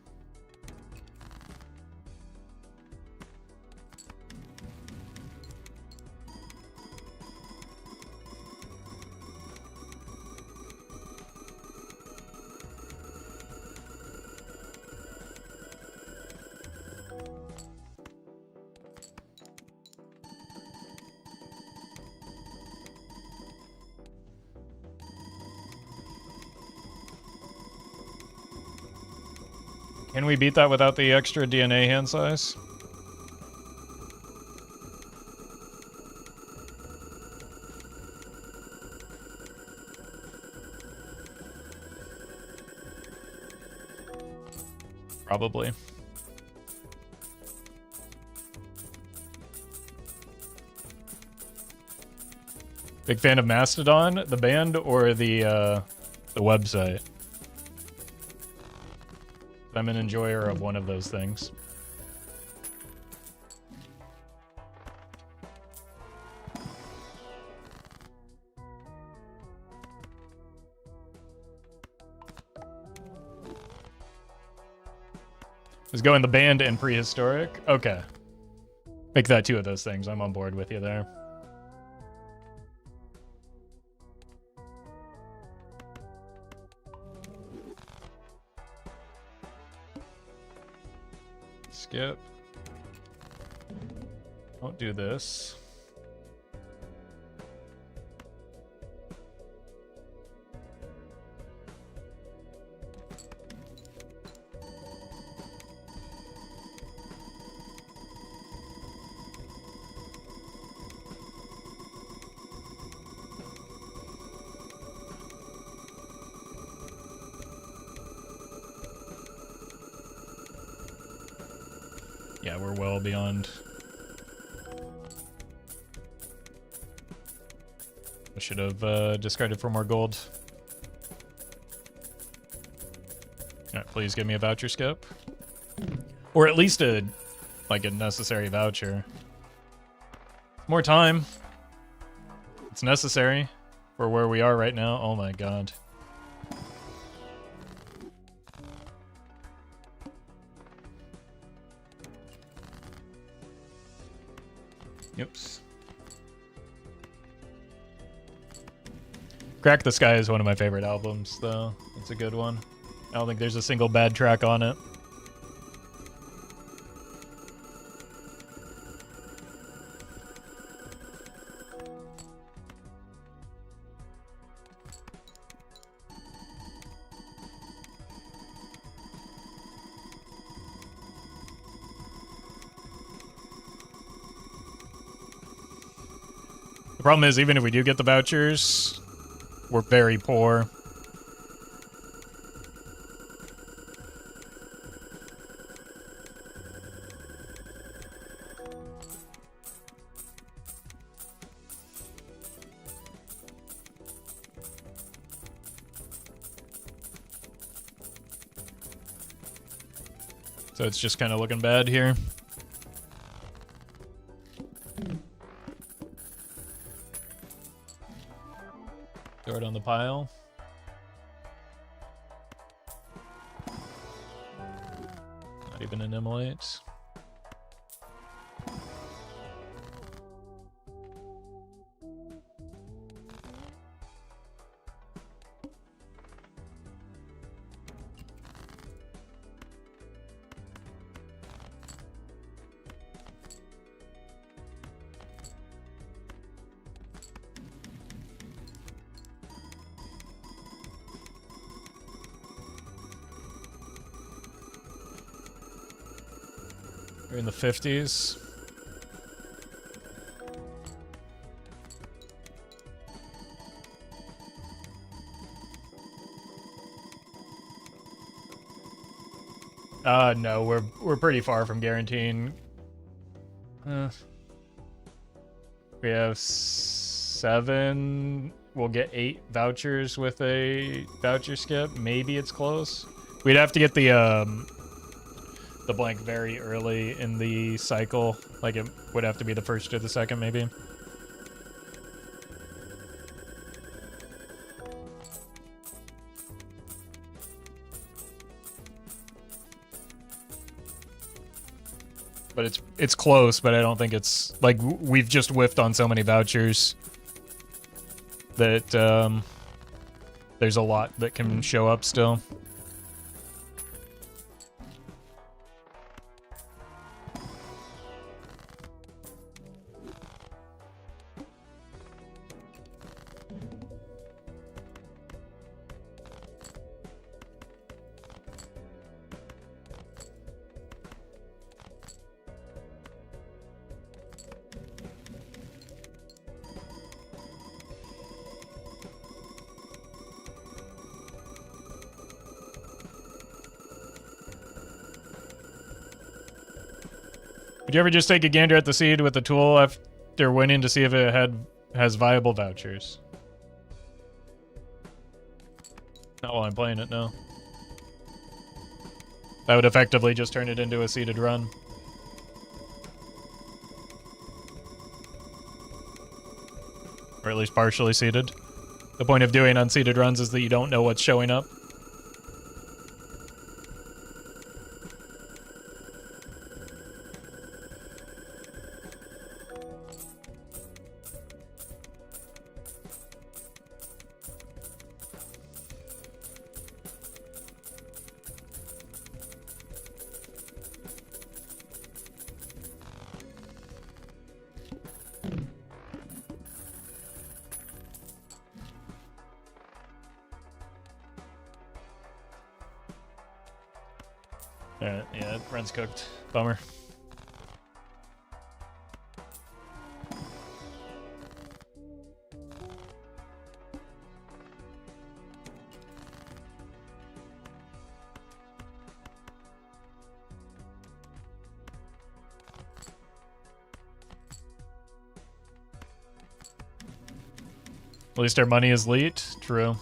Can we beat that without the extra DNA hand size? Probably. Big fan of Mastodon, the band, or the website? I'm an enjoyer of one of those things. Let's go in the band and prehistoric. Okay. Make that two of those things. I'm on board with you there. Skip. Don't do this. Yeah, we're well beyond. I should have discarded for more gold. Alright, please give me a voucher skip. Or at least a necessary voucher. More time. It's necessary for where we are right now. Oh my god. Oops. Crack the Sky is one of my favorite albums, though. It's a good one. I don't think there's a single bad track on it. The problem is, even if we do get the vouchers, we're very poor. So it's just kind of looking bad here. Throw it on the pile. Not even an immolate. We're in the 50s. No, we're pretty far from guaranteeing. We have 7. We'll get 8 vouchers with a voucher skip. Maybe it's close. We'd have to get the blank very early in the cycle. Like, it would have to be the first or the second, maybe. But it's close, but I don't think it's... Like, we've just whiffed on so many vouchers that there's a lot that can show up still. Would you ever just take a gander at the seed with the tool after winning to see if it has viable vouchers? Not while I'm playing it, no. That would effectively just turn it into a seeded run. Or at least partially seeded. The point of doing unseeded runs is that you don't know what's showing up. Alright, yeah, run's cooked. Bummer. At least our money is leet. True.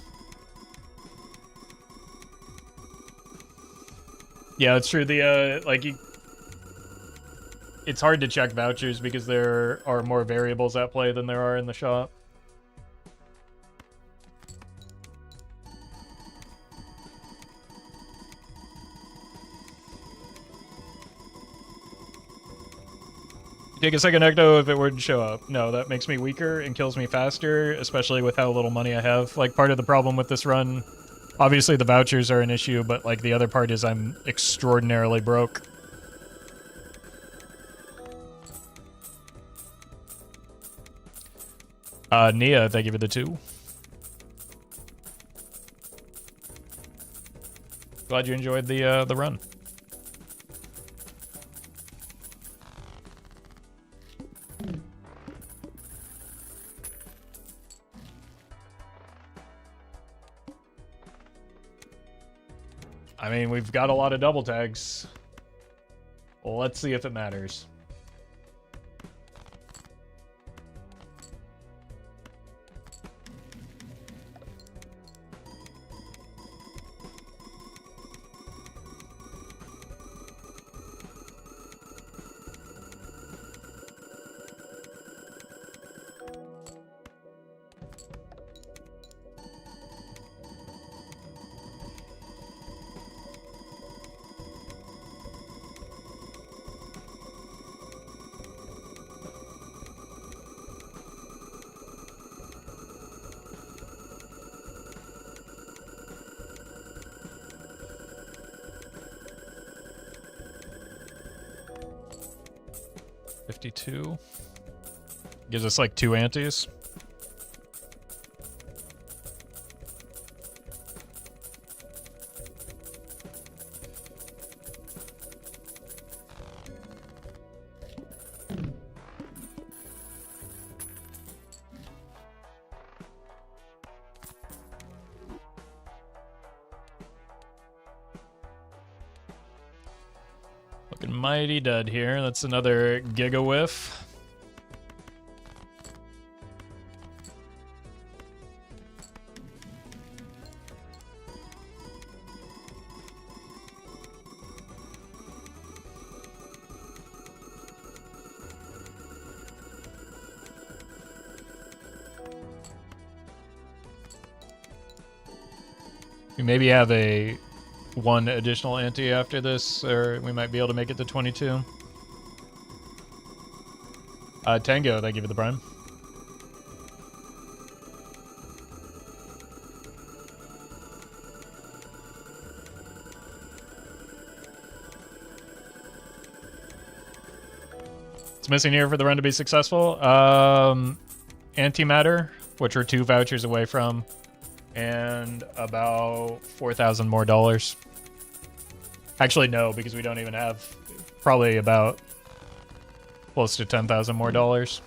Yeah, it's true. The it's hard to check vouchers because there are more variables at play than there are in the shop. Take a second ecto if it were to show up. No, that makes me weaker and kills me faster, especially with how little money I have. Like, part of the problem with this run, obviously the vouchers are an issue, but like the other part is I'm extraordinarily broke. Nia, thank you for the 2. Glad you enjoyed the run. I mean, we've got a lot of double tags. Well, let's see if it matters. $52. Gives us like 2 antes. Looking mighty dead here. That's another giga whiff. We maybe have a one additional ante after this, or we might be able to make it to 22. Tango, thank you for the prime. What's missing here for the run to be successful? Antimatter, which we're 2 vouchers away from, and about $4,000 more dollars. Actually, no, because we don't even have probably about close to $10,000 more dollars.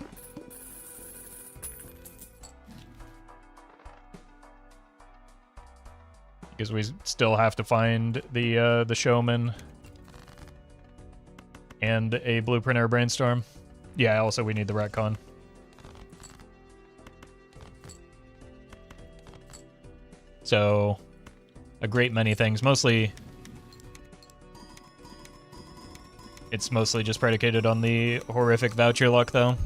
Because we still have to find the showman and a blueprint or a brainstorm. Yeah, also we need the retcon. So, a great many things. Mostly, it's mostly just predicated on the horrific voucher luck, though.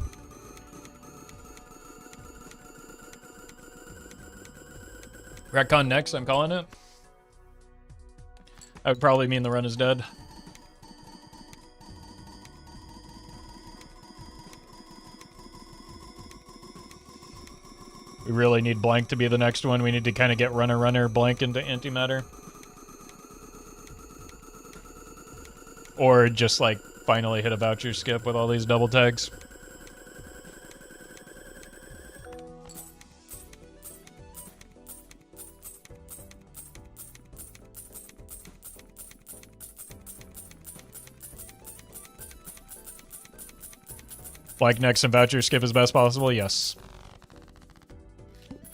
Retcon next, I'm calling it. That would probably mean the run is dead. We really need blank to be the next one. We need to kind of get runner blank into antimatter. Or just like finally hit a voucher skip with all these double tags. Blank next and voucher skip as best possible? Yes.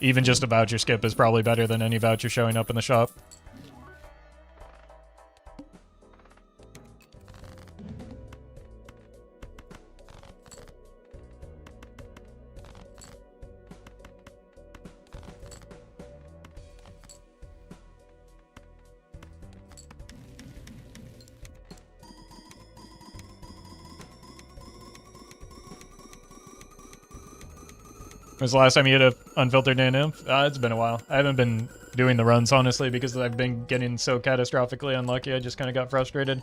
Even just a voucher skip is probably better than any voucher showing up in the shop. When was the last time you hit an unfiltered NM? It's been a while. I haven't been doing the runs, honestly, because I've been getting so catastrophically unlucky. I just kind of got frustrated.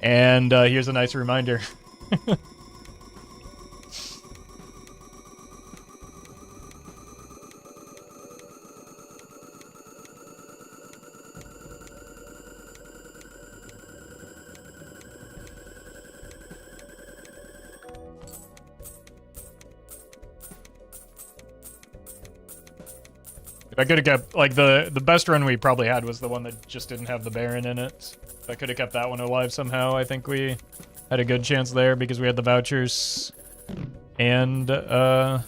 And here's a nice reminder. I could have kept, like, the best run we probably had was the one that just didn't have the Baron in it. If I could have kept that one alive somehow, I think we had a good chance there because we had the vouchers and the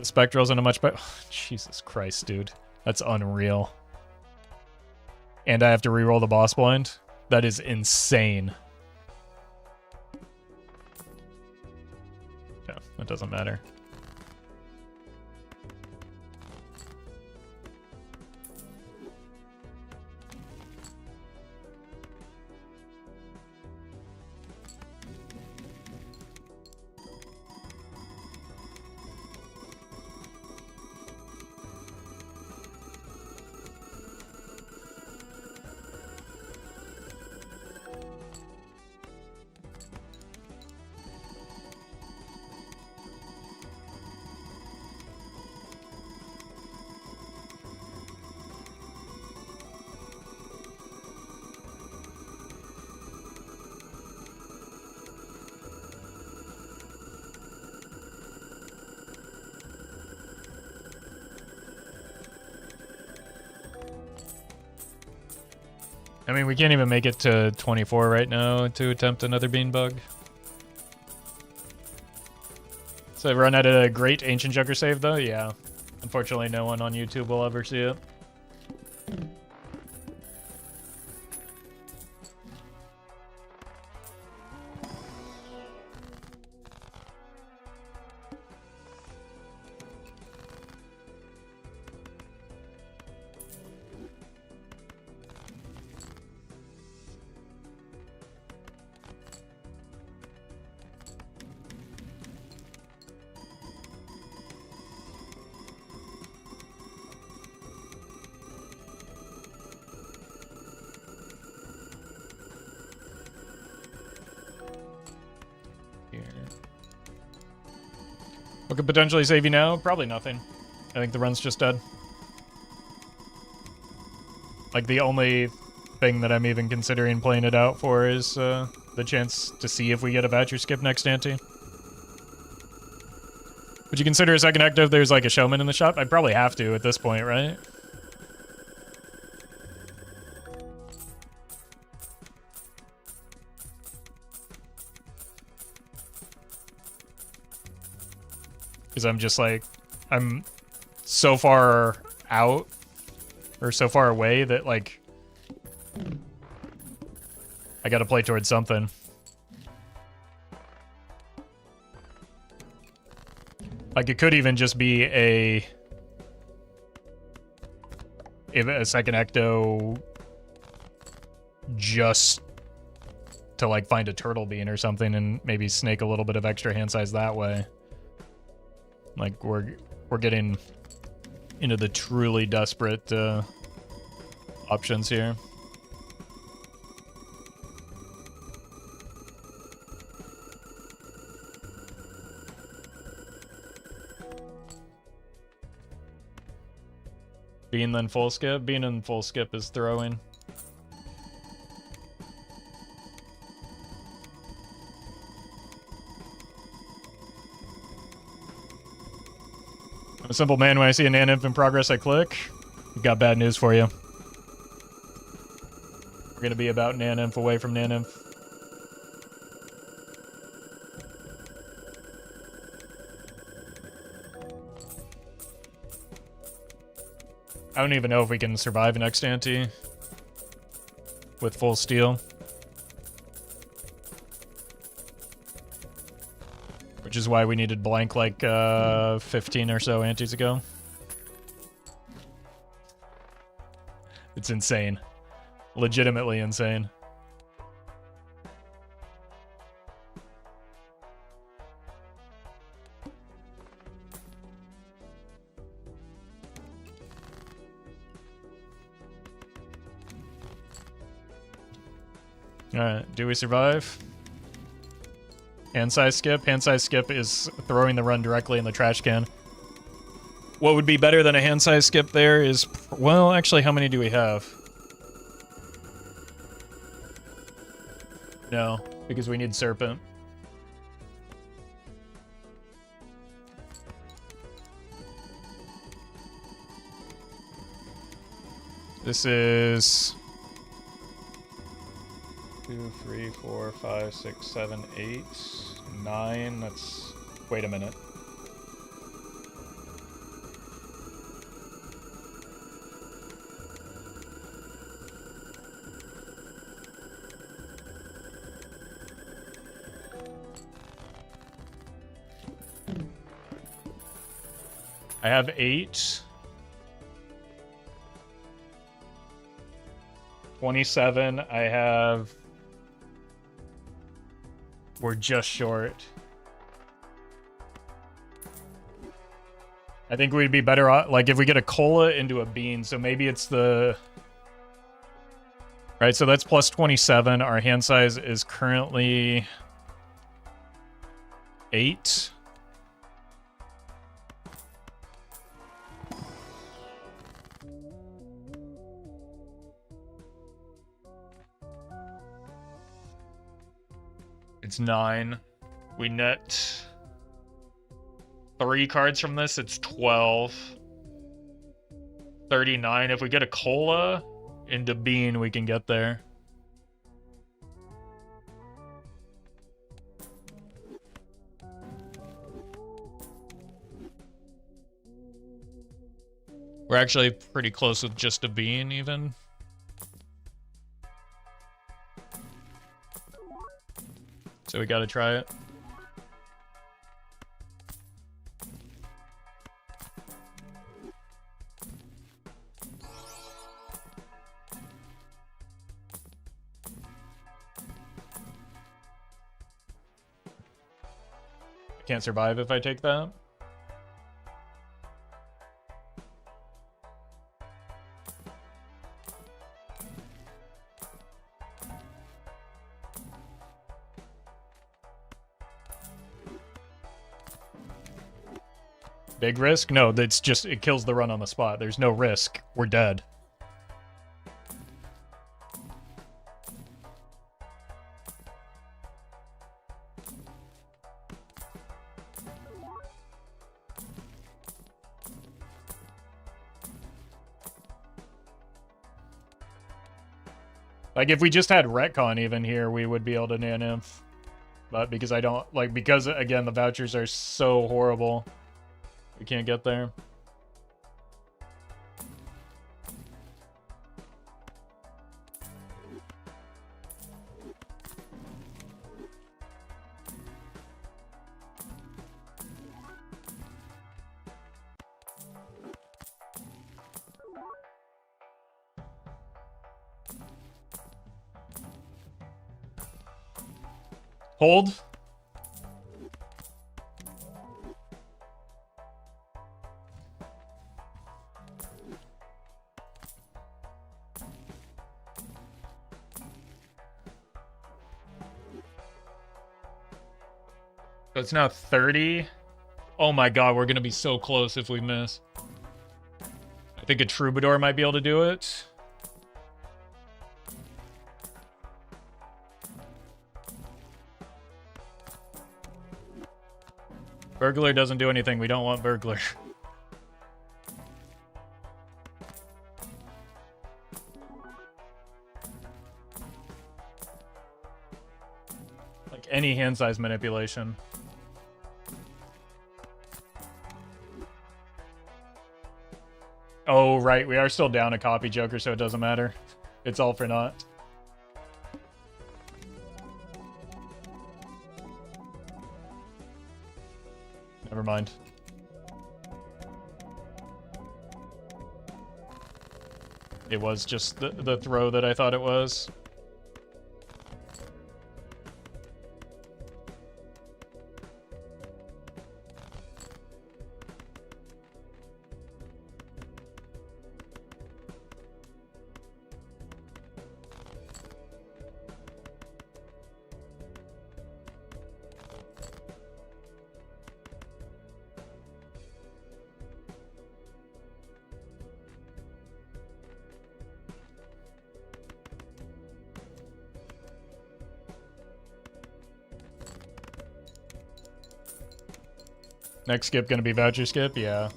Spectral's in a much better... Oh, Jesus Christ, dude. That's unreal. And I have to reroll the boss blind? That is insane. Yeah, that doesn't matter. I mean, we can't even make it to 24 right now to attempt another bean bug. So I've run out of a great Ancient Joker save, though? Yeah. Unfortunately, no one on YouTube will ever see it. here. What could potentially save you now? Probably nothing. I think the run's just dead. Like, the only thing that I'm even considering playing it out for is the chance to see if we get a Badger skip next ante. Would you consider a second act if there's like a showman in the shop? I'd probably have to at this point, right? Because I'm just like, I'm so far out or so far away that like I gotta play towards something. Like, it could even just be a second ecto just to like find a turtle bean or something and maybe snake a little bit of extra hand size that way. Like, we're getting into the truly desperate options here. Bean then full skip? Bean and full skip is throwing. I'm a simple man. When I see a Nan Imp in progress, I click. We've got bad news for you. We're going to be about Nan Imp away from Nan Imp. I don't even know if we can survive next ante with full steel. Which is why we needed blank like 15 or so antes ago. It's insane. Legitimately insane. Alright, do we survive? Hand size skip? Hand size skip is throwing the run directly in the trash can. What would be better than a hand size skip there is... Well, actually, how many do we have? No, because we need Serpent. This is... 2, 3, 4, 5, 6, 7, 8, 9. That's... Wait a minute. I have 8. 27. I have... We're just short. I think we'd be better off, like, if we get a cola into a bean, so maybe it's the... Right, so that's plus 27. Our hand size is currently 8. It's 9. We net 3 cards from this. It's 12. 39. If we get a cola into bean, we can get there. We're actually pretty close with just a bean, even. So we gotta try it. I can't survive if I take that. Big risk? No, that's just, it kills the run on the spot. There's no risk. We're dead. Like, if we just had retcon even here, we would be able to nan-nymph. But because I don't, like, because, again, the vouchers are so horrible, we can't get there. Hold. So it's now 30. Oh my god, we're gonna be so close if we miss. I think a Troubadour might be able to do it. Burglar doesn't do anything. We don't want Burglar. Like any hand size manipulation. Oh, right. We are still down a copy Joker, so it doesn't matter. It's all for naught. Never mind. It was just the throw that I thought it was. Next skip gonna be voucher skip? Yeah.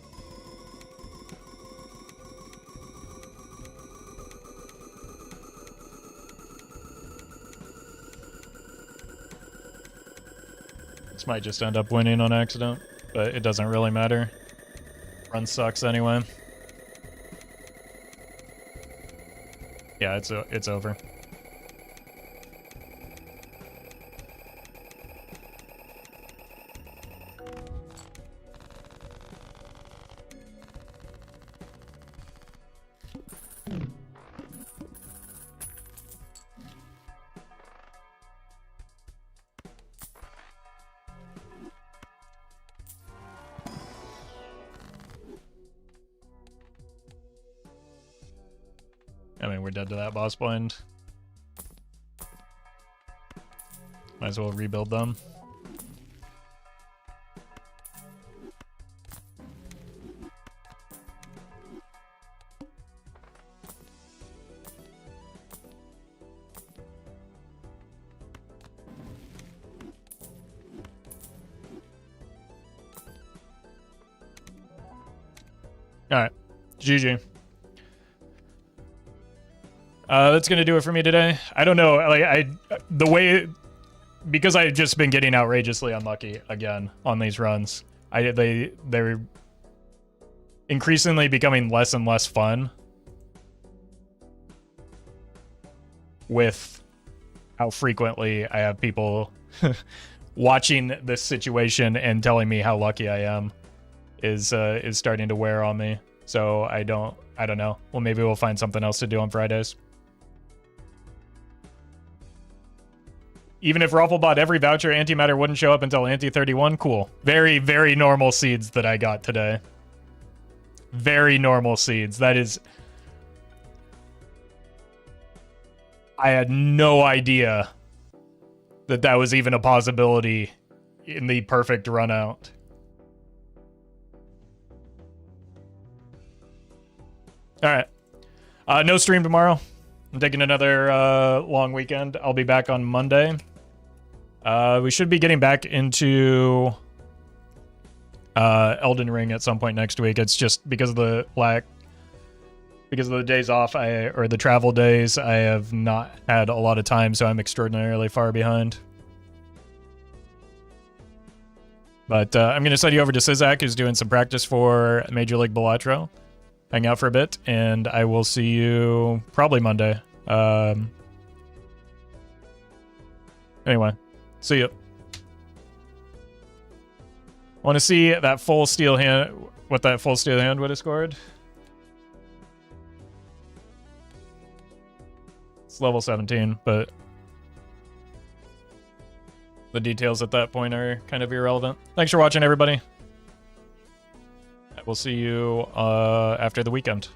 This might just end up winning on accident, but it doesn't really matter. Run sucks anyway. Yeah, it's over. I mean, we're dead to that boss blind. Might as well rebuild them. Alright. GG. That's gonna do it for me today. I don't know, like because I've just been getting outrageously unlucky again on these runs. They're increasingly becoming less and less fun with how frequently I have people watching this situation and telling me how lucky I am is starting to wear on me. So I don't know. Well, maybe we'll find something else to do on Fridays. Even if Roffle bought every voucher, antimatter wouldn't show up until Anti 31. Cool. Very, very normal seeds that I got today. Very normal seeds. That is... I had no idea that that was even a possibility in the perfect run out. All right. No stream tomorrow. I'm taking another long weekend. I'll be back on Monday. We should be getting back into Elden Ring at some point next week. It's just because of the days off, or the travel days, I have not had a lot of time, so I'm extraordinarily far behind. But I'm going to send you over to Sizak, who's doing some practice for Major League Balatro. Hang out for a bit, and I will see you probably Monday. Anyway, see ya. Want to see that full steel hand? What that full steel hand would have scored? It's level 17, but the details at that point are kind of irrelevant. Thanks for watching, everybody. We'll see you after the weekend.